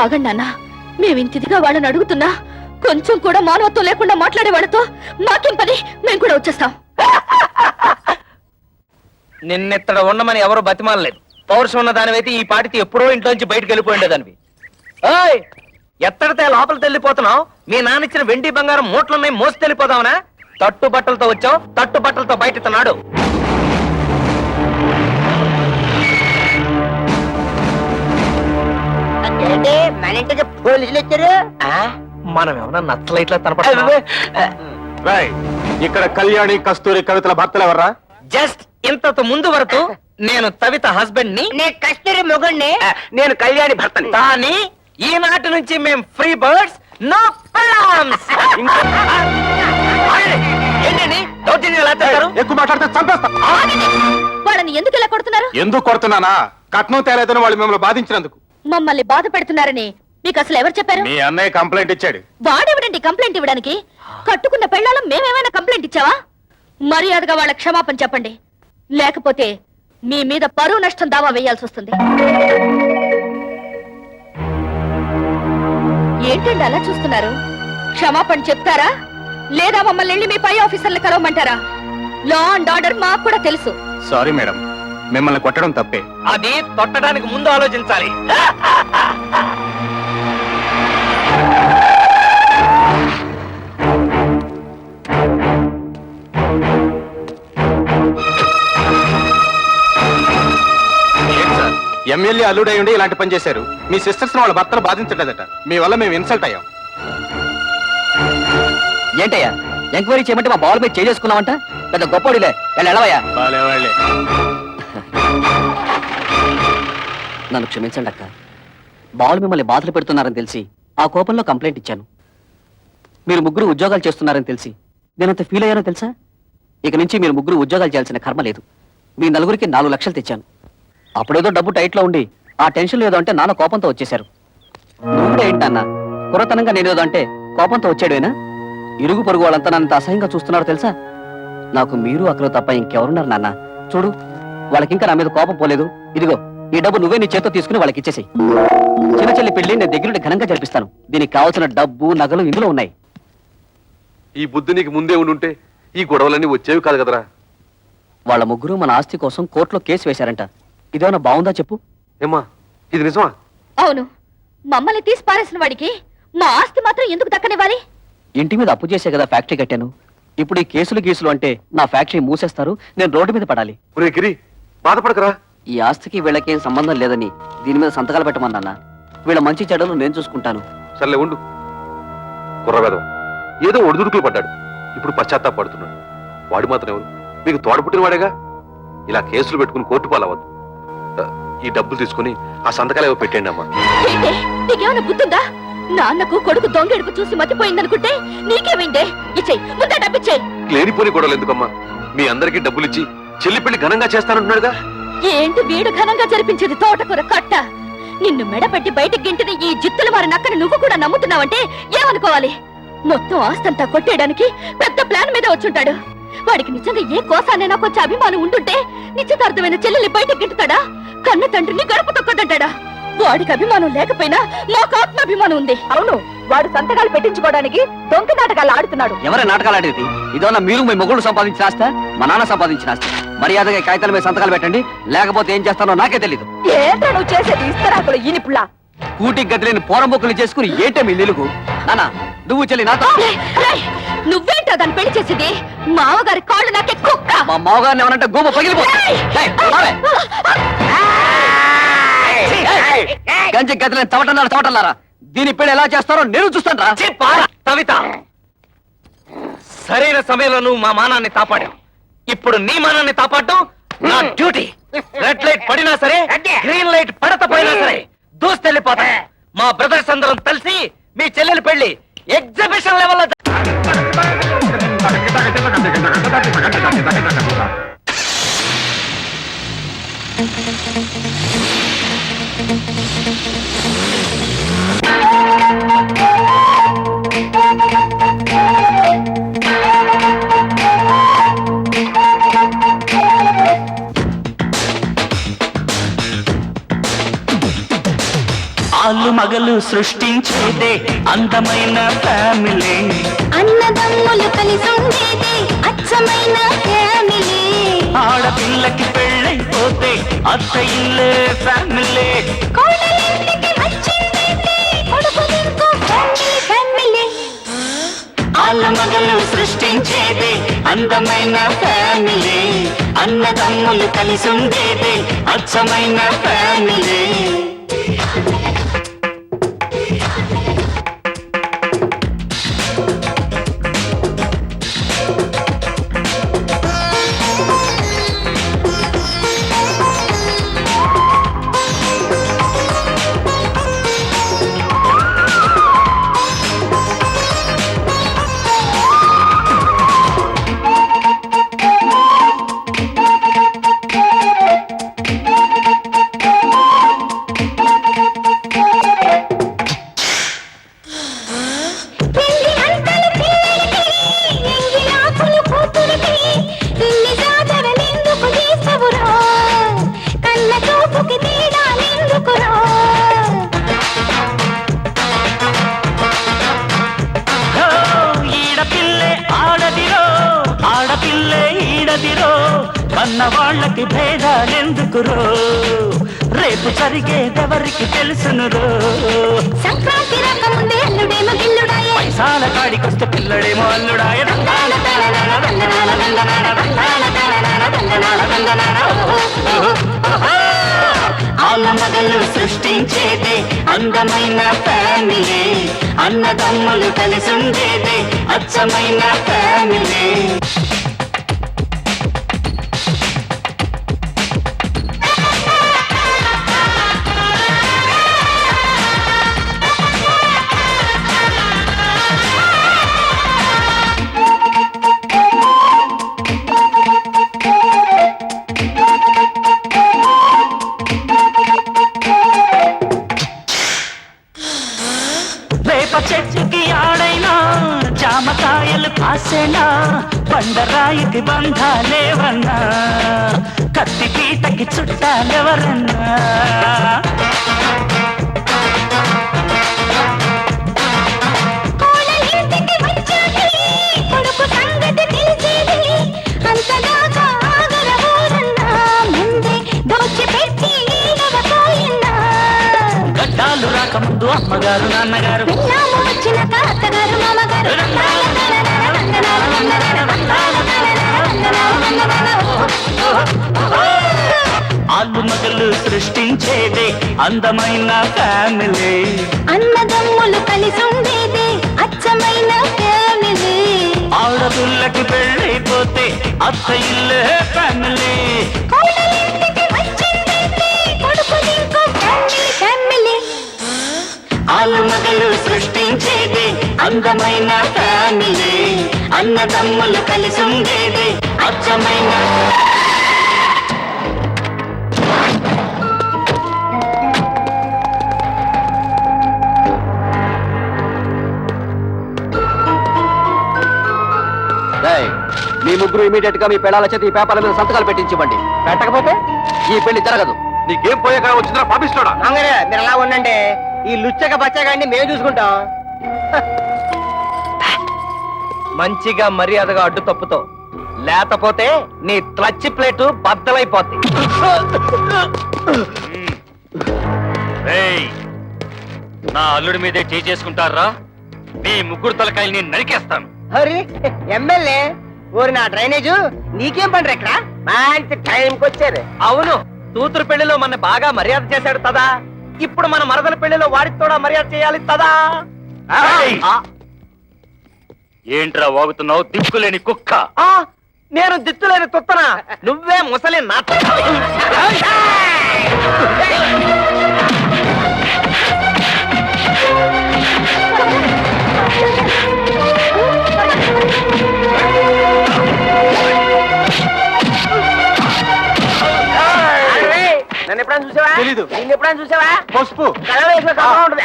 ఆగండి నాన్న, మేమింతిదిగా వాళ్ళని అడుగుతున్నా కొంచెం కూడా మానవత్వం లేకుండా మాట్లాడే వాళ్ళతో మాకేం పని, మేము కూడా వచ్చేస్తాం. నిన్నెత్తడ ఉండమని ఎవరు బతిమాలలేదు. పౌరుషం ఉన్న దానివైతే ఈ పాటికి ఎప్పుడో ఇంట్లోంచి బయటకు వెళ్ళిపోయిండేదానివి. ఓయ్, ఎత్తడితే లోపలికి వెళ్ళిపోతున్నావు? మీ నాన్న ఇచ్చిన వెండి బంగారం మూటలున్నాయి, మోసి వెళ్ళిపోదావునా? తట్టు బట్టలతో వచ్చావు, తట్టు బట్టలతో బయట ఇస్తున్నాడు. ఏంటి మన ఇంటికి పోలీసులు వచ్చారు? మనం ఏమన్నా నచ్చలైట్లా తనపడ ఇక్కడ కళ్యాణి కస్తూరి కవితల భర్తలు ఎవర్రా? జస్ట్ ఇంతకు ముందు వరకు నేను తవిత హస్బెండ్ ని, నీ కస్తూరి మొగుణ్ణి. నేను కళ్యాణి భర్తని. కానీ ఈనాటి నుంచి మేము ఫ్రీ బర్డ్స్, నో ప్రాబ్లమ్స్. ఏంటండి దౌర్జన్యం ఎలా చేస్తారు? ఎక్కువ మాట్లాడితే చంపేస్తా. వాళ్ళని ఎందుకు ఇలా కొడుతున్నారు? ఎందుకు కొడుతున్నానా? కట్నం తేలేదని వాళ్ళు మిమ్మల్ని బాధించినందుకు. మమ్మల్ని బాధ పెడుతున్నారని మీకు అసలు ఎవరు చెప్పారు? మీ అన్నయ్య కంప్లైంట్ ఇచ్చాడు. వాడెవడండి కంప్లైంట్ ఇవ్వడానికి? కట్టుకున్న పెళ్ళాలం మేమేమైనా కంప్లైంట్ ఇచ్చావా? మర్యాదగా వాళ్ళ క్షమాపణ చెప్పండి, లేకపోతే మీ మీద పరువు నష్టం దావా వేయాల్సి వస్తుంది. ఏంటండి అలా చూస్తున్నారు? క్షమాపణ చెప్తారా లేదా మమ్మల్ని వెళ్ళి మీ పై ఆఫీసర్లు కలవమంటారా? లా అండ్ ఆర్డర్ మాకు కూడా తెలుసు. సారీ మేడం, మిమ్మల్ని కొట్టడం తప్పే. అది తొట్టడానికి ముందు ఆలోచించాలి. ఎమ్మెల్యే అల్లుడై ఉండి ఇలాంటి పని చేశారు. మీ సిస్టర్స్ వాళ్ళ భర్తలు బాధించలేదట. మీ వల్ల మేము ఇన్సల్ట్ అయ్యాం. ఏంటయ్యా ఎంక్వైరీ చేయమంటే మా బాల్ మీద చేసుకున్నావంట? పెద్ద గొప్పడిలే, వెళ్ళవయ్యా. నన్ను క్షమించండి అక్క. బాల్ మిమ్మల్ని బాధలు పెడుతున్నారని తెలిసి ఆ కోపంలో కంప్లైంట్ ఇచ్చాను. మీరు ముగ్గురు ఉద్యోగాలు చేస్తున్నారని తెలిసి నేనంత ఫీల్ అయ్యానో తెలుసా? ఇక నుంచి మీరు ముగ్గురు ఉద్యోగాలు చేయాల్సిన కర్మ లేదు. మీ నలుగురికి 4 లక్షలు తెచ్చాను. అప్పుడేదో డబ్బు టైట్లో ఉండి ఆ టెన్షన్ ఏదో అంటే నాన్న కోపంతో వచ్చేశారు. నువ్వు కూడా ఏంటన్నా కురతనంగా నేనేదో అంటే కోపంతో వచ్చాడేనా? ఇరుగు పొరుగు వాళ్ళంతా నన్ను అసహ్యంగా చూస్తున్నారు తెలుసా? నాకు మీరు అక్కడ తప్ప ఇంకెవరున్నారు నాన్న? చూడు, వాళ్ళకింకా నా మీద కోపం పోలేదు. ఇదిగో ఈ డబ్బు నువ్వే నీ చేత్తో తీసుకుని వాళ్ళకి ఇచ్చేసేయ్. చిన్న చెల్లి పెళ్లి నేను దగ్గరుండి ఘనంగా జరిపిస్తాను. దీనికి కావాల్సిన డబ్బు నగలు ఇందులో ఉన్నాయి. ఈ బుద్ధి నీకు ముందే ఉండుంటే ఈ గొడవలన్నీ వచ్చేవి కాదు కదరా. వాళ్ళ ముగ్గురు మన ఆస్తి కోసం కోర్టులో కేసు వేశారంట. ఇదేమన్నా బాగుందా చెప్పు? ఏమ్మా, ఇది నిజమా? అవును, మమ్మల్ని తీసి పారేసిన వాడికి మా ఆస్తి మాత్రం ఎందుకు దక్కనివ్వాలి? ఇంటి మీద అప్పు చేసే కదా ఫ్యాక్టరీ కట్టాను. ఇప్పుడు ఈ కేసులు గీసులు అంటే నా ఫ్యాక్టరీ మూసేస్తారు, నేను రోడ్డు మీద పడాలి. ఒరే గిరి, బాధపడకరా. ఈ ఆస్తికి వీళ్ళకేం సంబంధం లేదని దీని మీద సంతకాలు పెట్టమన్నా. వీళ్ళ మంచి చెడ్డలు నేను చూసుకుంటాను. సర్లే ఉండు. కుర్రవేదం ఏదో ఒడిదుడుకులు పడ్డాడు, ఇప్పుడు పశ్చాత్తాపడుతున్నాడు. వాడు మాత్రం ఎవరు? మీకు తోడపుట్టిన వాడేగా. ఇలా కేసులు పెట్టుకుని కోర్టు పాలవద్దు. ఈ డబ్బులు తీసుకుని ఆ సంతకాలు ఏవో పెట్టండి అమ్మా. ఏంటే, నీకేమైనా బుద్ధుందా? నాన్నకు కొడుకు దొంగెడుపు చూసి మతిపోయిందనుకుంటే నీకేమైందే? ఇచ్చేయి, ముందే డబ్బిచ్చేయి. లేనిపోని గొడవలు ఎందుకమ్మా? మీ అందరికీ డబ్బులు ఇచ్చి చెల్లి పెళ్లి ఘనంగా చేస్తానంటున్నాడుగా. ఏంటి వీడు ఘనంగా జరిపించేది? తోటకూర కట్ట. నిన్ను మెడపెట్టి బయటకు గింటిన ఈ జిత్తుల వారి నక్కని నువ్వు కూడా నమ్ముతున్నావంటే ఏమనుకోవాలి? మొత్తం ఆస్తంతా కొట్టేయడానికి పెద్ద ప్లాన్ మీద వచ్చుంటాడు. వాడికి నిజంగా ఏ కోసానైనా కొంచెం అభిమానం ఉంటుంటే నిశ్చితార్థమైన చెల్లెల్ని బయటకు గింటుతాడా? కన్న తండ్రిని గడప తొక్కదంటాడా? వాడికి అభిమానం లేకపోయినా మాకు ఆత్మాభిమానం ఉంది. అవును, వాడు సంతకాలు పెట్టించుకోవడానికి దొంగ నాటకాలు ఆడుతున్నాడు. ఎవరైనా నాటకాలు ఆడేది? ఇదన్నా మీరు మీ మొగుడు సంపాదించిన ఆస్తి, మా నాన్న సంపాదించిన ఆస్తి. మర్యాదగా కాగితాల మీద సంతకాలు పెట్టండి, లేకపోతే ఏం చేస్తానో నాకే తెలీదు. ఏంటో నువ్వు చేసేది? ఇస్తరాకులు ఈనిపుల్లా. కూటి గదిలేని పోరంబొక్కులు చేసుకుని ఏంటే మీ నిలుగు? నానా నువ్వు చెల్లి నాతో. నువ్వేంటో దాన్ని పెళ్లి చేసేది? మావగారి కాళ్ళు నాకే కుక్క. మా మావగారిని ఏమనంటే గోమ పగిలిపోతుంది. గంజి గదిలేని తవటన్నారా? దీని పెళ్లి ఎలా చేస్తారో నేను చూస్తాను రా. కవిత, సరైన సమయంలో నువ్వు మా మానాన్ని కాపాడావు. ఇప్పుడు నీ మానాన్ని కాపాడటం నా డ్యూటీ. రెడ్ లైట్ పడినా సరే, గ్రీన్ లైట్ పడకపోయినా సరే దూస్తెళ్ళిపోతా. మా బ్రదర్స్ అందరం కలిసి మీ చెల్లెలి పెళ్లి ఎగ్జిబిషన్ లెవెల్లో ఆలు మగలు సృష్టించేదే అందమైన ఫ్యామిలీ. అన్నదమ్ములు కలిసి ఉండేది అచ్చమైన ఫ్యామిలీ. ఆడపిల్లకి పెళ్ళైపోతే అత్త ఇల్లే ఫ్యామిలీ. కోడలింటికి వచ్చిందేంటి కొడుకునింకో ఫ్యామిలీ ఫ్యామిలీ. ఆలు మగలు సృష్టించేదే అందమైన ఫ్యామిలీ. అన్నదమ్ములు కలిసి ఉండేదే అచ్చమైన ఫ్యామిలీ. పెళ్లి అంటలు పిల్లలకి, ఎంగిలాకులు కూతురికి, ఇన్ని జాతరలెందుకు చేసవురా? కళ్ళ చూపుకి తేడాలెందుకురా? ఓ, ఈడపిల్లే ఆడదిరో, ఆడపిల్లే ఈడదిరో, కన్న వాళ్ళకి భేదాలెందుకురో? రేపు జరిగేదెవరికి తెలుసునురో? సంక్రాంతి రాకముందే అల్లుడేమో గిల్లుడాయే. పైసాల కాడికొస్తే పిల్లడేమో అల్లుడాయ. ఆలు మగలు సృష్టించేదే అందమైన ఫ్యామిలీ. అన్నదమ్ములు కలిసి ఉండేదే అచ్చమైన ఫ్యామిలీ. వేప చెట్టుకి ఆడైనా జామకాయలు కాసేనా, బండరాయికి బంధాలేవన్నా, కత్తి పీటకి చుట్టాలెవరన్నా? కోడలింటికి వచ్చాక కొడుకు సంగతి తెలిసేది, అంతదాకా ఆగరవోరన్నా, ముందే దోచిపెట్టి ఈడవపోయినా. గడ్డాలు రాకముందు అమ్మగారు నాన్నగారు, పిల్లాము వచ్చినాక అత్తగారు మామగారు. ఆలు మగలు సృష్టించేదే అందమైన ఫ్యామిలీ. అన్నదమ్ములు కలిసి ఉండేది అచ్చమైన ఫ్యామిలీ. ఆడపిల్లకి పెళ్ళైపోతే అత్త ఇల్లే ఫ్యామిలీ. కోడలింటికి వచ్చిందేంటి కొడుకునింకో ఫ్యామిలీ ఫ్యామిలీ. ఆలు మగలు సృష్టించేదే అందమైన ఫ్యామిలీ. అన్నదమ్ములు కలిసి ఉండేదే అచ్చమైన. మీ ముగ్గురు ఇమీడియట్ గా మీ పెళ్ళాల చేతి ఈ పేపర్ల మీద సంతకాలు పెట్టించివ్వండి. పెట్టకపోతే ఈ పెళ్లి జరగదు. నీకేం పోయాక వచ్చిందా పాపిస్తాడా? మంగరే మీరు అలా ఉండండి, ఈ లుచ్చక బచ్చగాడిని మేము చూసుకుంటాం. మంచిగా మర్యాదగా అడ్డు తప్పుతో, లేకపోతే నీ క్లచ్ ప్లేటు బద్దలైపోద్ది. నా అల్లుడి మీదే చేసుకుంటారా? మీ ముగ్గురు తలకాయల్ని నరికేస్తాను. హరి ఎమ్మెల్యే ఊరి నా డ్రైనేజు నీకేం పండ్రు ఇక్కడ? మంచి టైంకి వచ్చారు. అవును, కూతురు పెళ్లిలో మన బాగా మర్యాద చేశాడు తదా, ఇప్పుడు మన మరదల పెళ్లిలో వాడికి కూడా మర్యాద చేయాలి తదా. ఏంట్రా వాగుతున్నావు దిక్కులేని కుక్క? నేను దిత్తులేని తుత్తనా? నువ్వే ముసలి నా. తెలీదు. నిన్ను ఎప్పుడైనా చూసావా? పసుపు. కళ్ళ వేసిన కళ్ళ ఉంటుంది.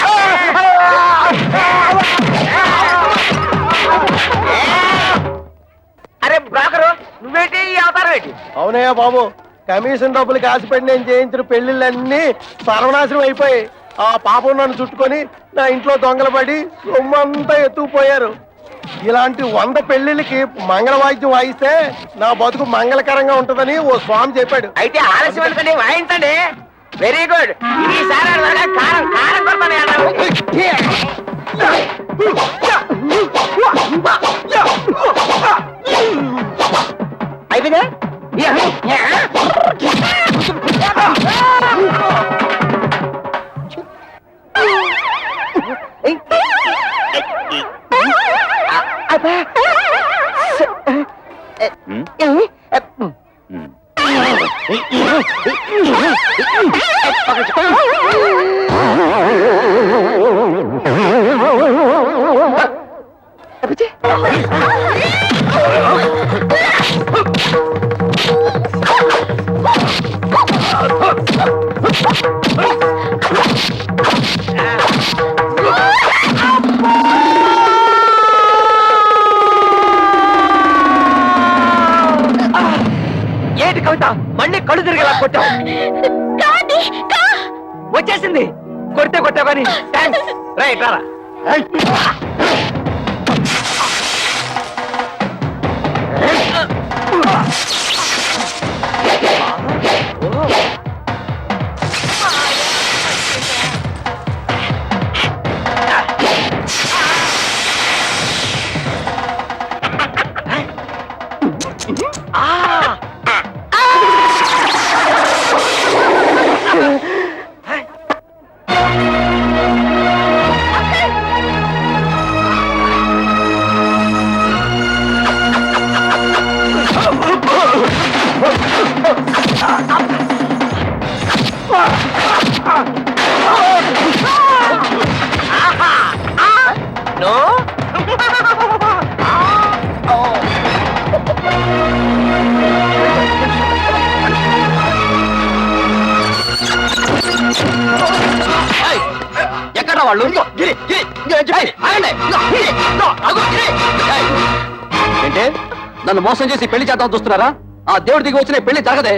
అరే బ్రోకరు, నువ్వేంటి ఈ అవతారం ఏంటి? అవునయ్యా బాబు, కమిషన్ డబ్బులు కాసిపెట్టి నేను చేయించిన పెళ్లిళ్ళన్నీ సర్వనాశనం అయిపోయి ఆ పాపం నన్ను చుట్టుకొని నా ఇంట్లో దొంగలు పడి సొమ్మంతా ఎత్తుకుపోయారు. ఇలాంటి 100 పెళ్లిళ్ళకి మంగళ వాయిద్యం వాయిస్తే నా బతుకు మంగళకరంగా ఉంటుందని ఓ స్వామి చెప్పాడు. అయితే ఆలస్యం ఎందుకండి, వాయించండి. Very good. ఈసారి కారం కారం కొడతాను అన్నారు. అయిపోయిందా? ఏంటి కవిత, మళ్ళీ కళ్ళు తిరిగేలా కొట్టావు? వచ్చేసింది. కొడితే కొట్టావు కానీ థ్యాంక్స్. రైట్ రారా. ఎక్కడ వాళ్ళు? ఏంటే నన్ను మోసం చేసి పెళ్లి చేద్దాం చూస్తున్నారా? ఆ దేవుడి దిగి వచ్చిన పెళ్లి జరగదే.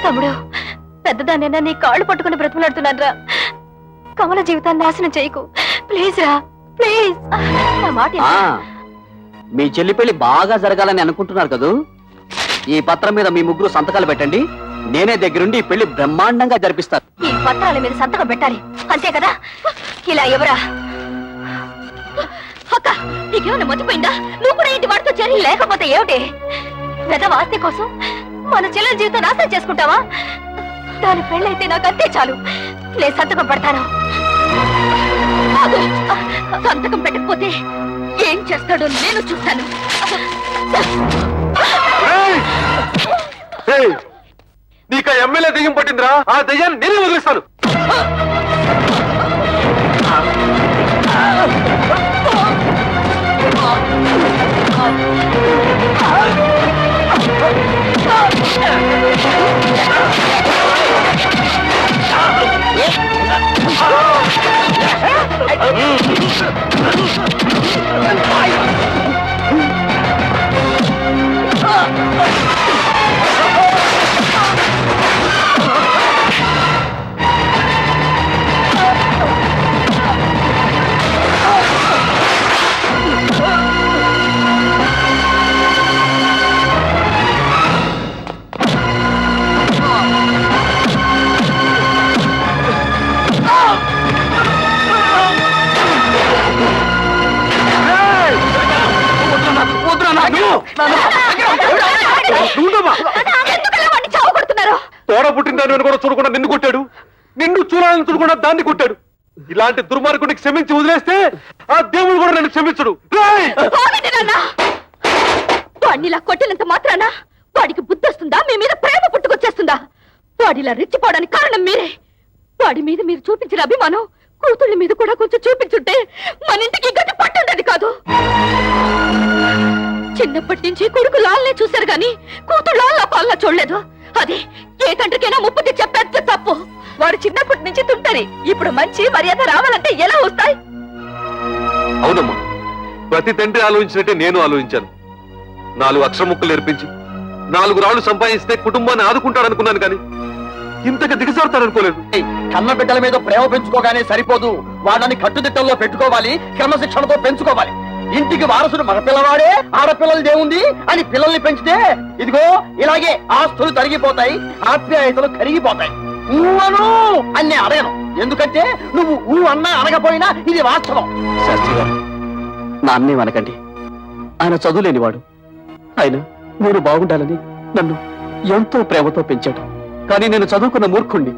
తమ్ముడు, పెద్దదాన్నైనా నీ కాళ్ళు పట్టుకుని బ్రతుకులాడుతున్నారా? కమల జీవితాన్ని నాశనం చేయకు ప్లీజ్ రా, ప్లీజ్. నా మాట మీ చెల్లి పెళ్లి బాగా జరగాలని అనుకుంటున్నారు కదూ? ఈ పత్రం మీద మీ ముగ్గురు సంతకాలు పెట్టండి. నేనే దగ్గరుండి ఈ పెళ్లి బ్రహ్మాండంగా జరిపిస్తాను. ఈ పత్రాల మీద సంతకం పెట్టాలి అంతే కదా? ఇలా ఎవరా? అక్క, నీకేమైనా మర్చిపోయిందా? నువ్వు కూడా ఇంటి వాడితో చేరి లేకపోతే ఏమిటి? పెద్ద ఆస్తి కోసం మన చెల్లెల జీవితం నాశనం చేసుకుంటావా? దాని పెళ్ళైతే నాకు అంతే చాలు. నేను సంతకం పెడతాను. ఆగు. సంతకం పెట్టకపోతే ఏం చేస్తాడో నేను చూస్తాను. నీకు ఎమ్మెల్యే దెయ్యం పట్టిందిరా. ఆ దెయ్యాన్ని నేనే వదిలిస్తాను. తోడ పుట్టిందని కూడా చూడకుండా నిన్ను కొట్టాడు. నిన్ను చూడాలని చూడకుండా దాన్ని కొట్టాడు. ఇలాంటి దుర్మార్గుడిని క్షమించి వదిలేస్తే ఆ దేవుడు కూడా నన్ను క్షమించడు. వాడినిలా కొట్టినంత మాత్రాన వాడికి బుద్ధి వస్తుందా? మీ మీద ప్రేమ పుట్టుకొచ్చేస్తుందా? వాడిలా రెచ్చిపోవడానికి కారణం మీరే. వాడి మీద మీరు చూపించిన అభిమానం కూతుళ్ళ మీద కూడా కొంచెం చూపించుంటే మన ఇంటికి గట్టి పట్టుండేది కాదు. చిన్నప్పటి నుంచి కొడుకు లాల్నే చూశారు గాని కూతురు లాల్ల పాలన చూడలేదు. అది ఏ తండ్రికైనా ముప్పు తెచ్చే పెద్ద తప్పు. వాడు చిన్నప్పటి నుంచి తుంటరి. ఇప్పుడు మంచి మర్యాద రావాలంటే ఎలా వస్తాయి? అవునమ్మా, ప్రతి తండ్రి ఆలోచించినట్టే నేను ఆలోచించాను. 4 అక్షర ముక్కలు నేర్పించి 4 రాళ్లు సంపాదిస్తే కుటుంబాన్ని ఆదుకుంటాడనుకున్నాను కానీ ఇంతగా దిగజారుతాడనుకోలేదు. కన్న బిడ్డల మీద ప్రేమ పెంచుకోగానే సరిపోదు, వాళ్ళని కట్టుదిట్టంలో పెట్టుకోవాలి, క్రమశిక్షణతో పెంచుకోవాలి. ఇంటికి వారసుడు మగ పిల్లవాడే, ఆడపిల్లలది ఏముంది అని పిల్లల్ని పెంచితే ఇదిగో ఇలాగే ఆస్తులు తరిగిపోతాయి, ఆప్యాయతలు కరిగిపోతాయి. ఊవను అని అడగను, ఎందుకంటే నువ్వు ఊ అన్నా అనకపోయినా ఇది వాస్తవం. శాస్త్రి గారు, నా అన్నే అనకండి. ఆయన చదువులేనివాడు. ఆయన నేను బాగుండాలని నన్ను ఎంతో ప్రేమతో పెంచాడు. కానీ నేను చదువుకున్న మూర్ఖుణ్ణి.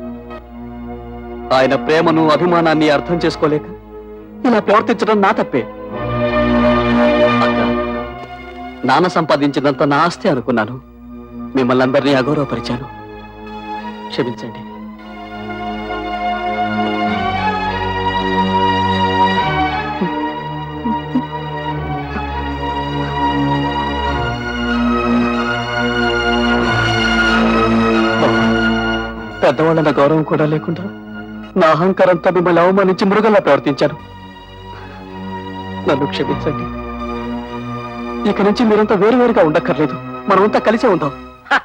ఆయన ప్రేమను అభిమానాన్ని అర్థం చేసుకోలేక ఇలా ప్రవర్తించడం నా తప్పే. అక్క, నాన్న సంపాదించినంత నా ఆస్తి అనుకున్నాను. మిమ్మల్ని అందరినీ అగౌరవపరిచాను. క్షమించండి. పెద్దవాళ్ళ గౌరవం కూడా లేకుండా నా అహంకారంతో మిమ్మల్ని అవమానించి మృగంలా ప్రవర్తించాను. నన్ను క్షమించండి. ఇక నుంచి మీరంతా వేరువేరుగా ఉండక్కర్లేదు, మనమంతా కలిసే ఉందాం.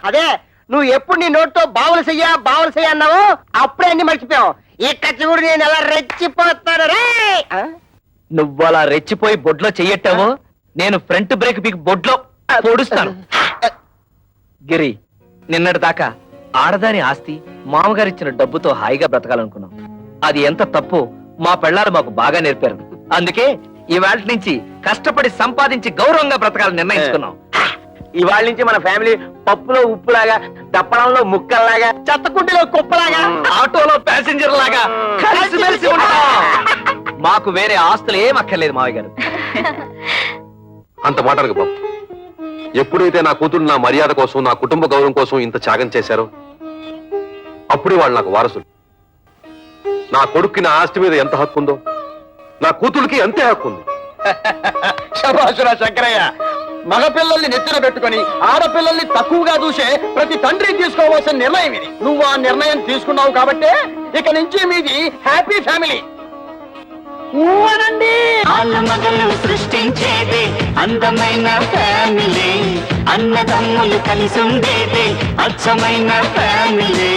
అదే నువ్వు ఎప్పుడు నీ నోట్తో బావలసయ్యా అన్నావు, అప్పుడే అన్ని మర్చిపోయావు. ఇక్కడ చూడు నేను ఎలా రెచ్చిపోతాను రే. నువ్వు అలా రెచ్చిపోయి బొడ్లో చెయ్యట్టావో నేను ఫ్రంట్ బ్రేక్ పీకి బొడ్లో పొడుస్తాను. గిరి, నిన్నటి దాకా ఆడదాని ఆస్తి మామగారిచ్చిన డబ్బుతో హాయిగా బ్రతకాలనుకున్నాం. అది ఎంత తప్పు మా పెళ్ళారు మాకు బాగా నేర్పారు. అందుకే ఇవాళ నుంచి కష్టపడి సంపాదించి గౌరవంగా బ్రతకాలని నిర్ణయించుకున్నాం. ఇవాళ నుంచి మన ఫ్యామిలీ పప్పులో ఉప్పులాగా, దప్పడంలో ముక్కల్లాగా, చెత్తకుంటిలో కుప్పలాగా, ఆటోలో ప్యాసింజర్ లాగా కలిసిమెలిసి ఉంటాం. మాకు వేరే ఆస్తులు ఏం అక్కర్లేదు మావయ్య గారు. అంత మాటలకు బాబు, ఎప్పుడైతే నా కూతురు నా మర్యాద కోసం, నా కుటుంబ గౌరవం కోసం ఇంత త్యాగం చేశారో అప్పుడే వాళ్ళు నాకు వారసులు. నా కొడుక్కి నా ఆస్తి మీద ఎంత హక్కు ఉందో నా కూతురికి అంతే హక్కు ఉంది. శభాషురా శంకరయ్య. మగపిల్లల్ని నెత్తిన పెట్టుకుని ఆడపిల్లల్ని తక్కువగా చూసే ప్రతి తండ్రి తీసుకోవాల్సిన నిర్ణయం ఇది. నువ్వు ఆ నిర్ణయం తీసుకున్నావు కాబట్టే ఇక నుంచి మీది హ్యాపీ ఫ్యామిలీ. మగలు సృష్టించేది అందమైన ఫ్యామిలీ, అన్నదమ్ములు కలిసి ఉండేది అచ్చమైన ఫ్యామిలీ.